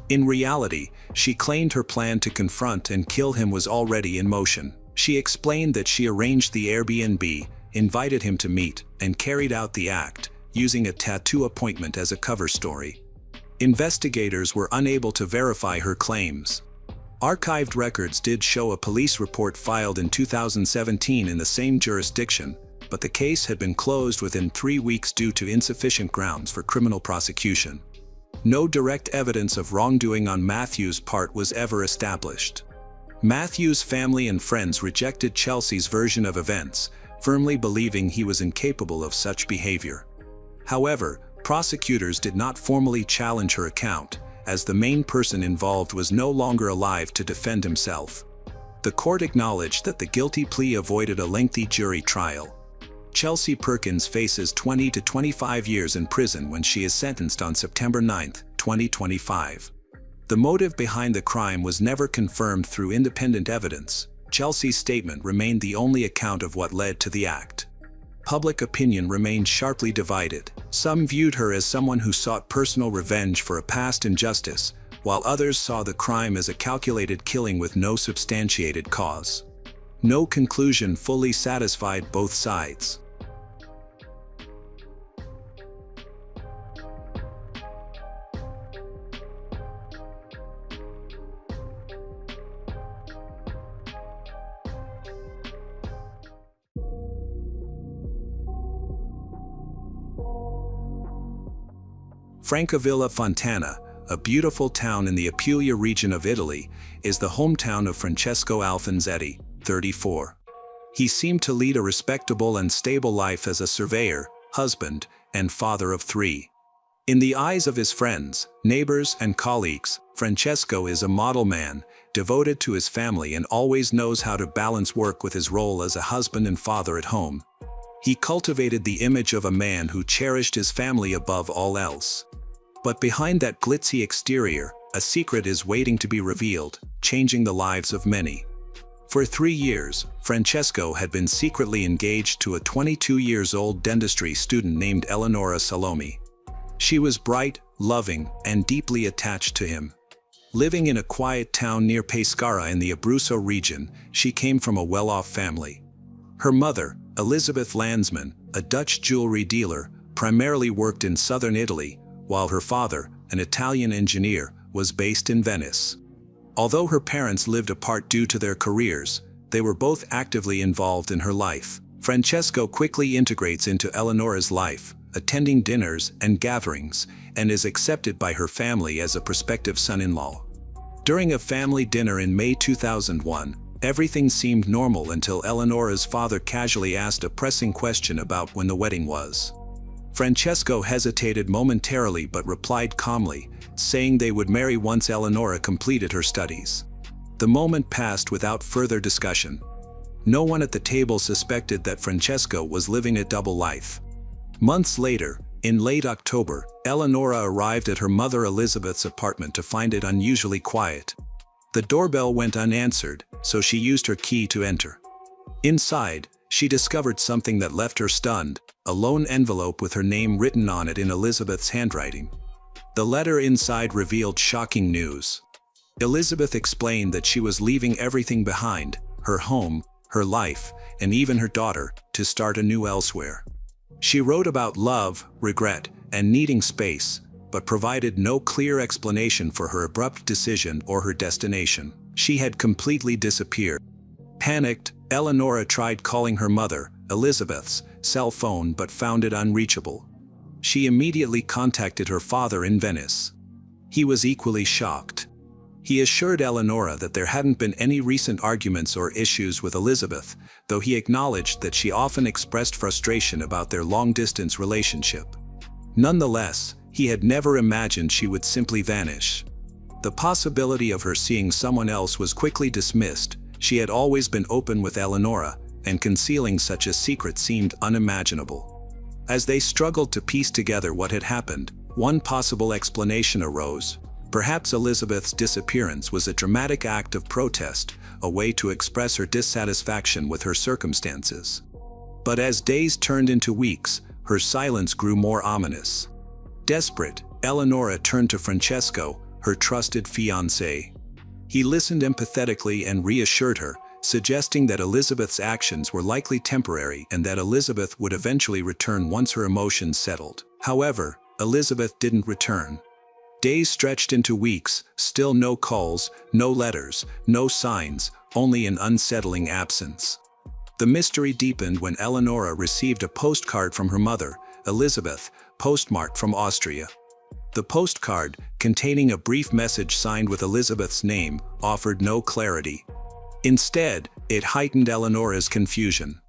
Speaker 1: In reality, she claimed her plan to confront and kill him was already in motion. She explained that she arranged the Airbnb, invited him to meet, and carried out the act, using a tattoo appointment as a cover story. Investigators were unable to verify her claims. Archived records did show a police report filed in 2017 in the same jurisdiction, but the case had been closed within 3 weeks due to insufficient grounds for criminal prosecution. No direct evidence of wrongdoing on Matthew's part was ever established. Matthew's family and friends rejected Chelsea's version of events, firmly believing he was incapable of such behavior. However, prosecutors did not formally challenge her account, as the main person involved was no longer alive to defend himself. The court acknowledged that the guilty plea avoided a lengthy jury trial. Chelsea Perkins faces 20 to 25 years in prison when she is sentenced on September 9, 2025. The motive behind the crime was never confirmed through independent evidence. Chelsea's statement remained the only account of what led to the act. Public opinion remained sharply divided. Some viewed her as someone who sought personal revenge for a past injustice, while others saw the crime as a calculated killing with no substantiated cause. No conclusion fully satisfied both sides. Francavilla Fontana, a beautiful town in the Apulia region of Italy, is the hometown of Francesco Alfonsetti, 34. He seemed to lead a respectable and stable life as a surveyor, husband, and father of 3. In the eyes of his friends, neighbors, and colleagues, Francesco is a model man, devoted to his family and always knows how to balance work with his role as a husband and father at home. He cultivated the image of a man who cherished his family above all else. But behind that glitzy exterior, a secret is waiting to be revealed, changing the lives of many. For 3 years, Francesco had been secretly engaged to a 22-year-old dentistry student named Eleonora Salome. She was bright, loving, and deeply attached to him. Living in a quiet town near Pescara in the Abruzzo region, she came from a well-off family. Her mother, Elizabeth Landsman, a Dutch jewelry dealer, primarily worked in southern Italy, while her father, an Italian engineer, was based in Venice. Although her parents lived apart due to their careers, they were both actively involved in her life. Francesco quickly integrates into Eleonora's life, attending dinners and gatherings, and is accepted by her family as a prospective son-in-law. During a family dinner in May 2001, everything seemed normal until Eleonora's father casually asked a pressing question about when the wedding was. Francesco hesitated momentarily but replied calmly, saying they would marry once Eleonora completed her studies. The moment passed without further discussion. No one at the table suspected that Francesco was living a double life. Months later, in late October, Eleonora arrived at her mother Elizabeth's apartment to find it unusually quiet. The doorbell went unanswered, so she used her key to enter. Inside, she discovered something that left her stunned, a lone envelope with her name written on it in Elizabeth's handwriting. The letter inside revealed shocking news. Elizabeth explained that she was leaving everything behind, her home, her life, and even her daughter, to start anew elsewhere. She wrote about love, regret, and needing space, but provided no clear explanation for her abrupt decision or her destination. She had completely disappeared. Panicked, Eleonora tried calling her mother, Elizabeth's, cell phone but found it unreachable. She immediately contacted her father in Venice. He was equally shocked. He assured Eleonora that there hadn't been any recent arguments or issues with Elizabeth, though he acknowledged that she often expressed frustration about their long-distance relationship. Nonetheless, he had never imagined she would simply vanish. The possibility of her seeing someone else was quickly dismissed. She had always been open with Eleonora, and concealing such a secret seemed unimaginable. As they struggled to piece together what had happened, one possible explanation arose. Perhaps Elizabeth's disappearance was a dramatic act of protest, a way to express her dissatisfaction with her circumstances. But as days turned into weeks, her silence grew more ominous. Desperate, Eleonora turned to Francesco, her trusted fiancé. He listened empathetically and reassured her, suggesting that Elizabeth's actions were likely temporary and that Elizabeth would eventually return once her emotions settled. However, Elizabeth didn't return. Days stretched into weeks, still no calls, no letters, no signs, only an unsettling absence. The mystery deepened when Eleonora received a postcard from her mother, Elizabeth, postmarked from Austria. The postcard, containing a brief message signed with Elizabeth's name, offered no clarity. Instead, it heightened Eleonora's confusion.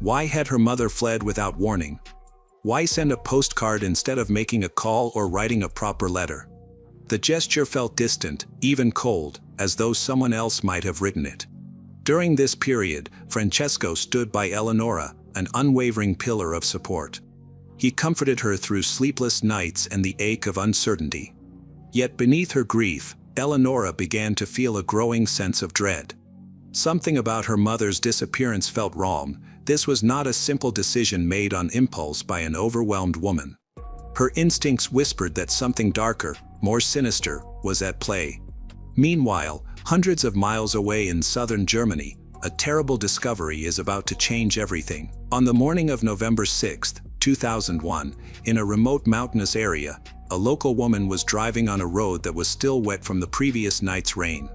Speaker 1: Why had her mother fled without warning? Why send a postcard instead of making a call or writing a proper letter? The gesture felt distant, even cold, as though someone else might have written it. During this period, Francesco stood by Eleonora, an unwavering pillar of support. He comforted her through sleepless nights and the ache of uncertainty. Yet beneath her grief, Eleonora began to feel a growing sense of dread. Something about her mother's disappearance felt wrong. This was not a simple decision made on impulse by an overwhelmed woman. Her instincts whispered that something darker, more sinister, was at play. Meanwhile, hundreds of miles away in southern Germany, a terrible discovery is about to change everything. On the morning of November 6, 2001, in a remote mountainous area, a local woman was driving on a road that was still wet from the previous night's rain.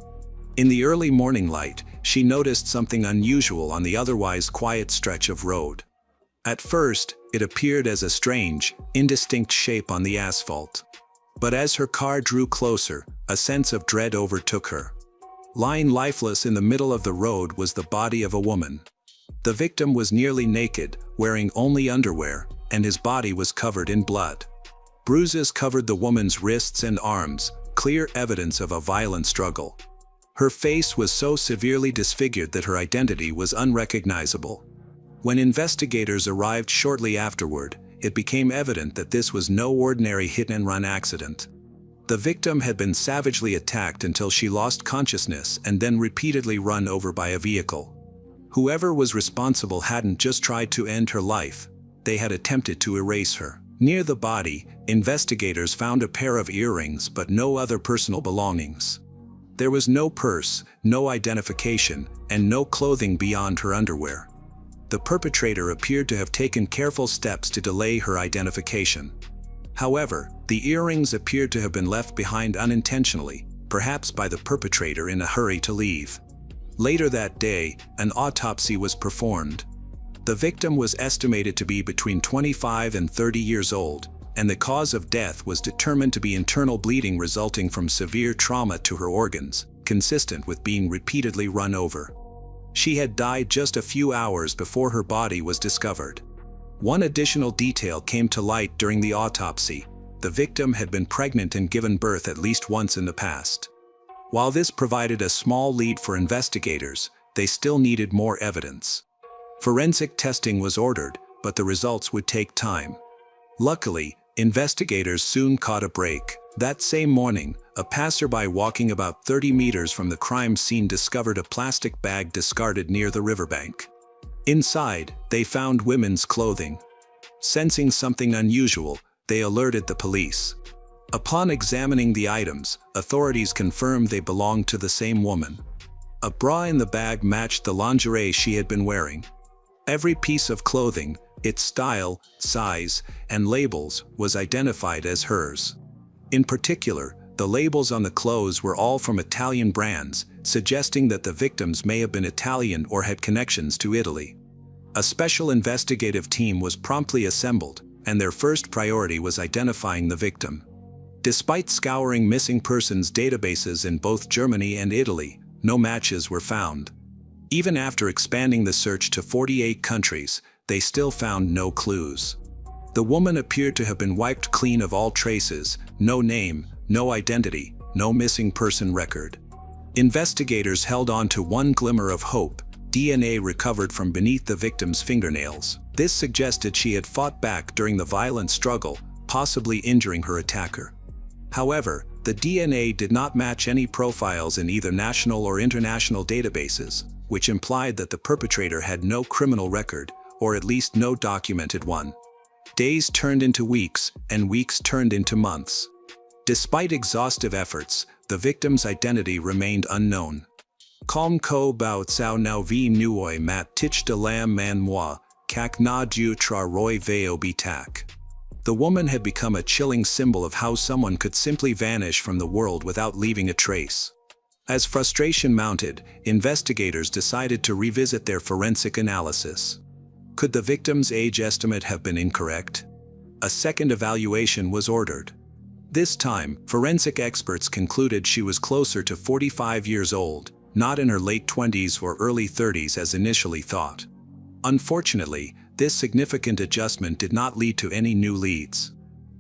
Speaker 1: In the early morning light, she noticed something unusual on the otherwise quiet stretch of road. At first, it appeared as a strange, indistinct shape on the asphalt. But as her car drew closer, a sense of dread overtook her. Lying lifeless in the middle of the road was the body of a woman. The victim was nearly naked, wearing only underwear, and his body was covered in blood. Bruises covered the woman's wrists and arms, clear evidence of a violent struggle. Her face was so severely disfigured that her identity was unrecognizable. When investigators arrived shortly afterward, it became evident that this was no ordinary hit-and-run accident. The victim had been savagely attacked until she lost consciousness and then repeatedly run over by a vehicle. Whoever was responsible hadn't just tried to end her life, they had attempted to erase her. Near the body, investigators found a pair of earrings but no other personal belongings. There was no purse, no identification, and no clothing beyond her underwear. The perpetrator appeared to have taken careful steps to delay her identification. However, the earrings appeared to have been left behind unintentionally, perhaps by the perpetrator in a hurry to leave. Later that day, an autopsy was performed. The victim was estimated to be between 25 and 30 years old, and the cause of death was determined to be internal bleeding resulting from severe trauma to her organs, consistent with being repeatedly run over. She had died just a few hours before her body was discovered. One additional detail came to light during the autopsy. The victim had been pregnant and given birth at least once in the past. While this provided a small lead for investigators, they still needed more evidence. Forensic testing was ordered, but the results would take time. Luckily, investigators soon caught a break. That same morning, a passerby walking about 30 meters from the crime scene discovered a plastic bag discarded near the riverbank. Inside, they found women's clothing. Sensing something unusual, they alerted the police. Upon examining the items, authorities confirmed they belonged to the same woman. A bra in the bag matched the lingerie she had been wearing. Every piece of clothing, its style, size, and labels, was identified as hers. In particular, the labels on the clothes were all from Italian brands, suggesting that the victims may have been Italian or had connections to Italy. A special investigative team was promptly assembled, and their first priority was identifying the victim. Despite scouring missing persons databases in both Germany and Italy, no matches were found. Even after expanding the search to 48 countries, they still found no clues. The woman appeared to have been wiped clean of all traces, no name, no identity, no missing person record. Investigators held on to one glimmer of hope: DNA recovered from beneath the victim's fingernails. This suggested she had fought back during the violent struggle, possibly injuring her attacker. However, the DNA did not match any profiles in either national or international databases, which implied that the perpetrator had no criminal record, or at least no documented one. Days turned into weeks, and weeks turned into months. Despite exhaustive efforts, the victim's identity remained unknown. Com ko bao tsao nao vi nuoi mat tich de lam man moi, kak na ju tra roi veo bitak. The woman had become a chilling symbol of how someone could simply vanish from the world without leaving a trace. As frustration mounted, investigators decided to revisit their forensic analysis. Could the victim's age estimate have been incorrect? A second evaluation was ordered. This time, forensic experts concluded she was closer to 45 years old, not in her late 20s or early 30s as initially thought. Unfortunately, this significant adjustment did not lead to any new leads.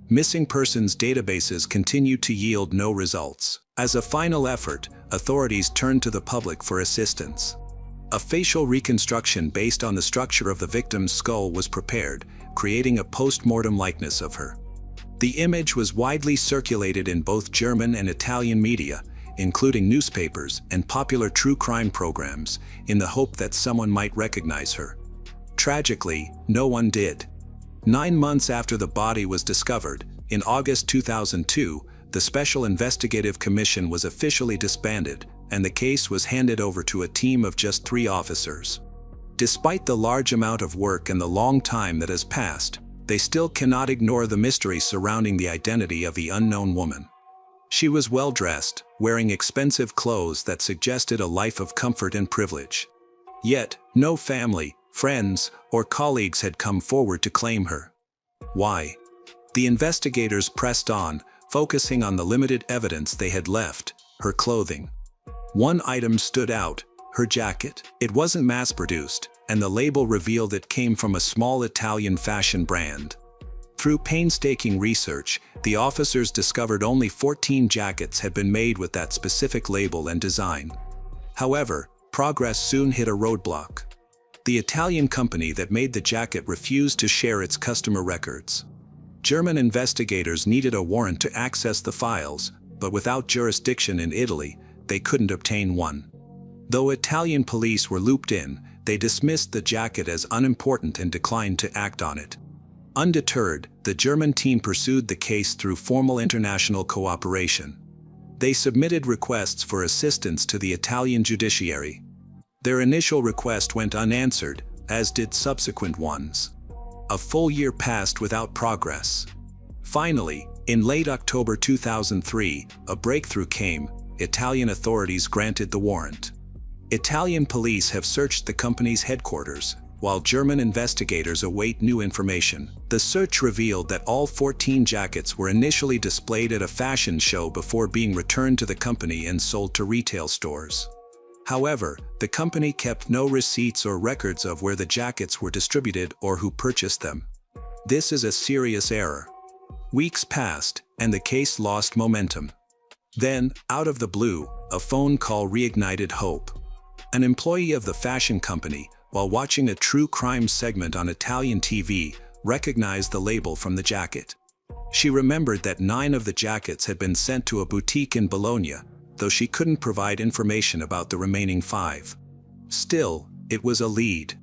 Speaker 1: Missing persons databases continued to yield no results. As a final effort, authorities turned to the public for assistance. A facial reconstruction based on the structure of the victim's skull was prepared, creating a post-mortem likeness of her. The image was widely circulated in both German and Italian media, including newspapers and popular true crime programs, in the hope that someone might recognize her. Tragically, no one did. 9 months after the body was discovered, in August 2002, the Special Investigative Commission was officially disbanded, and the case was handed over to a team of just 3 officers. Despite the large amount of work and the long time that has passed, they still cannot ignore the mystery surrounding the identity of the unknown woman. She was well-dressed, wearing expensive clothes that suggested a life of comfort and privilege. Yet, no family, friends, or colleagues had come forward to claim her. Why? The investigators pressed on, focusing on the limited evidence they had left: her clothing. One item stood out: her jacket. It wasn't mass-produced, and the label revealed it came from a small Italian fashion brand. Through painstaking research, the officers discovered only 14 jackets had been made with that specific label and design. However, progress soon hit a roadblock. The Italian company that made the jacket refused to share its customer records. German investigators needed a warrant to access the files, but without jurisdiction in Italy, they couldn't obtain one. Though Italian police were looped in, they dismissed the jacket as unimportant and declined to act on it. Undeterred, the German team pursued the case through formal international cooperation. They submitted requests for assistance to the Italian judiciary. Their initial request went unanswered, as did subsequent ones. A full year passed without progress. Finally, in late October 2003, a breakthrough came. Italian authorities granted the warrant. Italian police have searched the company's headquarters, while German investigators await new information. The search revealed that all 14 jackets were initially displayed at a fashion show before being returned to the company and sold to retail stores. However, the company kept no receipts or records of where the jackets were distributed or who purchased them. This is a serious error. Weeks passed, and the case lost momentum. Then, out of the blue, a phone call reignited hope. An employee of the fashion company, while watching a true crime segment on Italian TV, recognized the label from the jacket. She remembered that 9 of the jackets had been sent to a boutique in Bologna, though she couldn't provide information about the remaining 5. Still, it was a lead.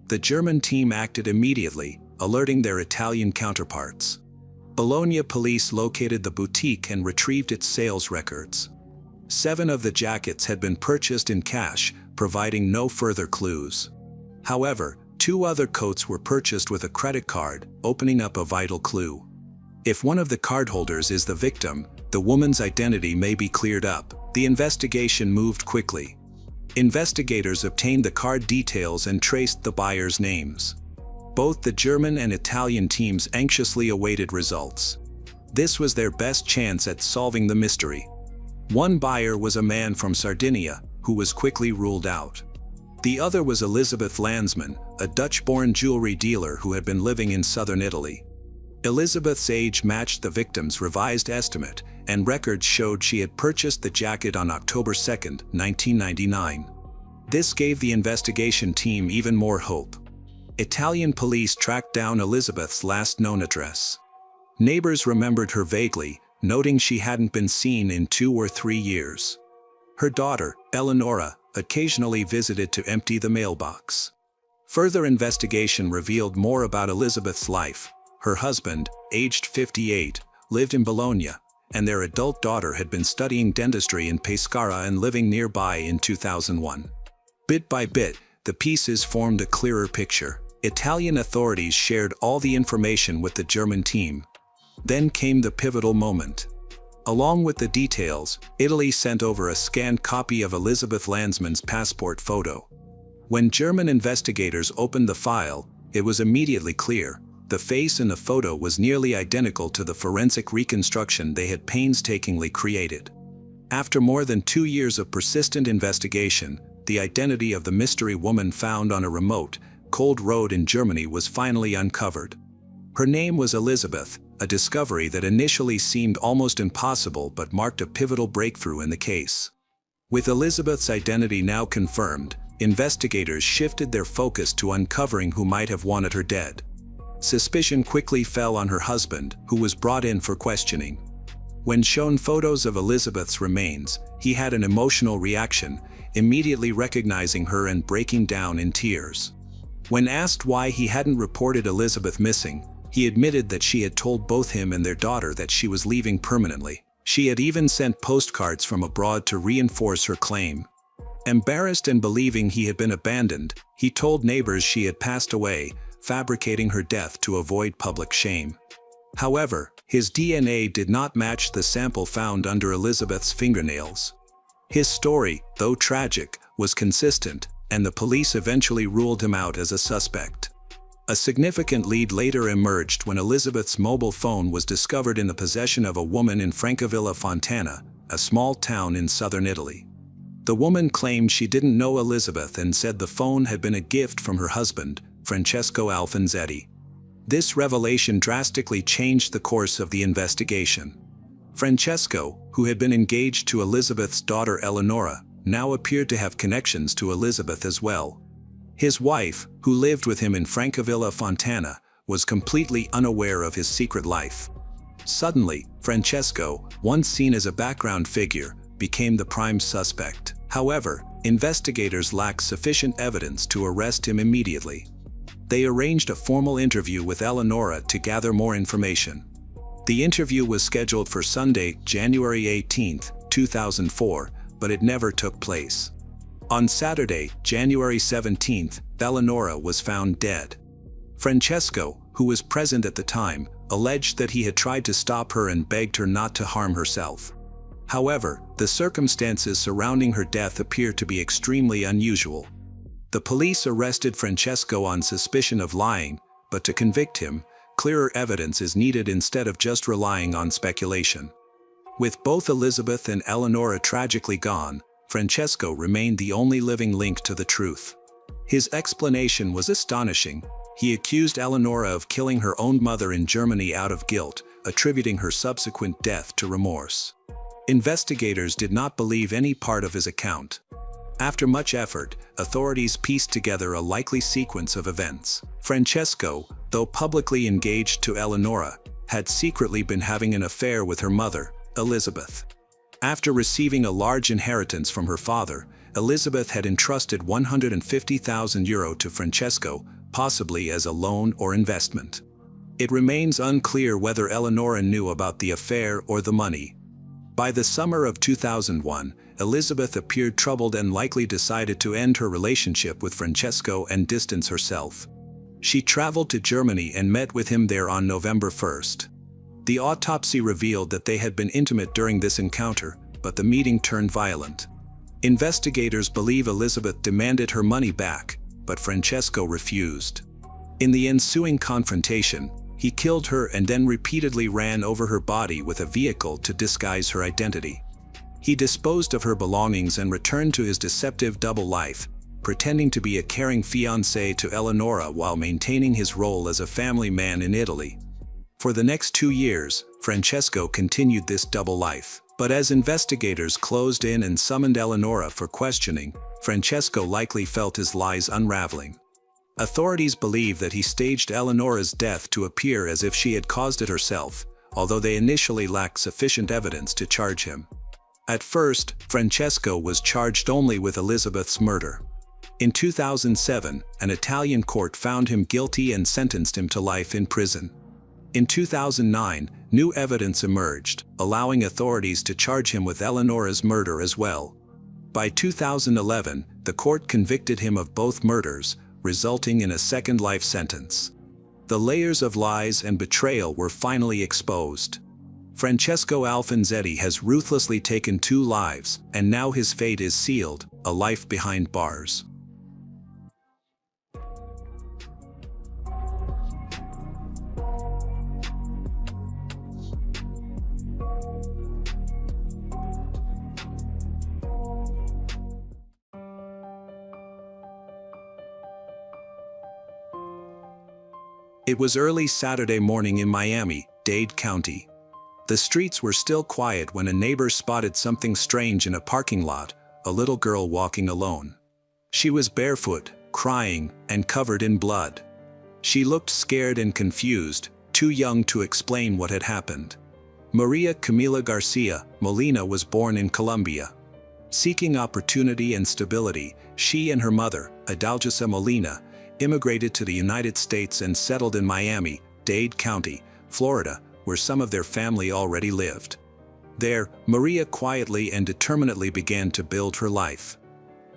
Speaker 1: The German team acted immediately, alerting their Italian counterparts. Bologna police located the boutique and retrieved its sales records. 7 of the jackets had been purchased in cash, providing no further clues. However, 2 other coats were purchased with a credit card, opening up a vital clue. If one of the cardholders is the victim, the woman's identity may be cleared up. The investigation moved quickly. Investigators obtained the card details and traced the buyers' names. Both the German and Italian teams anxiously awaited results. This was their best chance at solving the mystery. One buyer was a man from Sardinia, who was quickly ruled out. The other was Elizabeth Landsman, a Dutch-born jewelry dealer who had been living in southern Italy. Elizabeth's age matched the victim's revised estimate, and records showed she had purchased the jacket on October 2, 1999. This gave the investigation team even more hope. Italian police tracked down Elizabeth's last known address. Neighbors remembered her vaguely, noting she hadn't been seen in 2 or 3 years. Her daughter, Eleonora, occasionally visited to empty the mailbox. Further investigation revealed more about Elizabeth's life. Her husband, aged 58, lived in Bologna, and their adult daughter had been studying dentistry in Pescara and living nearby in 2001. Bit by bit, the pieces formed a clearer picture. Italian authorities shared all the information with the German team. Then came the pivotal moment. Along with the details, Italy sent over a scanned copy of Elizabeth Landsman's passport photo. When German investigators opened the file, it was immediately clear. The face in the photo was nearly identical to the forensic reconstruction they had painstakingly created. After more than 2 years of persistent investigation, the identity of the mystery woman found on a remote, cold road in Germany was finally uncovered. Her name was Elizabeth, a discovery that initially seemed almost impossible but marked a pivotal breakthrough in the case. With Elizabeth's identity now confirmed, investigators shifted their focus to uncovering who might have wanted her dead. Suspicion quickly fell on her husband, who was brought in for questioning. When shown photos of Elizabeth's remains, he had an emotional reaction, immediately recognizing her and breaking down in tears. When asked why he hadn't reported Elizabeth missing, he admitted that she had told both him and their daughter that she was leaving permanently. She had even sent postcards from abroad to reinforce her claim. Embarrassed and believing he had been abandoned, he told neighbors she had passed away, fabricating her death to avoid public shame. However, his DNA did not match the sample found under Elizabeth's fingernails. His story, though tragic, was consistent, and the police eventually ruled him out as a suspect. A significant lead later emerged when Elizabeth's mobile phone was discovered in the possession of a woman in Francavilla Fontana, a small town in southern Italy. The woman claimed she didn't know Elizabeth and said the phone had been a gift from her husband, Francesco Alfonsetti. This revelation drastically changed the course of the investigation. Francesco, who had been engaged to Elizabeth's daughter Eleonora, now appeared to have connections to Elizabeth as well. His wife, who lived with him in Francavilla Fontana, was completely unaware of his secret life. Suddenly, Francesco, once seen as a background figure, became the prime suspect. However, investigators lacked sufficient evidence to arrest him immediately. They arranged a formal interview with Eleonora to gather more information. The interview was scheduled for Sunday, January 18, 2004, but it never took place. On Saturday, January 17, Eleonora was found dead. Francesco, who was present at the time, alleged that he had tried to stop her and begged her not to harm herself. However, the circumstances surrounding her death appear to be extremely unusual. The police arrested Francesco on suspicion of lying, but to convict him, clearer evidence is needed instead of just relying on speculation. With both Elizabeth and Eleonora tragically gone, Francesco remained the only living link to the truth. His explanation was astonishing. He accused Eleonora of killing her own mother in Germany out of guilt, attributing her subsequent death to remorse. Investigators did not believe any part of his account. After much effort, authorities pieced together a likely sequence of events. Francesco, though publicly engaged to Eleonora, had secretly been having an affair with her mother, Elizabeth. After receiving a large inheritance from her father, Elizabeth had entrusted €150,000 to Francesco, possibly as a loan or investment. It remains unclear whether Eleonora knew about the affair or the money. By the summer of 2001, Elizabeth appeared troubled and likely decided to end her relationship with Francesco and distance herself. She traveled to Germany and met with him there on November 1st. The autopsy revealed that they had been intimate during this encounter, but the meeting turned violent. Investigators believe Elizabeth demanded her money back, but Francesco refused. In the ensuing confrontation, he killed her and then repeatedly ran over her body with a vehicle to disguise her identity. He disposed of her belongings and returned to his deceptive double life, pretending to be a caring fiancé to Eleonora while maintaining his role as a family man in Italy. For the next 2 years, Francesco continued this double life. But as investigators closed in and summoned Eleonora for questioning, Francesco likely felt his lies unraveling. Authorities believe that he staged Eleonora's death to appear as if she had caused it herself, although they initially lacked sufficient evidence to charge him. At first, Francesco was charged only with Elizabeth's murder. In 2007, an Italian court found him guilty and sentenced him to life in prison. In 2009, new evidence emerged, allowing authorities to charge him with Eleonora's murder as well. By 2011, the court convicted him of both murders, resulting in a second life sentence. The layers of lies and betrayal were finally exposed. Francesco Alfonsetti has ruthlessly taken 2 lives, and now his fate is sealed, a life behind bars. It was early Saturday morning in Miami, Dade County. The streets were still quiet when a neighbor spotted something strange in a parking lot, a little girl walking alone. She was barefoot, crying, and covered in blood. She looked scared and confused, too young to explain what had happened. Maria Camila Garcia Molina was born in Colombia. Seeking opportunity and stability, she and her mother, Adalgisa Molina, immigrated to the United States and settled in Miami, Dade County, Florida, where some of their family already lived. There, Maria quietly and determinedly began to build her life.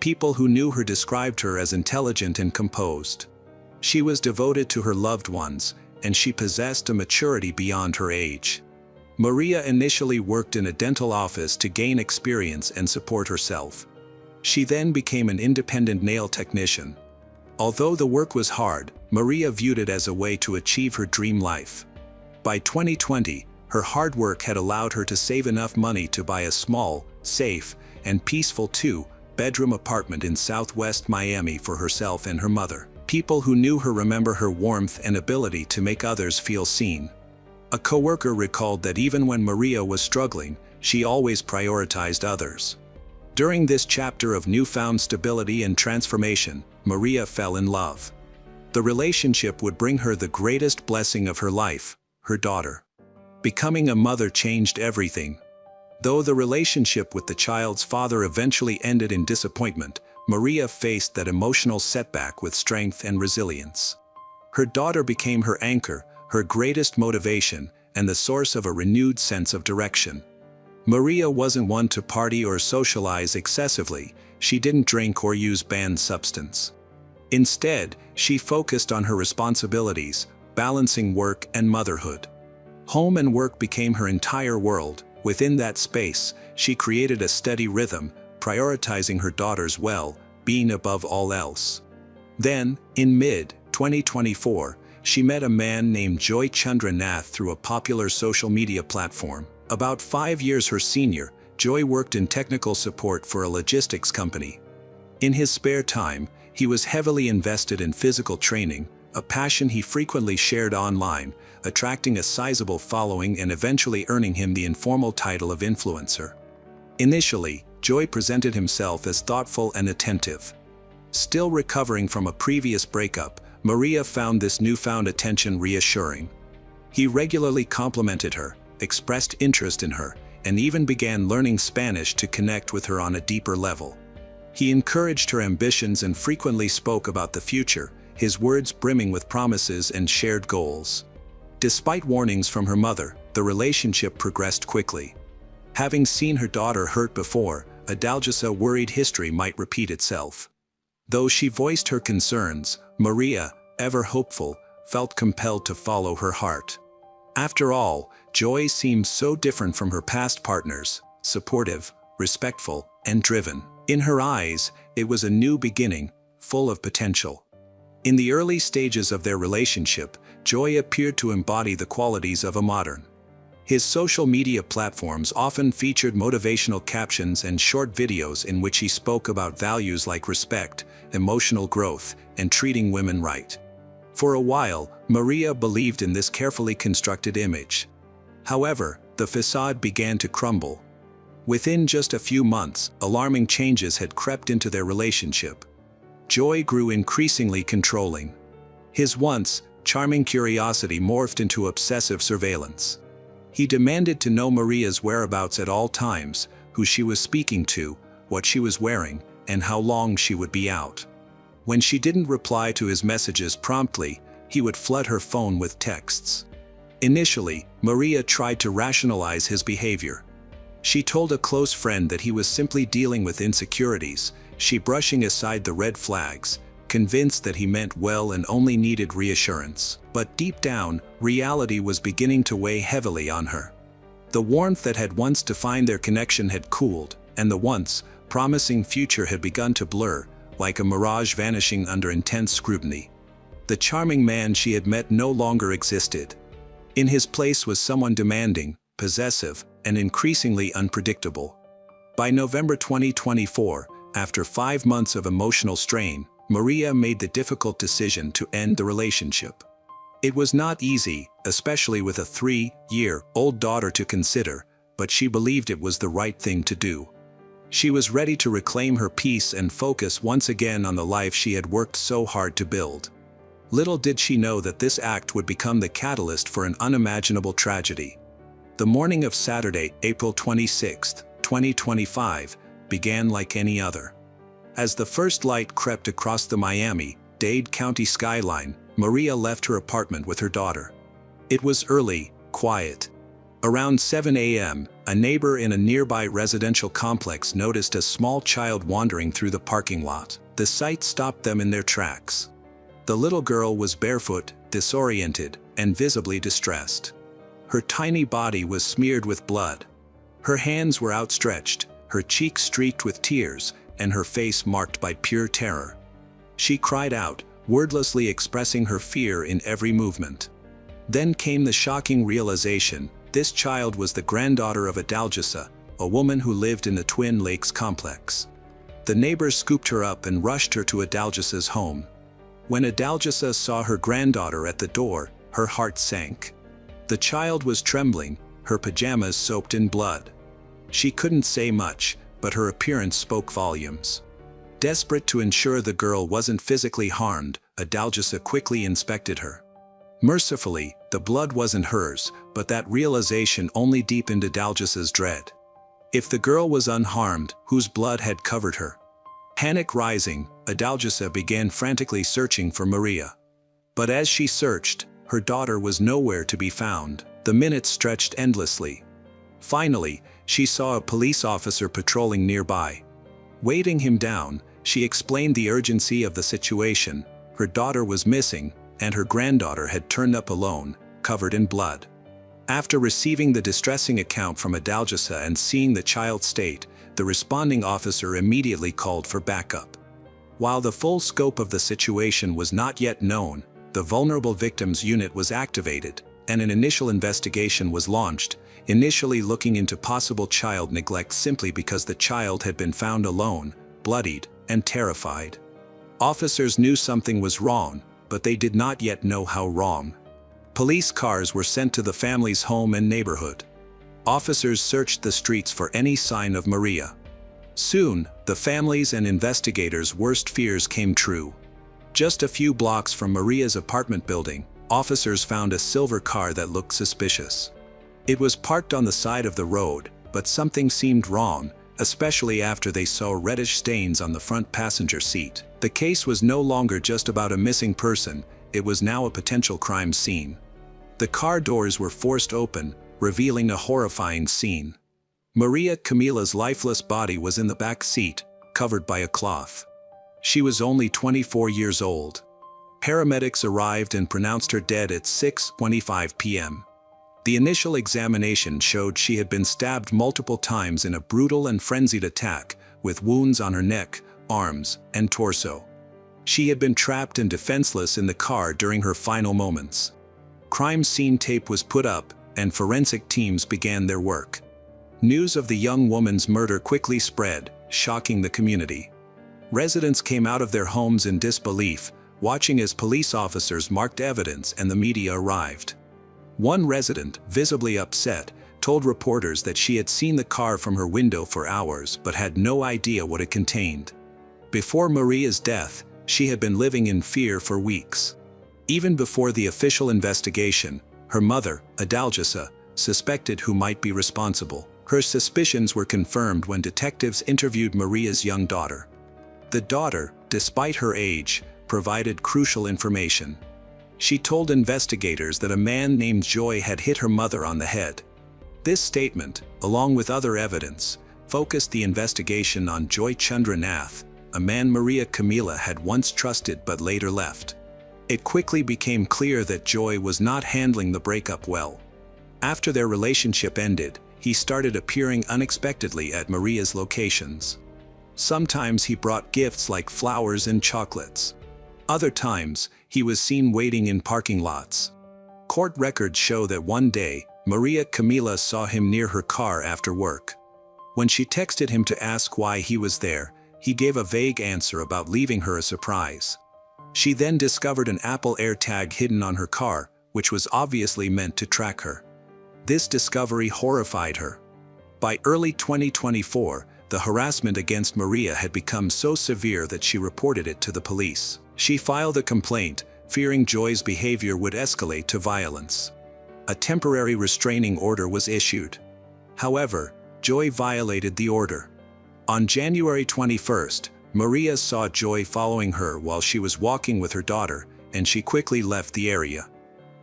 Speaker 1: People who knew her described her as intelligent and composed. She was devoted to her loved ones, and she possessed a maturity beyond her age. Maria initially worked in a dental office to gain experience and support herself. She then became an independent nail technician. Although the work was hard, Maria viewed it as a way to achieve her dream life. By 2020, her hard work had allowed her to save enough money to buy a small, safe, and peaceful 2-bedroom apartment in Southwest Miami for herself and her mother. People who knew her remember her warmth and ability to make others feel seen. A coworker recalled that even when Maria was struggling, she always prioritized others. During this chapter of newfound stability and transformation, Maria fell in love. The relationship would bring her the greatest blessing of her life, her daughter. Becoming a mother changed everything. Though the relationship with the child's father eventually ended in disappointment, Maria faced that emotional setback with strength and resilience. Her daughter became her anchor, her greatest motivation, and the source of a renewed sense of direction. Maria wasn't one to party or socialize excessively. She didn't drink or use banned substance. Instead, she focused on her responsibilities, balancing work and motherhood. Home and work became her entire world. Within that space, she created a steady rhythm, prioritizing her daughter's well-being above all else. Then, in mid-2024, she met a man named Joy Chandra Nath through a popular social media platform. About 5 years her senior, Joy worked in technical support for a logistics company. In his spare time, he was heavily invested in physical training, a passion he frequently shared online, attracting a sizable following and eventually earning him the informal title of influencer. Initially, Joy presented himself as thoughtful and attentive. Still recovering from a previous breakup, Maria found this newfound attention reassuring. He regularly complimented her, expressed interest in her, and even began learning Spanish to connect with her on a deeper level. He encouraged her ambitions and frequently spoke about the future, his words brimming with promises and shared goals. Despite warnings from her mother, the relationship progressed quickly. Having seen her daughter hurt before, Adalgisa worried history might repeat itself. Though she voiced her concerns, Maria, ever hopeful, felt compelled to follow her heart. After all, Joy seemed so different from her past partners, supportive, respectful, and driven. In her eyes, it was a new beginning, full of potential. In the early stages of their relationship, Joy appeared to embody the qualities of a modern. His social media platforms often featured motivational captions and short videos in which he spoke about values like respect, emotional growth, and treating women right. For a while, Maria believed in this carefully constructed image. However, the facade began to crumble. Within just a few months, alarming changes had crept into their relationship. Joy grew increasingly controlling. His once charming curiosity morphed into obsessive surveillance. He demanded to know Maria's whereabouts at all times, who she was speaking to, what she was wearing, and how long she would be out. When she didn't reply to his messages promptly, he would flood her phone with texts. Initially, Maria tried to rationalize his behavior. She told a close friend that he was simply dealing with insecurities, she brushing aside the red flags, convinced that he meant well and only needed reassurance. But deep down, reality was beginning to weigh heavily on her. The warmth that had once defined their connection had cooled, and the once promising future had begun to blur, like a mirage vanishing under intense scrutiny. The charming man she had met no longer existed. In his place was someone demanding, possessive, and increasingly unpredictable. By November 2024, after 5 months of emotional strain, Maria made the difficult decision to end the relationship. It was not easy, especially with a 3-year-old daughter to consider, but she believed it was the right thing to do. She was ready to reclaim her peace and focus once again on the life she had worked so hard to build. Little did she know that this act would become the catalyst for an unimaginable tragedy. The morning of Saturday, April 26, 2025, began like any other. As the first light crept across the Miami-Dade County skyline, Maria left her apartment with her daughter. It was early, quiet. Around 7 a.m., a neighbor in a nearby residential complex noticed a small child wandering through the parking lot. The sight stopped them in their tracks. The little girl was barefoot, disoriented, and visibly distressed. Her tiny body was smeared with blood. Her hands were outstretched, her cheeks streaked with tears, and her face marked by pure terror. She cried out, wordlessly expressing her fear in every movement. Then came the shocking realization: this child was the granddaughter of Adalgisa, a woman who lived in the Twin Lakes complex. The neighbors scooped her up and rushed her to Adalgisa's home. When Adalgisa saw her granddaughter at the door, her heart sank. The child was trembling, her pajamas soaked in blood. She couldn't say much, but her appearance spoke volumes. Desperate to ensure the girl wasn't physically harmed, Adalgisa quickly inspected her. Mercifully, the blood wasn't hers, but that realization only deepened Adalgisa's dread. If the girl was unharmed, whose blood had covered her? Panic rising, Adalgisa began frantically searching for Maria. But as she searched, her daughter was nowhere to be found. The minutes stretched endlessly. Finally, she saw a police officer patrolling nearby. Waving him down, she explained the urgency of the situation. Her daughter was missing, and her granddaughter had turned up alone, covered in blood. After receiving the distressing account from Adalgisa and seeing the child's state, the responding officer immediately called for backup. While the full scope of the situation was not yet known, the Vulnerable Victims Unit was activated, and an initial investigation was launched, initially looking into possible child neglect simply because the child had been found alone, bloodied, and terrified. Officers knew something was wrong, but they did not yet know how wrong. Police cars were sent to the family's home and neighborhood. Officers searched the streets for any sign of Maria. Soon, the family's and investigators' worst fears came true. Just a few blocks from Maria's apartment building, officers found a silver car that looked suspicious. It was parked on the side of the road, but something seemed wrong, especially after they saw reddish stains on the front passenger seat. The case was no longer just about a missing person, it was now a potential crime scene. The car doors were forced open, revealing a horrifying scene. Maria Camila's lifeless body was in the back seat, covered by a cloth. She was only 24 years old. Paramedics arrived and pronounced her dead at 6:25 p.m. The initial examination showed she had been stabbed multiple times in a brutal and frenzied attack, with wounds on her neck, arms, and torso. She had been trapped and defenseless in the car during her final moments. Crime scene tape was put up, and forensic teams began their work. News of the young woman's murder quickly spread, shocking the community. Residents came out of their homes in disbelief, watching as police officers marked evidence and the media arrived. One resident, visibly upset, told reporters that she had seen the car from her window for hours but had no idea what it contained. Before Maria's death, she had been living in fear for weeks. Even before the official investigation, her mother, Adalgisa, suspected who might be responsible. Her suspicions were confirmed when detectives interviewed Maria's young daughter. The daughter, despite her age, provided crucial information. She told investigators that a man named Joy had hit her mother on the head. This statement, along with other evidence, focused the investigation on Joy Chandranath, a man Maria Camila had once trusted but later left. It quickly became clear that Joy was not handling the breakup well. After their relationship ended, he started appearing unexpectedly at Maria's locations. Sometimes he brought gifts like flowers and chocolates. Other times, he was seen waiting in parking lots. Court records show that one day, Maria Camila saw him near her car after work. When she texted him to ask why he was there, he gave a vague answer about leaving her a surprise. She then discovered an Apple AirTag hidden on her car, which was obviously meant to track her. This discovery horrified her. By early 2024, the harassment against Maria had become so severe that she reported it to the police. She filed a complaint, fearing Joy's behavior would escalate to violence. A temporary restraining order was issued. However, Joy violated the order. On January 21st, Maria saw Joy following her while she was walking with her daughter, and she quickly left the area.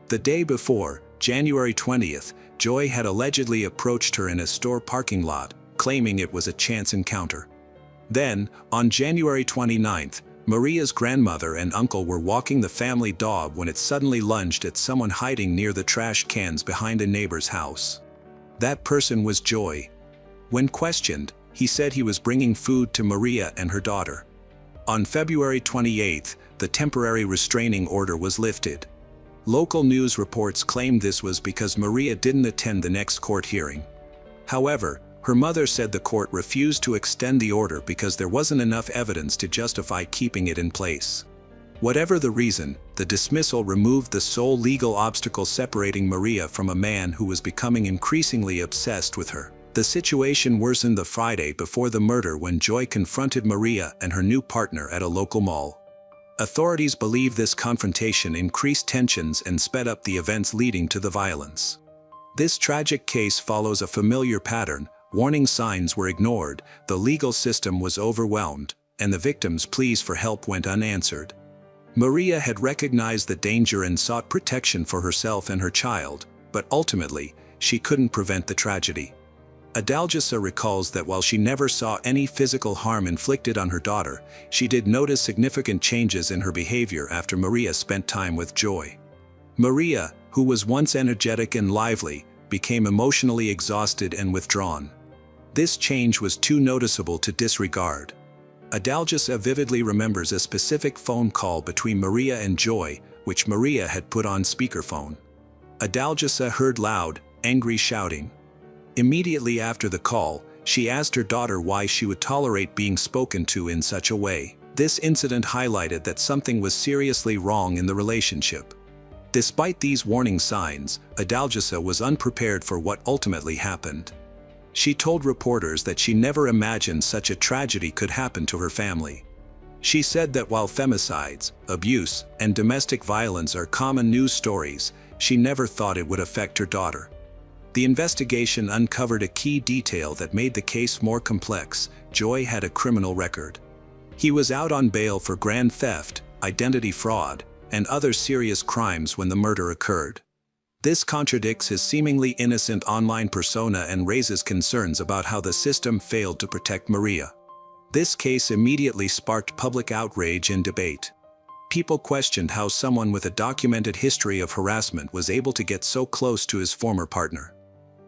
Speaker 1: The day before, January 20th, Joy had allegedly approached her in a store parking lot, claiming it was a chance encounter. Then, on January 29th, Maria's grandmother and uncle were walking the family dog when it suddenly lunged at someone hiding near the trash cans behind a neighbor's house. That person was Joy. When questioned, he said he was bringing food to Maria and her daughter. On February 28th, the temporary restraining order was lifted. Local news reports claimed this was because Maria didn't attend the next court hearing. However, her mother said the court refused to extend the order because there wasn't enough evidence to justify keeping it in place. Whatever the reason, the dismissal removed the sole legal obstacle separating Maria from a man who was becoming increasingly obsessed with her. The situation worsened the Friday before the murder when Joy confronted Maria and her new partner at a local mall. Authorities believe this confrontation increased tensions and sped up the events leading to the violence. This tragic case follows a familiar pattern. Warning signs were ignored, the legal system was overwhelmed, and the victim's pleas for help went unanswered. Maria had recognized the danger and sought protection for herself and her child, but ultimately, she couldn't prevent the tragedy. Adalgisa recalls that while she never saw any physical harm inflicted on her daughter, she did notice significant changes in her behavior after Maria spent time with Joy. Maria, who was once energetic and lively, became emotionally exhausted and withdrawn. This change was too noticeable to disregard. Adalgisa vividly remembers a specific phone call between Maria and Joy, which Maria had put on speakerphone. Adalgisa heard loud, angry shouting. Immediately after the call, she asked her daughter why she would tolerate being spoken to in such a way. This incident highlighted that something was seriously wrong in the relationship. Despite these warning signs, Adalgisa was unprepared for what ultimately happened. She told reporters that she never imagined such a tragedy could happen to her family. She said that while femicides, abuse, and domestic violence are common news stories, she never thought it would affect her daughter. The investigation uncovered a key detail that made the case more complex. Joy had a criminal record. He was out on bail for grand theft, identity fraud, and other serious crimes when the murder occurred. This contradicts his seemingly innocent online persona and raises concerns about how the system failed to protect Maria. This case immediately sparked public outrage and debate. People questioned how someone with a documented history of harassment was able to get so close to his former partner.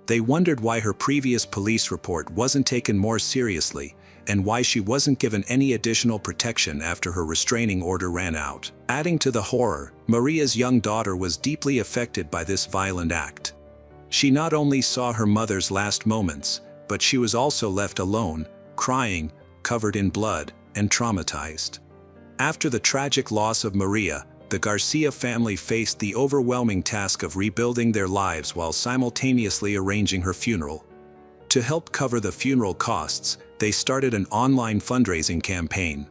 Speaker 1: They wondered why her previous police report wasn't taken more seriously, and why she wasn't given any additional protection after her restraining order ran out. Adding to the horror, Maria's young daughter was deeply affected by this violent act. She not only saw her mother's last moments, but she was also left alone, crying, covered in blood, and traumatized. After the tragic loss of Maria, the Garcia family faced the overwhelming task of rebuilding their lives while simultaneously arranging her funeral. To help cover the funeral costs, they started an online fundraising campaign.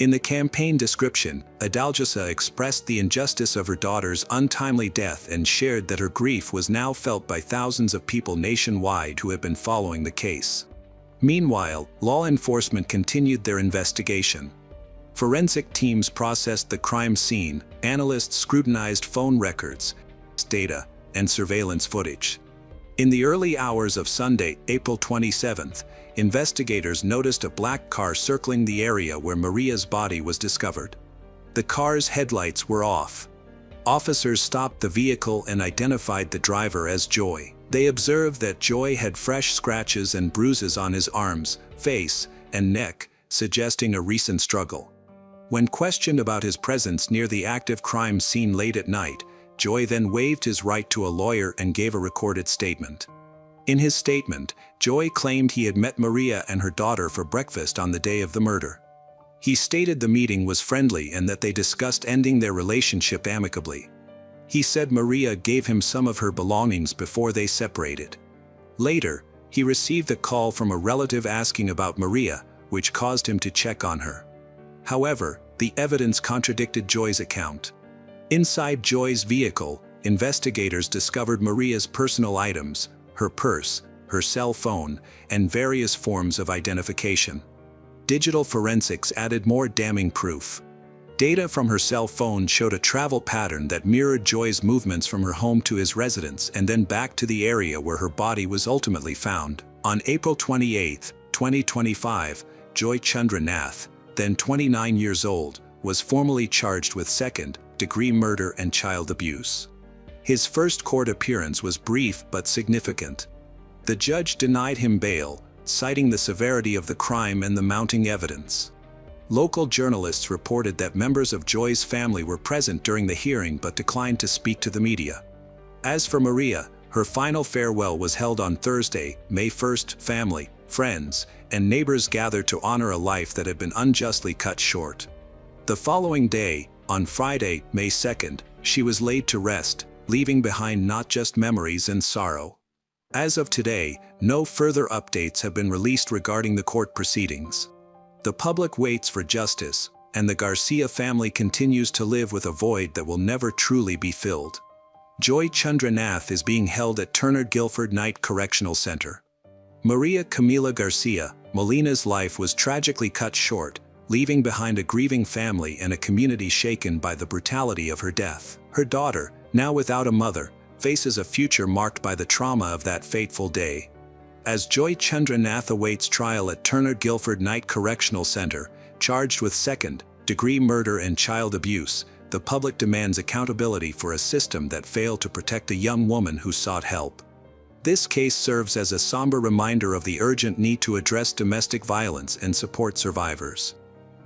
Speaker 1: In the campaign description, Adalgisa expressed the injustice of her daughter's untimely death and shared that her grief was now felt by thousands of people nationwide who had been following the case. Meanwhile, law enforcement continued their investigation. Forensic teams processed the crime scene, analysts scrutinized phone records, data, and surveillance footage. In the early hours of Sunday, April 27th, investigators noticed a black car circling the area where Maria's body was discovered. The car's headlights were off. Officers stopped the vehicle and identified the driver as Joy. They observed that Joy had fresh scratches and bruises on his arms, face, and neck, suggesting a recent struggle. When questioned about his presence near the active crime scene late at night, Joy then waived his right to a lawyer and gave a recorded statement. In his statement, Joy claimed he had met Maria and her daughter for breakfast on the day of the murder. He stated the meeting was friendly and that they discussed ending their relationship amicably. He said Maria gave him some of her belongings before they separated. Later, he received a call from a relative asking about Maria, which caused him to check on her. However, the evidence contradicted Joy's account. Inside Joy's vehicle, investigators discovered Maria's personal items, her purse, her cell phone, and various forms of identification. Digital forensics added more damning proof. Data from her cell phone showed a travel pattern that mirrored Joy's movements from her home to his residence and then back to the area where her body was ultimately found. On April 28, 2025, Joy Chandranath, then 29 years old, was formally charged with second-degree murder and child abuse. His first court appearance was brief but significant. The judge denied him bail, citing the severity of the crime and the mounting evidence. Local journalists reported that members of Joy's family were present during the hearing but declined to speak to the media. As for Maria, her final farewell was held on Thursday, May 1st. Family, friends, and neighbors gathered to honor a life that had been unjustly cut short. The following day, on Friday, May 2nd, she was laid to rest, leaving behind not just memories and sorrow. As of today, no further updates have been released regarding the court proceedings. The public waits for justice, and the Garcia family continues to live with a void that will never truly be filled. Joy Chandranath is being held at Turner Guilford Night Correctional Center. Maria Camila Garcia, Molina's life was tragically cut short, leaving behind a grieving family and a community shaken by the brutality of her death. Her daughter, now without a mother, faces a future marked by the trauma of that fateful day. As Joy Chandranath awaits trial at Turner Guilford Night Correctional Center, charged with second-degree murder and child abuse, the public demands accountability for a system that failed to protect a young woman who sought help. This case serves as a somber reminder of the urgent need to address domestic violence and support survivors.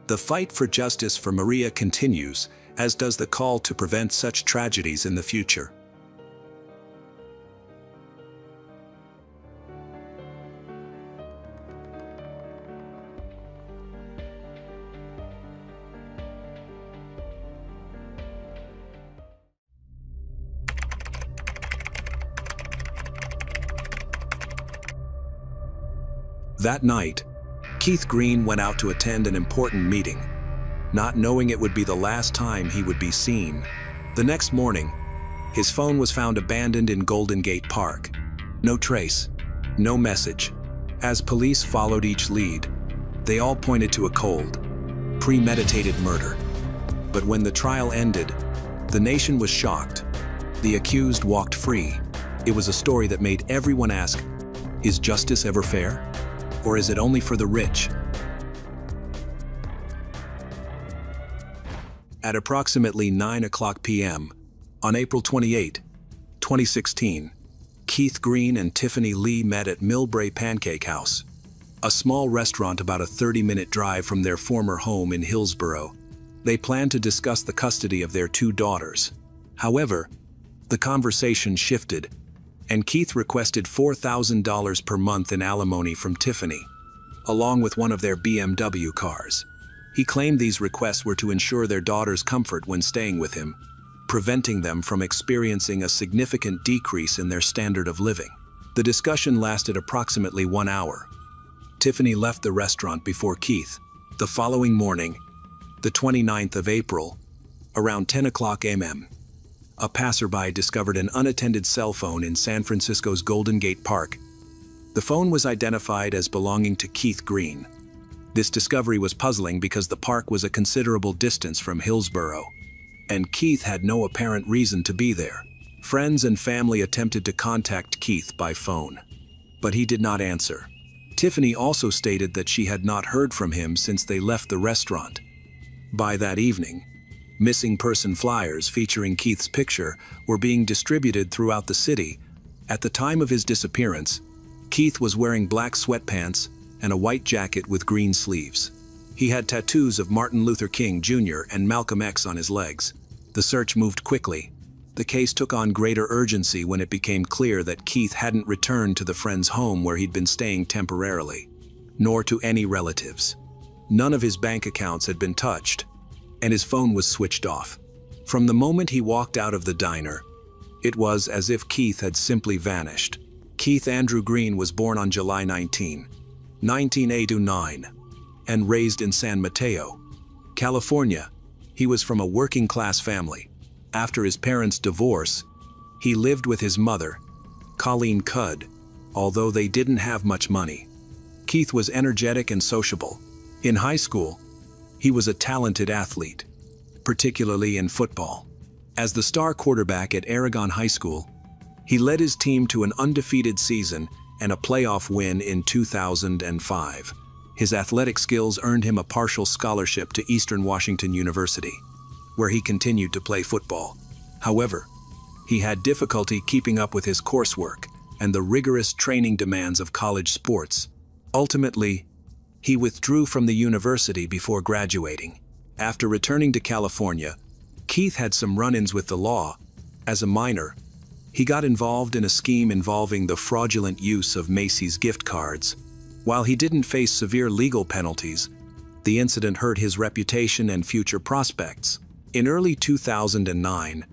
Speaker 1: The fight for justice for Maria continues, as does the call to prevent such tragedies in the future. That night, Keith Green went out to attend an important meeting, not knowing it would be the last time he would be seen. The next morning, his phone was found abandoned in Golden Gate Park. No trace, no message. As police followed each lead, they all pointed to a cold, premeditated murder. But when the trial ended, the nation was shocked. The accused walked free. It was a story that made everyone ask, is justice ever fair? Or is it only for the rich? At approximately 9:00 p.m., on April 28, 2016, Keith Green and Tiffany Lee met at Millbrae Pancake House, a small restaurant about a 30-minute drive from their former home in Hillsborough. They planned to discuss the custody of their 2 daughters. However, the conversation shifted, and Keith requested $4,000 per month in alimony from Tiffany, along with one of their BMW cars. He claimed these requests were to ensure their daughter's comfort when staying with him, preventing them from experiencing a significant decrease in their standard of living. The discussion lasted approximately 1 hour. Tiffany left the restaurant before Keith. The following morning, the 29th of April, around 10:00 a.m., a passerby discovered an unattended cell phone in San Francisco's Golden Gate Park. The phone was identified as belonging to Keith Green. This discovery was puzzling because the park was a considerable distance from Hillsborough, and Keith had no apparent reason to be there. Friends and family attempted to contact Keith by phone, but he did not answer. Tiffany also stated that she had not heard from him since they left the restaurant. By that evening, missing person flyers featuring Keith's picture were being distributed throughout the city. At the time of his disappearance, Keith was wearing black sweatpants and a white jacket with green sleeves. He had tattoos of Martin Luther King Jr. and Malcolm X on his legs. The search moved quickly. The case took on greater urgency when it became clear that Keith hadn't returned to the friend's home where he'd been staying temporarily, nor to any relatives. None of his bank accounts had been touched, and his phone was switched off. From the moment he walked out of the diner, it was as if Keith had simply vanished. Keith Andrew Green was born on July 19, 1989, and raised in San Mateo, California. He was from a working-class family. After his parents' divorce, he lived with his mother, Colleen Cudd, although they didn't have much money. Keith was energetic and sociable. In high school, he was a talented athlete, particularly in football. As the star quarterback at Aragon High School, he led his team to an undefeated season and a playoff win in 2005. His athletic skills earned him a partial scholarship to Eastern Washington University, where he continued to play football. However, he had difficulty keeping up with his coursework and the rigorous training demands of college sports. Ultimately, he withdrew from the university before graduating. After returning to California, Keith had some run-ins with the law. As a minor, he got involved in a scheme involving the fraudulent use of Macy's gift cards. While he didn't face severe legal penalties, the incident hurt his reputation and future prospects. In early 2009,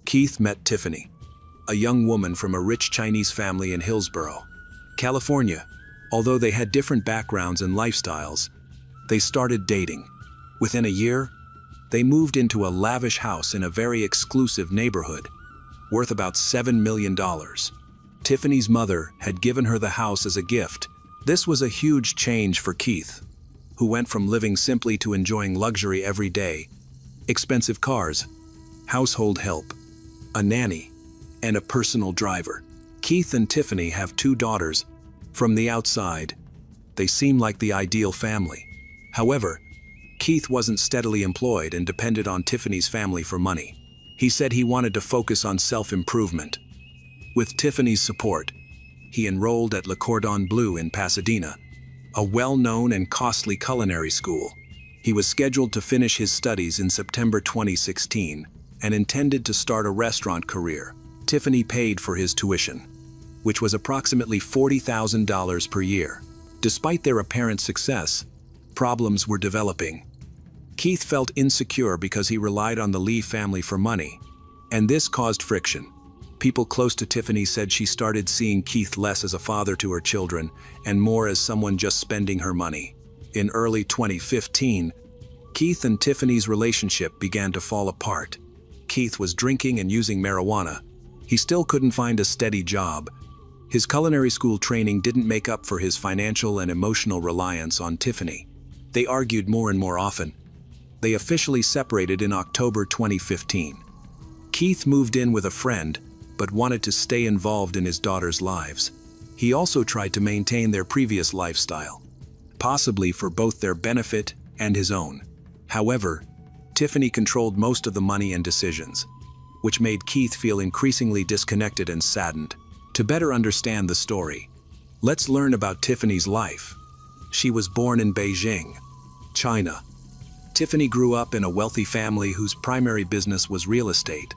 Speaker 1: Keith met Tiffany, a young woman from a rich Chinese family in Hillsborough, California. Although they had different backgrounds and lifestyles, they started dating. Within a year, they moved into a lavish house in a very exclusive neighborhood, worth about $7 million. Tiffany's mother had given her the house as a gift. This was a huge change for Keith, who went from living simply to enjoying luxury every day: expensive cars, household help, a nanny, and a personal driver. Keith and Tiffany have 2 daughters. From the outside, they seem like the ideal family. However, Keith wasn't steadily employed and depended on Tiffany's family for money. He said he wanted to focus on self-improvement. With Tiffany's support, he enrolled at Le Cordon Bleu in Pasadena, a well-known and costly culinary school. He was scheduled to finish his studies in September 2016 and intended to start a restaurant career. Tiffany paid for his tuition, which was approximately $40,000 per year. Despite their apparent success, problems were developing. Keith felt insecure because he relied on the Lee family for money, and this caused friction. People close to Tiffany said she started seeing Keith less as a father to her children and more as someone just spending her money. In early 2015, Keith and Tiffany's relationship began to fall apart. Keith was drinking and using marijuana. He still couldn't find a steady job. His culinary school training didn't make up for his financial and emotional reliance on Tiffany. They argued more and more often. They officially separated in October 2015. Keith moved in with a friend, but wanted to stay involved in his daughter's lives. He also tried to maintain their previous lifestyle, possibly for both their benefit and his own. However, Tiffany controlled most of the money and decisions, which made Keith feel increasingly disconnected and saddened. To better understand the story, let's learn about Tiffany's life. She was born in Beijing, China. Tiffany grew up in a wealthy family whose primary business was real estate.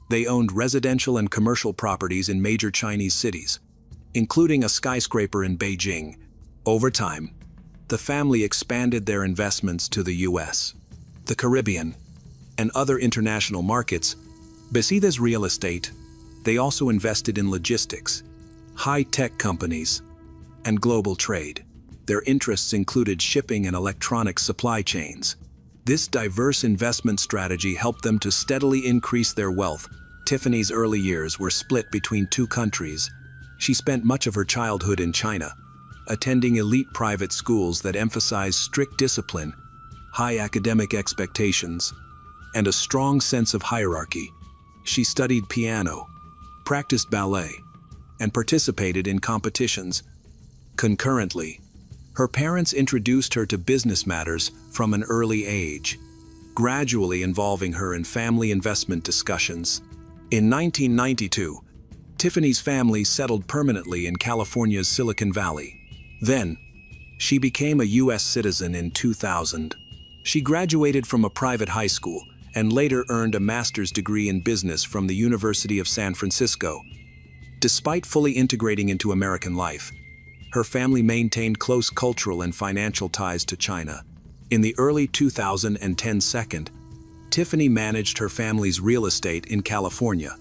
Speaker 1: They owned residential and commercial properties in major Chinese cities, including a skyscraper in Beijing. Over time, the family expanded their investments to the US, the Caribbean, and other international markets. Besides real estate, they also invested in logistics, high-tech companies, and global trade. Their interests included shipping and electronic supply chains. This diverse investment strategy helped them to steadily increase their wealth. Tiffany's early years were split between two countries. She spent much of her childhood in China, attending elite private schools that emphasized strict discipline, high academic expectations, and a strong sense of hierarchy. She studied piano, practiced ballet, and participated in competitions. Concurrently, her parents introduced her to business matters from an early age, gradually involving her in family investment discussions. In 1992, Tiffany's family settled permanently in California's Silicon Valley. Then, she became a U.S. citizen in 2000. She graduated from a private high school and later earned a master's degree in business from the University of San Francisco. Despite fully integrating into American life, her family maintained close cultural and financial ties to China. In the early 2010s, Tiffany managed her family's real estate in California.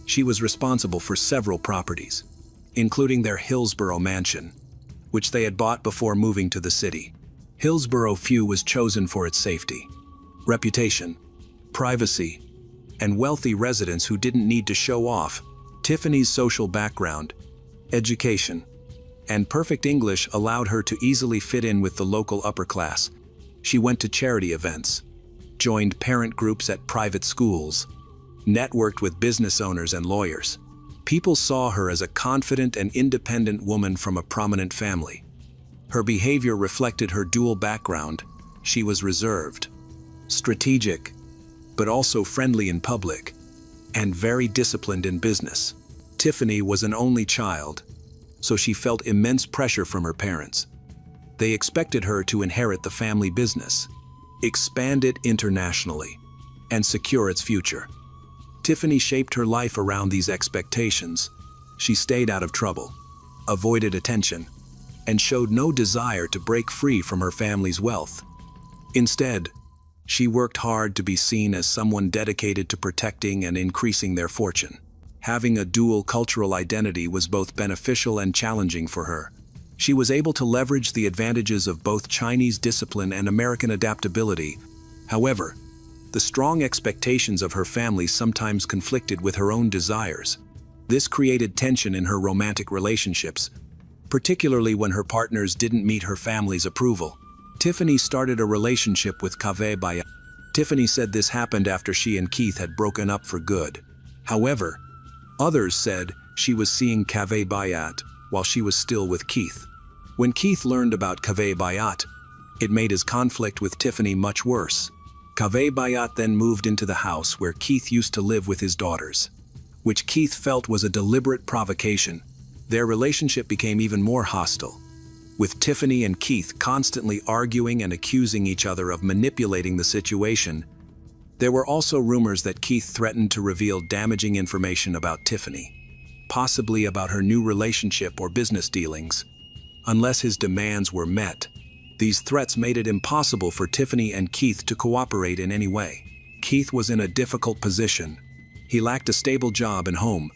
Speaker 1: She was responsible for several properties, including their Hillsborough mansion, which they had bought before moving to the city. Hillsborough View was chosen for its safety, reputation, privacy, and wealthy residents who didn't need to show off. Tiffany's social background, education, and perfect English allowed her to easily fit in with the local upper class. She went to charity events, joined parent groups at private schools, networked with business owners and lawyers. People saw her as a confident and independent woman from a prominent family. Her behavior reflected her dual background. She was reserved, strategic, but also friendly in public, and very disciplined in business. Tiffany was an only child, so she felt immense pressure from her parents. They expected her to inherit the family business, expand it internationally, and secure its future. Tiffany shaped her life around these expectations. She stayed out of trouble, avoided attention, and showed no desire to break free from her family's wealth. Instead, she worked hard to be seen as someone dedicated to protecting and increasing their fortune. Having a dual cultural identity was both beneficial and challenging for her. She was able to leverage the advantages of both Chinese discipline and American adaptability. However, the strong expectations of her family sometimes conflicted with her own desires. This created tension in her romantic relationships, particularly when her partners didn't meet her family's approval. Tiffany started a relationship with Kaveh Bayat. Tiffany said this happened after she and Keith had broken up for good. However, others said she was seeing Kaveh Bayat while she was still with Keith. When Keith learned about Kaveh Bayat, it made his conflict with Tiffany much worse. Kaveh Bayat then moved into the house where Keith used to live with his daughters, which Keith felt was a deliberate provocation. Their relationship became even more hostile, with Tiffany and Keith constantly arguing and accusing each other of manipulating the situation. There were also rumors that Keith threatened to reveal damaging information about Tiffany, possibly about her new relationship or business dealings, unless his demands were met. These threats made it impossible for Tiffany and Keith to cooperate in any way. Keith was in a difficult position. He lacked a stable job and home,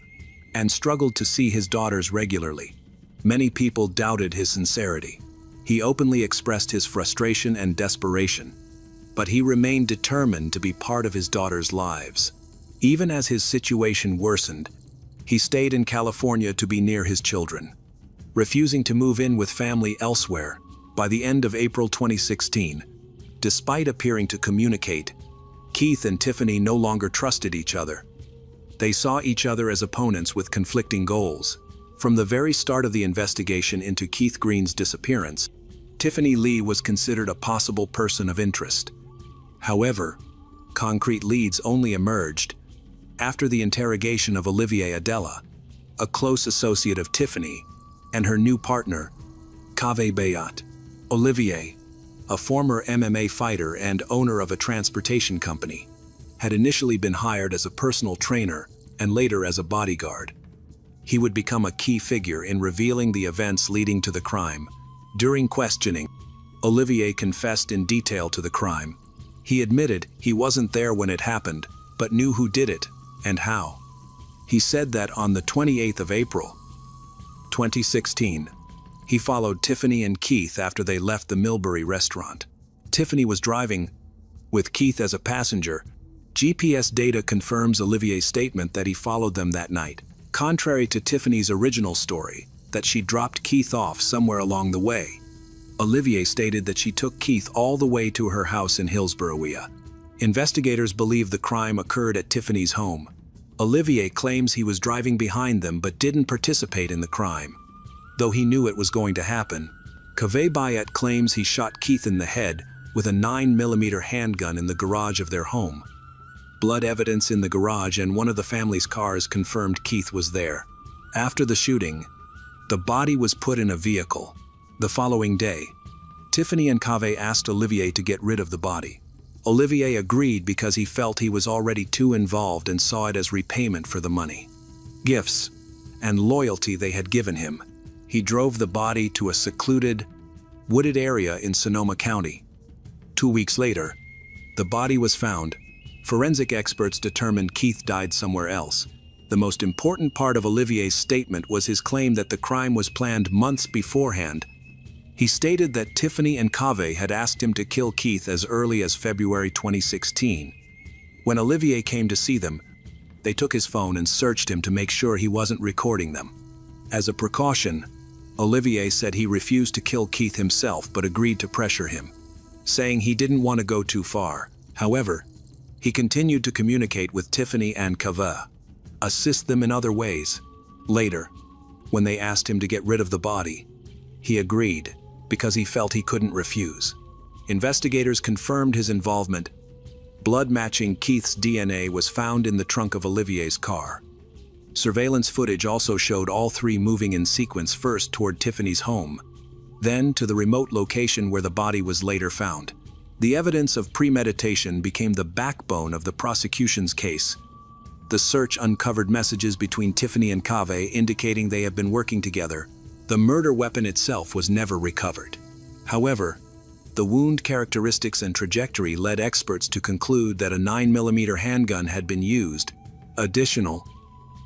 Speaker 1: and struggled to see his daughters regularly. Many people doubted his sincerity. He openly expressed his frustration and desperation, but he remained determined to be part of his daughters' lives. Even as his situation worsened, he stayed in California to be near his children, refusing to move in with family elsewhere. By the end of April 2016, despite appearing to communicate, Keith and Tiffany no longer trusted each other. They saw each other as opponents with conflicting goals. From the very start of the investigation into Keith Green's disappearance, Tiffany Lee was considered a possible person of interest. However, concrete leads only emerged after the interrogation of Olivier Adela, a close associate of Tiffany, and her new partner, Kaveh Bayat. Olivier, a former MMA fighter and owner of a transportation company, had initially been hired as a personal trainer and later as a bodyguard. He would become a key figure in revealing the events leading to the crime. During questioning, Olivier confessed in detail to the crime. He admitted he wasn't there when it happened, but knew who did it and how. He said that on the 28th of April, 2016, he followed Tiffany and Keith after they left the Millbury restaurant. Tiffany was driving, with Keith as a passenger. GPS data confirms Olivier's statement that he followed them that night, contrary to Tiffany's original story, that she dropped Keith off somewhere along the way. Olivier stated that she took Keith all the way to her house in Hillsborough. Investigators believe the crime occurred at Tiffany's home. Olivier claims he was driving behind them but didn't participate in the crime, though he knew it was going to happen. Kaveh Bayat claims he shot Keith in the head with a 9mm handgun in the garage of their home. Blood evidence in the garage and one of the family's cars confirmed Keith was there. After the shooting, the body was put in a vehicle. The following day, Tiffany and Kaveh asked Olivier to get rid of the body. Olivier agreed because he felt he was already too involved and saw it as repayment for the money, gifts, and loyalty they had given him. He drove the body to a secluded, wooded area in Sonoma County. 2 weeks later, the body was found. Forensic experts determined Keith died somewhere else. The most important part of Olivier's statement was his claim that the crime was planned months beforehand. He stated that Tiffany and Kaveh had asked him to kill Keith as early as February 2016. When Olivier came to see them, they took his phone and searched him to make sure he wasn't recording them. As a precaution, Olivier said he refused to kill Keith himself but agreed to pressure him, saying he didn't want to go too far. However, he continued to communicate with Tiffany and Kaveh, assist them in other ways. Later, when they asked him to get rid of the body, he agreed because he felt he couldn't refuse. Investigators confirmed his involvement. Blood matching Keith's DNA was found in the trunk of Olivier's car. Surveillance footage also showed all three moving in sequence, first toward Tiffany's home, then to the remote location where the body was later found. The evidence of premeditation became the backbone of the prosecution's case. The search uncovered messages between Tiffany and Kaveh indicating they had been working together. The murder weapon itself was never recovered. However, the wound characteristics and trajectory led experts to conclude that a 9mm handgun had been used. Additional,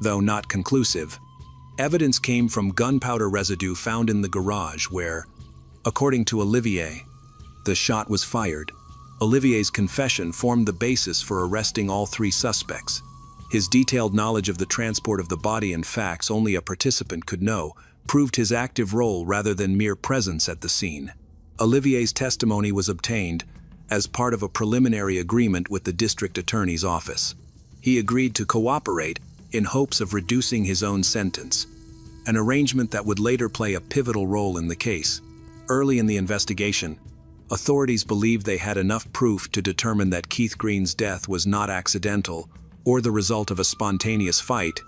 Speaker 1: though not conclusive, evidence came from gunpowder residue found in the garage where, according to Olivier, the shot was fired. Olivier's confession formed the basis for arresting all three suspects. His detailed knowledge of the transport of the body and facts only a participant could know proved his active role rather than mere presence at the scene. Olivier's testimony was obtained as part of a preliminary agreement with the district attorney's office. He agreed to cooperate in hopes of reducing his own sentence, an arrangement that would later play a pivotal role in the case. Early in the investigation, authorities believed they had enough proof to determine that Keith Green's death was not accidental or the result of a spontaneous fight.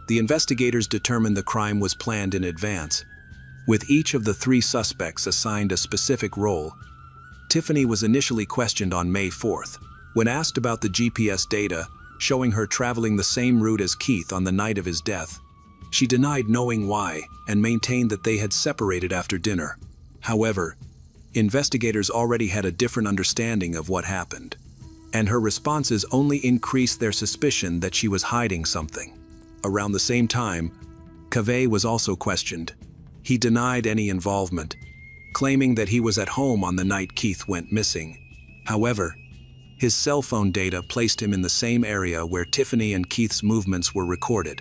Speaker 1: The investigators determined the crime was planned in advance, with each of the three suspects assigned a specific role. Tiffany was initially questioned on May 4th. When asked about the GPS data showing her traveling the same route as Keith on the night of his death, she denied knowing why and maintained that they had separated after dinner. However, investigators already had a different understanding of what happened. and her responses only increased their suspicion that she was hiding something. Around the same time, Cavey was also questioned. He denied any involvement, claiming that he was at home on the night Keith went missing. However, his cell phone data placed him in the same area where Tiffany and Keith's movements were recorded,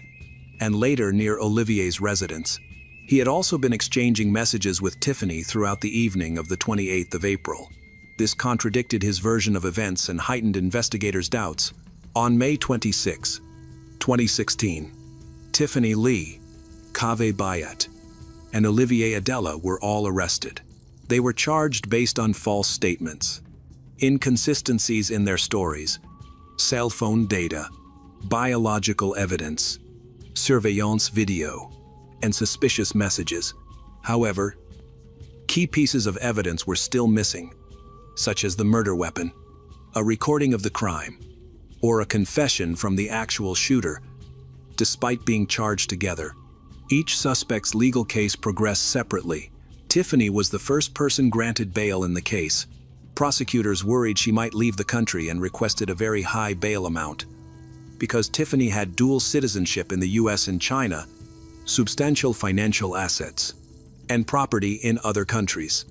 Speaker 1: and later near Olivier's residence. He had also been exchanging messages with Tiffany throughout the evening of the 28th of April. This contradicted his version of events and heightened investigators' doubts. On May 26, 2016, Tiffany Lee, Cavey Bayet, and Olivier Adela were all arrested. They were charged based on false statements, inconsistencies in their stories, cell phone data, biological evidence, surveillance video, and suspicious messages. However, key pieces of evidence were still missing, such as the murder weapon, a recording of the crime, or a confession from the actual shooter. Despite being charged together, each suspect's legal case progressed separately. Tiffany was the first person granted bail in the case. Prosecutors worried she might leave the country and requested a very high bail amount. Because Tiffany had dual citizenship in the US and China, substantial financial assets, and property in other countries,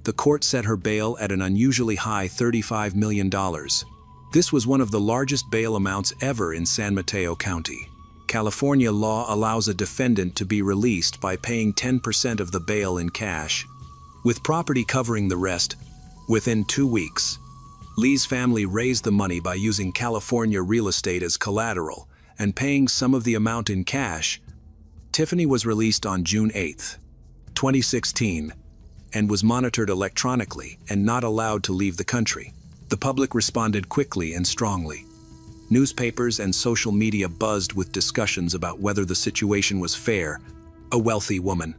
Speaker 1: the court set her bail at an unusually high $35 million. This was one of the largest bail amounts ever in San Mateo County. California law allows a defendant to be released by paying 10% of the bail in cash, with property covering the rest. Within 2 weeks, Lee's family raised the money by using California real estate as collateral and paying some of the amount in cash. Tiffany was released on June 8, 2016, and was monitored electronically and not allowed to leave the country. The public responded quickly and strongly. Newspapers and social media buzzed with discussions about whether the situation was fair. A wealthy woman,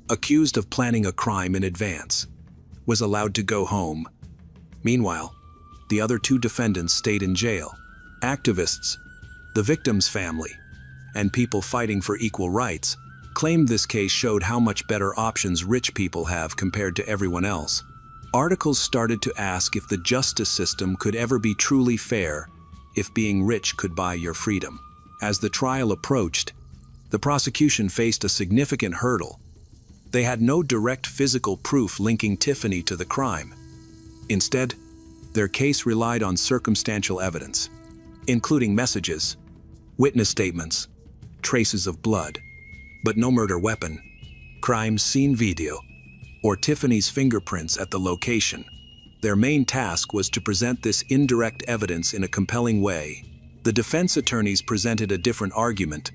Speaker 1: accused of planning a crime in advance, was allowed to go home. Meanwhile, the other 2 defendants stayed in jail. Activists, the victim's family, and people fighting for equal rights claimed this case showed how much better options rich people have compared to everyone else. Articles started to ask if the justice system could ever be truly fair, if being rich could buy your freedom. As the trial approached, the prosecution faced a significant hurdle. They had no direct physical proof linking Tiffany to the crime. Instead, their case relied on circumstantial evidence, including messages, witness statements, traces of blood, but no murder weapon, crime scene video, or Tiffany's fingerprints at the location. Their main task was to present this indirect evidence in a compelling way. The defense attorneys presented a different argument.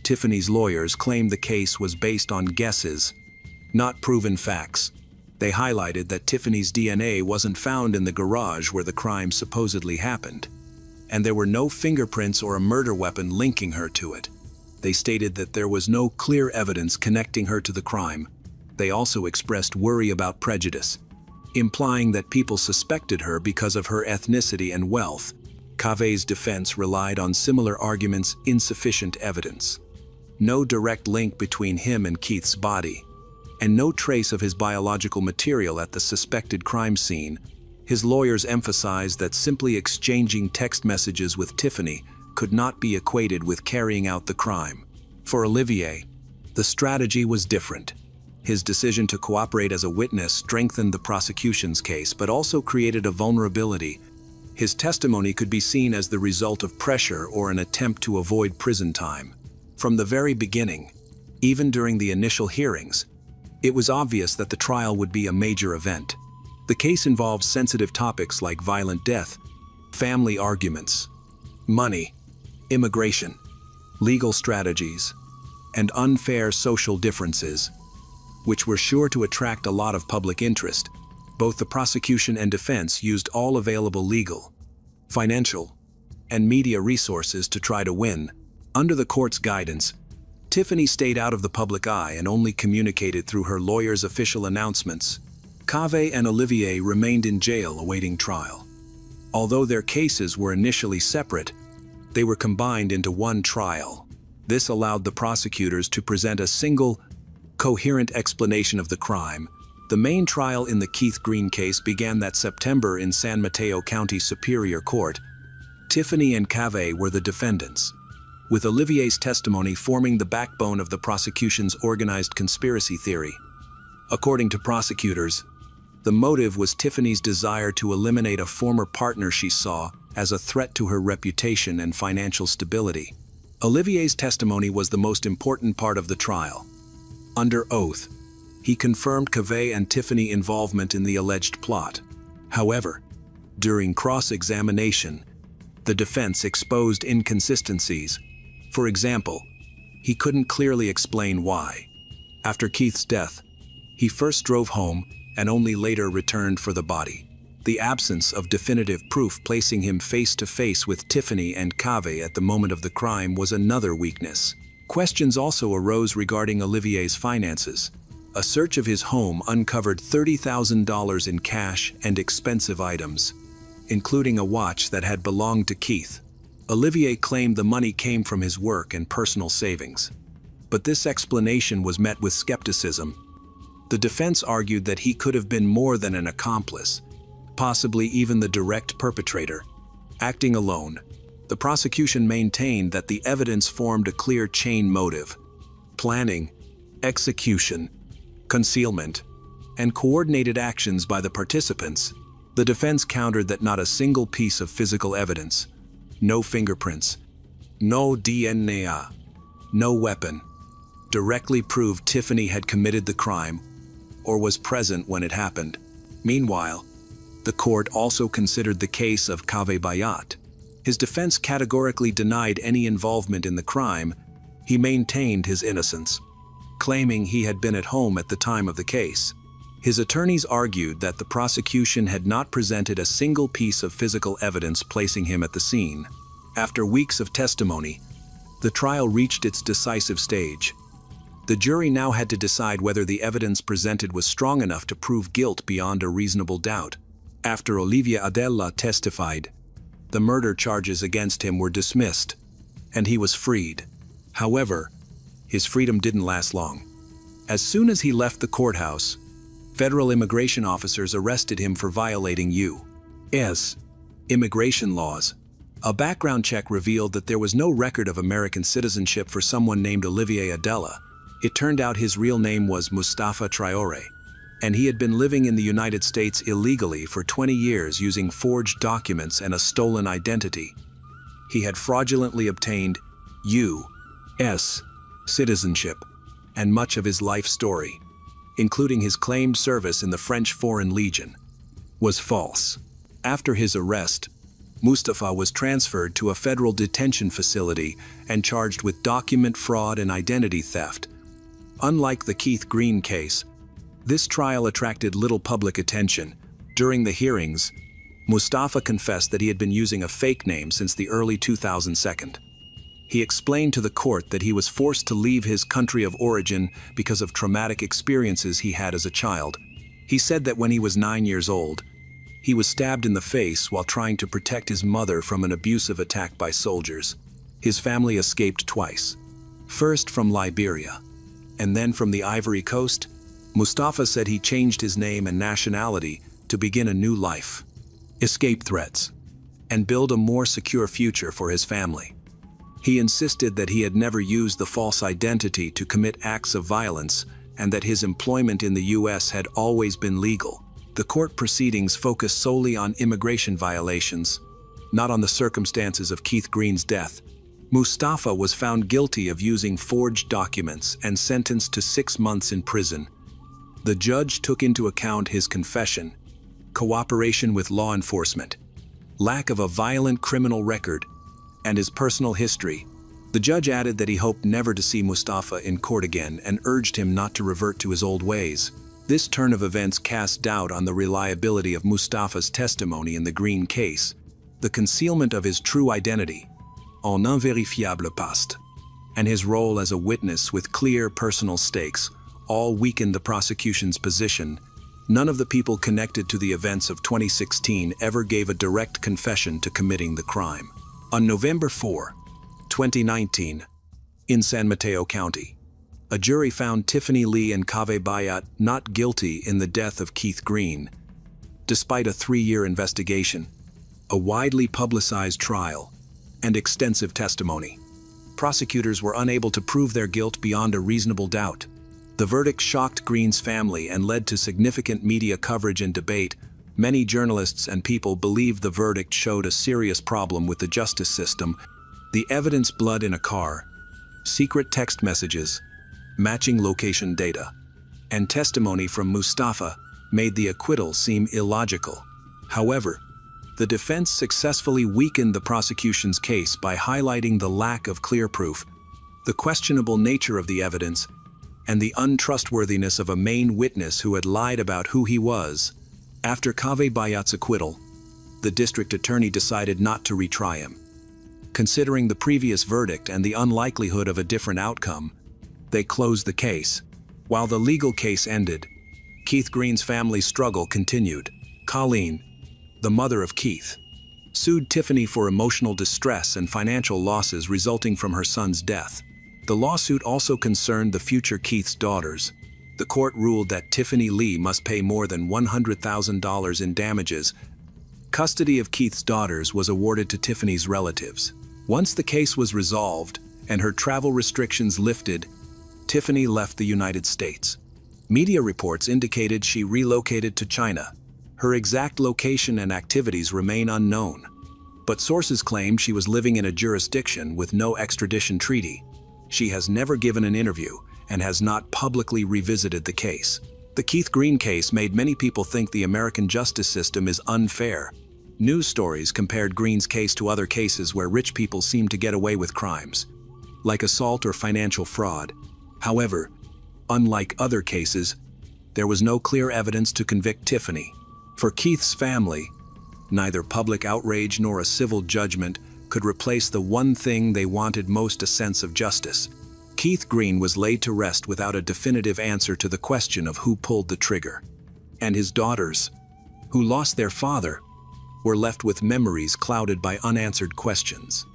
Speaker 1: Tiffany's lawyers claimed the case was based on guesses, not proven facts. They highlighted that Tiffany's DNA wasn't found in the garage where the crime supposedly happened, and there were no fingerprints or a murder weapon linking her to it. They stated that there was no clear evidence connecting her to the crime. They also expressed worry about prejudice, implying that people suspected her because of her ethnicity and wealth. Cavey's defense relied on similar arguments: insufficient evidence, no direct link between him and Keith's body, and no trace of his biological material at the suspected crime scene. His lawyers emphasized that simply exchanging text messages with Tiffany could not be equated with carrying out the crime. For Olivier, the strategy was different. His decision to cooperate as a witness strengthened the prosecution's case, but also created a vulnerability. His testimony could be seen as the result of pressure or an attempt to avoid prison time. From the very beginning, even during the initial hearings, it was obvious that the trial would be a major event. The case involved sensitive topics like violent death, family arguments, money, immigration, legal strategies, and unfair social differences, which were sure to attract a lot of public interest. Both the prosecution and defense used all available legal, financial, and media resources to try to win. Under the court's guidance, Tiffany stayed out of the public eye and only communicated through her lawyer's official announcements. Cavey and Olivier remained in jail awaiting trial. Although their cases were initially separate, they were combined into one trial. This allowed the prosecutors to present a single, coherent explanation of the crime. The main trial in the Keith Green case began that September in San Mateo County Superior Court. Tiffany and Cave were the defendants, with Olivier's testimony forming the backbone of the prosecution's organized conspiracy theory. According to prosecutors, the motive was Tiffany's desire to eliminate a former partner she saw as a threat to her reputation and financial stability. Olivier's testimony was the most important part of the trial. Under oath, he confirmed Cave and Tiffany involvement in the alleged plot. However, during cross-examination, the defense exposed inconsistencies. For example, he couldn't clearly explain why, after Keith's death, he first drove home and only later returned for the body. The absence of definitive proof placing him face-to-face with Tiffany and Cave at the moment of the crime was another weakness. Questions also arose regarding Olivier's finances. A search of his home uncovered $30,000 in cash and expensive items, including a watch that had belonged to Keith. Olivier claimed the money came from his work and personal savings. But this explanation was met with skepticism. The defense argued that he could have been more than an accomplice, possibly even the direct perpetrator. Acting alone, the prosecution maintained that the evidence formed a clear chain motive: planning, execution, concealment, and coordinated actions by the participants. The defense countered that not a single piece of physical evidence, no fingerprints, no DNA, no weapon, directly proved Tiffany had committed the crime or was present when it happened. Meanwhile, the court also considered the case of Cave Bayat. His defense categorically denied any involvement in the crime. He maintained his innocence, claiming he had been at home at the time of the case. His attorneys argued that the prosecution had not presented a single piece of physical evidence placing him at the scene. After weeks of testimony, the trial reached its decisive stage. The jury now had to decide whether the evidence presented was strong enough to prove guilt beyond a reasonable doubt. After Olivier Adela testified, the murder charges against him were dismissed, and he was freed. However, his freedom didn't last long. As soon as he left the courthouse, federal immigration officers arrested him for violating U.S. immigration laws. A background check revealed that there was no record of American citizenship for someone named Olivier Adela. It turned out his real name was Mustafa Traore, and he had been living in the United States illegally for 20 years using forged documents and a stolen identity. He had fraudulently obtained U.S. citizenship, and much of his life story, including his claimed service in the French Foreign Legion, was false. After his arrest, Mustafa was transferred to a federal detention facility and charged with document fraud and identity theft. Unlike the Keith Green case, this trial attracted little public attention. During the hearings, Mustafa confessed that he had been using a fake name since the early 2000s. He explained to the court that he was forced to leave his country of origin because of traumatic experiences he had as a child. He said that when he was 9 years old, he was stabbed in the face while trying to protect his mother from an abusive attack by soldiers. His family escaped twice, first from Liberia, and then from the Ivory Coast. Mustafa said he changed his name and nationality to begin a new life, escape threats, and build a more secure future for his family. He insisted that he had never used the false identity to commit acts of violence and that his employment in the U.S. had always been legal. The court proceedings focused solely on immigration violations, not on the circumstances of Keith Green's death. Mustafa was found guilty of using forged documents and sentenced to 6 months in prison. The judge took into account his confession, cooperation with law enforcement, lack of a violent criminal record, and his personal history. The judge added that he hoped never to see Mustafa in court again and urged him not to revert to his old ways. This turn of events cast doubt on the reliability of Mustafa's testimony in the Green case, the concealment of his true identity, un invérifiable past, and his role as a witness with clear personal stakes, all weakened the prosecution's position. None of the people connected to the events of 2016 ever gave a direct confession to committing the crime. On November 4, 2019, in San Mateo County, a jury found Tiffany Lee and Kaveh Bayat not guilty in the death of Keith Green. Despite a 3-year investigation, a widely publicized trial, and extensive testimony, prosecutors were unable to prove their guilt beyond a reasonable doubt. The verdict shocked Green's family and led to significant media coverage and debate. Many journalists and people believe the verdict showed a serious problem with the justice system. The evidence: blood in a car, secret text messages, matching location data, and testimony from Mustafa made the acquittal seem illogical. However, the defense successfully weakened the prosecution's case by highlighting the lack of clear proof, the questionable nature of the evidence, and the untrustworthiness of a main witness who had lied about who he was. After Kaveh Bayat's acquittal, the district attorney decided not to retry him. Considering the previous verdict and the unlikelihood of a different outcome, they closed the case. While the legal case ended, Keith Green's family struggle continued. Colleen, the mother of Keith, sued Tiffany for emotional distress and financial losses resulting from her son's death. The lawsuit also concerned the future Keith's daughters. The court ruled that Tiffany Lee must pay more than $100,000 in damages. Custody of Keith's daughters was awarded to Tiffany's relatives. Once the case was resolved and her travel restrictions lifted, Tiffany left the United States. Media reports indicated she relocated to China. Her exact location and activities remain unknown, but sources claim she was living in a jurisdiction with no extradition treaty. She has never given an interview and has not publicly revisited the case. The Keith Green case made many people think the American justice system is unfair. News stories compared Green's case to other cases where rich people seem to get away with crimes, like assault or financial fraud. However, unlike other cases, there was no clear evidence to convict Tiffany. For Keith's family, neither public outrage nor a civil judgment could replace the one thing they wanted most: a sense of justice. Keith Green was laid to rest without a definitive answer to the question of who pulled the trigger. And his daughters, who lost their father, were left with memories clouded by unanswered questions.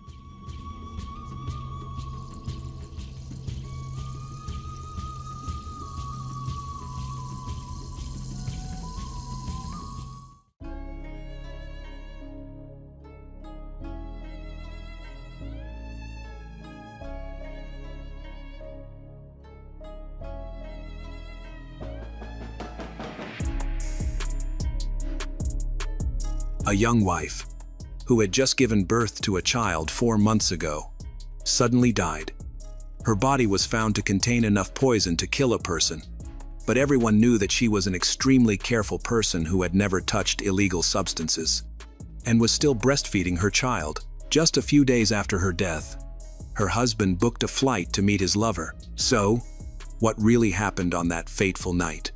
Speaker 1: A young wife, who had just given birth to a child 4 months ago, suddenly died. Her body was found to contain enough poison to kill a person, but everyone knew that she was an extremely careful person who had never touched illegal substances, and was still breastfeeding her child. Just a few days after her death, her husband booked a flight to meet his lover. So, what really happened on that fateful night?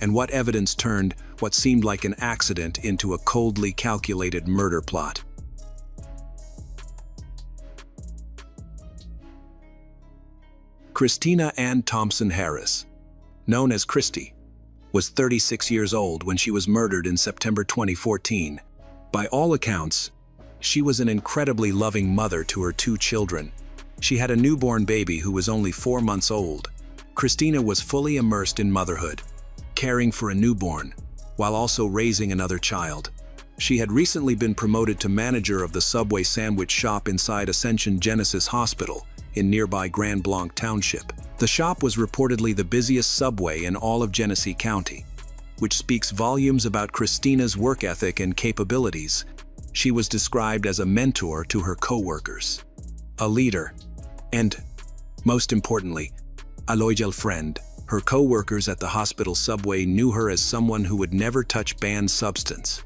Speaker 1: And what evidence turned what seemed like an accident into a coldly calculated murder plot? Christina Ann Thompson Harris, known as Christy, was 36 years old when she was murdered in September 2014. By all accounts, she was an incredibly loving mother to her 2 children. She had a newborn baby who was only 4 months old. Christina was fully immersed in motherhood, caring for a newborn, while also raising another child. She had recently been promoted to manager of the Subway sandwich shop inside Ascension Genesis Hospital in nearby Grand Blanc Township. The shop was reportedly the busiest Subway in all of Genesee County, which speaks volumes about Christina's work ethic and capabilities. She was described as a mentor to her co-workers, a leader, and, most importantly, a loyal friend. Her co-workers at the hospital Subway knew her as someone who would never touch banned substance.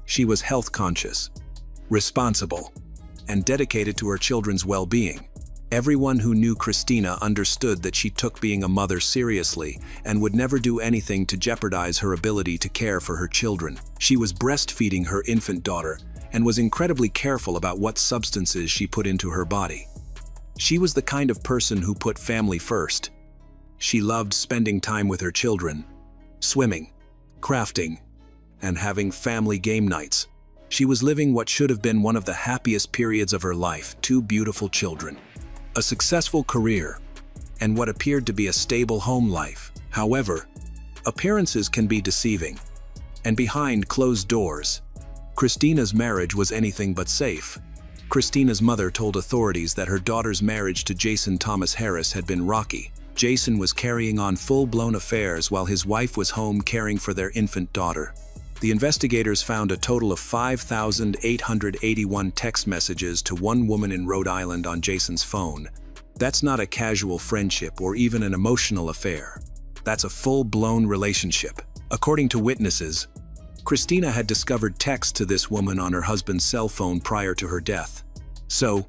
Speaker 1: She was health conscious, responsible, and dedicated to her children's well-being. Everyone who knew Christina understood that she took being a mother seriously and would never do anything to jeopardize her ability to care for her children. She was breastfeeding her infant daughter and was incredibly careful about what substances she put into her body. She was the kind of person who put family first. She loved spending time with her children, swimming, crafting, and having family game nights. She was living what should have been one of the happiest periods of her life: 2 beautiful children, a successful career, and what appeared to be a stable home life. However, appearances can be deceiving, and behind closed doors, Christina's marriage was anything but safe. Christina's mother told authorities that her daughter's marriage to Jason Thomas Harris had been rocky. Jason was carrying on full-blown affairs while his wife was home caring for their infant daughter. The investigators found a total of 5,881 text messages to one woman in Rhode Island on Jason's phone. That's not a casual friendship or even an emotional affair. That's a full-blown relationship. According to witnesses, Christina had discovered texts to this woman on her husband's cell phone prior to her death. So,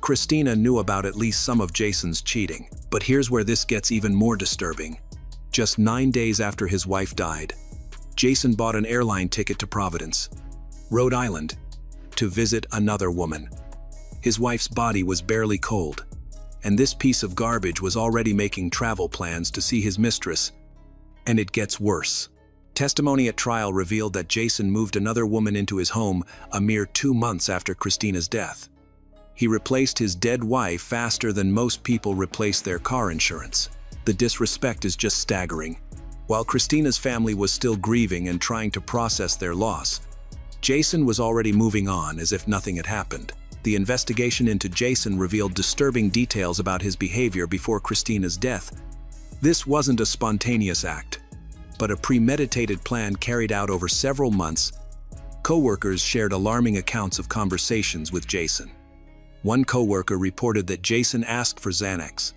Speaker 1: Christina knew about at least some of Jason's cheating. But here's where this gets even more disturbing. Just 9 days after his wife died, Jason bought an airline ticket to Providence, Rhode Island, to visit another woman. His wife's body was barely cold, and this piece of garbage was already making travel plans to see his mistress. And it gets worse. Testimony at trial revealed that Jason moved another woman into his home a mere 2 months after Christina's death. He replaced his dead wife faster than most people replace their car insurance. The disrespect is just staggering. While Christina's family was still grieving and trying to process their loss, Jason was already moving on as if nothing had happened. The investigation into Jason revealed disturbing details about his behavior before Christina's death. This wasn't a spontaneous act, but a premeditated plan carried out over several months. Co-workers shared alarming accounts of conversations with Jason. One co-worker reported that Jason asked for Xanax,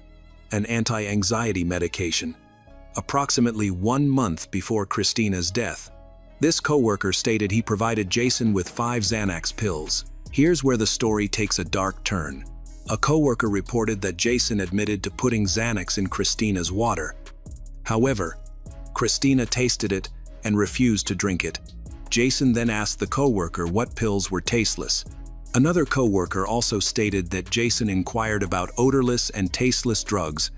Speaker 1: an anti-anxiety medication, approximately 1 month before Christina's death. This co-worker stated he provided Jason with 5 Xanax pills. Here's where the story takes a dark turn. A co-worker reported that Jason admitted to putting Xanax in Christina's water. However, Christina tasted it and refused to drink it. Jason then asked the co-worker what pills were tasteless. Another co-worker also stated that Jason inquired about odorless and tasteless drugs.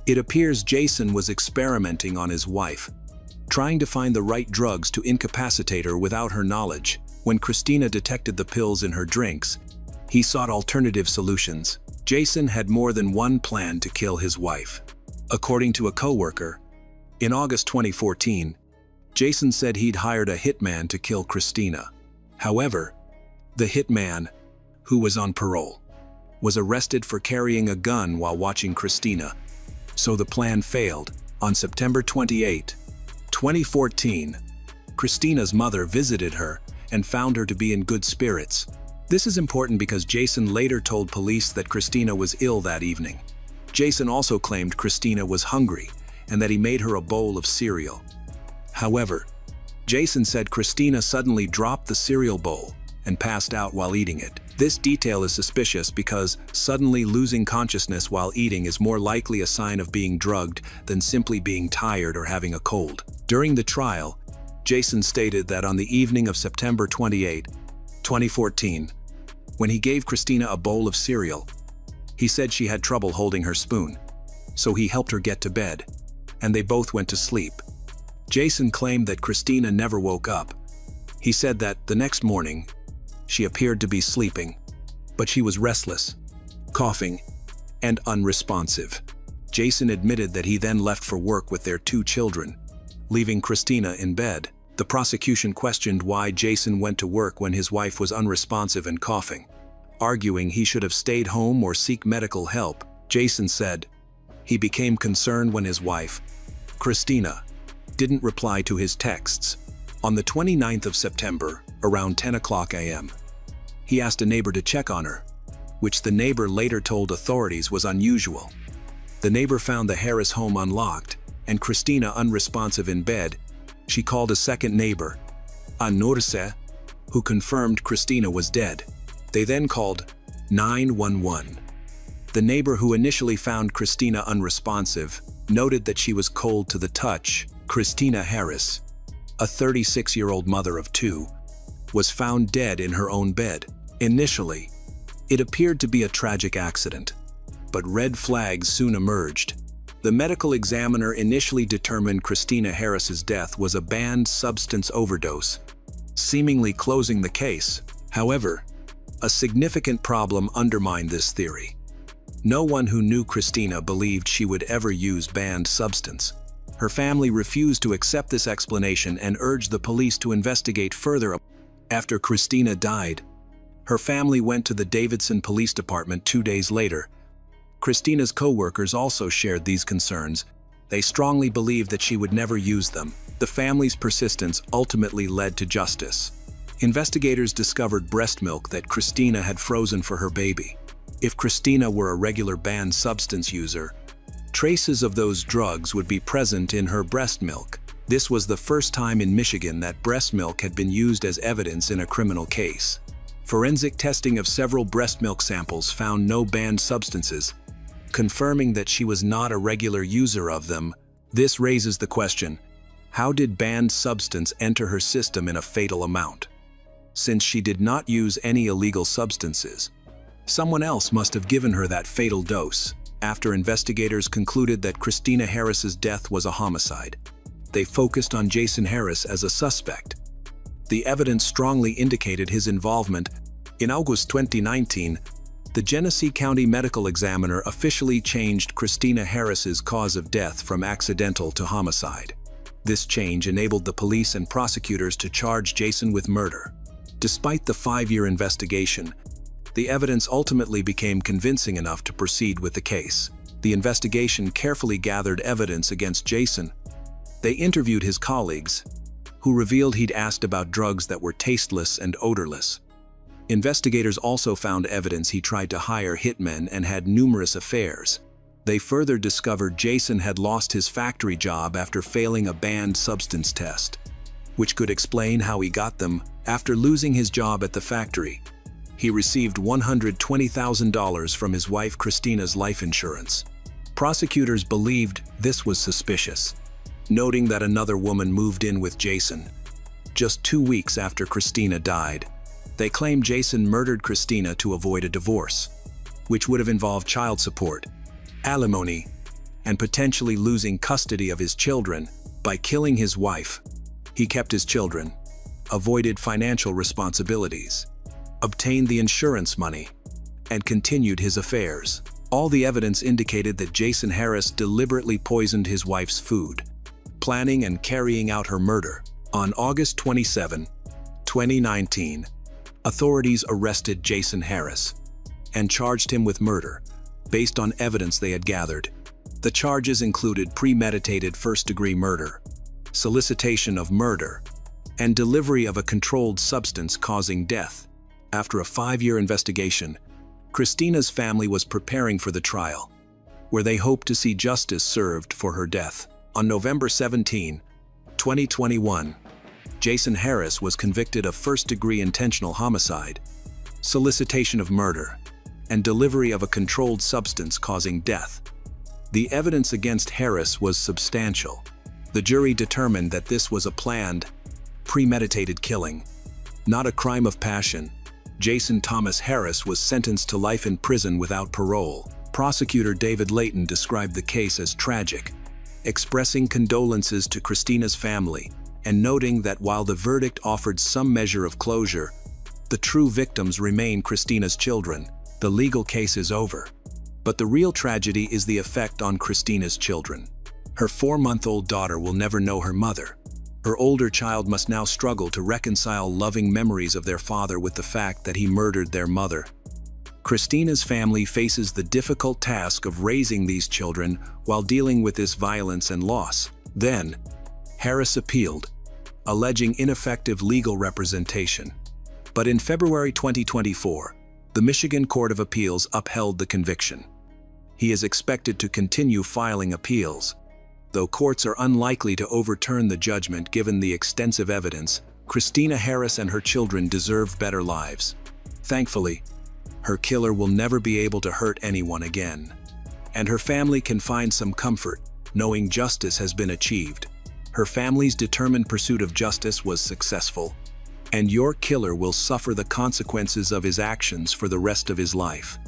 Speaker 1: It appears Jason was experimenting on his wife, trying to find the right drugs to incapacitate her without her knowledge. When Christina detected the pills in her drinks, he sought alternative solutions. Jason had more than one plan to kill his wife. According to a co-worker, in August 2014, Jason said he'd hired a hitman to kill Christina. However, the hitman, who was on parole, was arrested for carrying a gun while watching Christina. So the plan failed. On September 28, 2014, Christina's mother visited her and found her to be in good spirits. This is important because Jason later told police that Christina was ill that evening. Jason also claimed Christina was hungry and that he made her a bowl of cereal. However, Jason said Christina suddenly dropped the cereal bowl and passed out while eating it. This detail is suspicious because suddenly losing consciousness while eating is more likely a sign of being drugged than simply being tired or having a cold. During the trial, Jason stated that on the evening of September 28, 2014, when he gave Christina a bowl of cereal, he said she had trouble holding her spoon, so he helped her get to bed, and they both went to sleep. Jason claimed that Christina never woke up. He said that the next morning, she appeared to be sleeping, but she was restless, coughing, and unresponsive. Jason admitted that he then left for work with their 2 children, leaving Christina in bed. The prosecution questioned why Jason went to work when his wife was unresponsive and coughing, arguing he should have stayed home or seek medical help. Jason said he became concerned when his wife, Christina, didn't reply to his texts. On the 29th of September, around 10 o'clock a.m., he asked a neighbor to check on her, which the neighbor later told authorities was unusual. The neighbor found the Harris home unlocked and Christina unresponsive in bed. She called a second neighbor, endorse, who confirmed Christina was dead. They then called 911. The neighbor who initially found Christina unresponsive noted that she was cold to the touch. Christina Harris, a 36-year-old mother of 2, was found dead in her own bed. Initially, it appeared to be a tragic accident, but red flags soon emerged. The medical examiner initially determined Christina Harris's death was a banned substance overdose, seemingly closing the case. However, a significant problem undermined this theory. No one who knew Christina believed she would ever use banned substance. Her family refused to accept this explanation and urged the police to investigate further. After Christina died, her family went to the Davidson Police Department 2 days later. Christina's co-workers also shared these concerns. They strongly believed that she would never use them. The family's persistence ultimately led to justice. Investigators discovered breast milk that Christina had frozen for her baby. If Christina were a regular banned substance user, traces of those drugs would be present in her breast milk. This was the first time in Michigan that breast milk had been used as evidence in a criminal case. Forensic testing of several breast milk samples found no banned substances, confirming that she was not a regular user of them. This raises the question, how did banned substance enter her system in a fatal amount? Since she did not use any illegal substances, someone else must have given her that fatal dose. After investigators concluded that Christina Harris's death was a homicide, they focused on Jason Harris as a suspect. The evidence strongly indicated his involvement. In August 2019, the Genesee County Medical Examiner officially changed Christina Harris's cause of death from accidental to homicide. This change enabled the police and prosecutors to charge Jason with murder. Despite the 5-year investigation, the evidence ultimately became convincing enough to proceed with the case. The investigation carefully gathered evidence against Jason. They interviewed his colleagues, who revealed he'd asked about drugs that were tasteless and odorless. Investigators also found evidence he tried to hire hitmen and had numerous affairs. They further discovered Jason had lost his factory job after failing a banned substance test, which could explain how he got them. After losing his job at the factory, he received $120,000 from his wife Christina's life insurance. Prosecutors believed this was suspicious, noting that another woman moved in with Jason just 2 weeks after Christina died. They claimed Jason murdered Christina to avoid a divorce, which would have involved child support, alimony, and potentially losing custody of his children. By killing his wife, he kept his children, avoided financial responsibilities, obtained the insurance money, and continued his affairs. All the evidence indicated that Jason Harris deliberately poisoned his wife's food, planning and carrying out her murder. On August 27, 2019, authorities arrested Jason Harris and charged him with murder based on evidence they had gathered. The charges included premeditated first-degree murder, solicitation of murder, and delivery of a controlled substance causing death. After a 5-year investigation, Christina's family was preparing for the trial, where they hoped to see justice served for her death. On November 17, 2021, Jason Harris was convicted of first-degree intentional homicide, solicitation of murder, and delivery of a controlled substance causing death. The evidence against Harris was substantial. The jury determined that this was a planned, premeditated killing, not a crime of passion. Jason Thomas Harris was sentenced to life in prison without parole. Prosecutor David Layton described the case as tragic, expressing condolences to Christina's family and noting that while the verdict offered some measure of closure, the true victims remain Christina's children. The legal case is over, but the real tragedy is the effect on Christina's children. Her 4-month-old daughter will never know her mother. Her older child must now struggle to reconcile loving memories of their father with the fact that he murdered their mother. Christina's family faces the difficult task of raising these children while dealing with this violence and loss. Then, Harris appealed, alleging ineffective legal representation. But in February 2024, the Michigan Court of Appeals upheld the conviction. He is expected to continue filing appeals, though courts are unlikely to overturn the judgment given the extensive evidence. Christina Harris and her children deserve better lives. Thankfully, her killer will never be able to hurt anyone again, and her family can find some comfort knowing justice has been achieved. Her family's determined pursuit of justice was successful, and your killer will suffer the consequences of his actions for the rest of his life.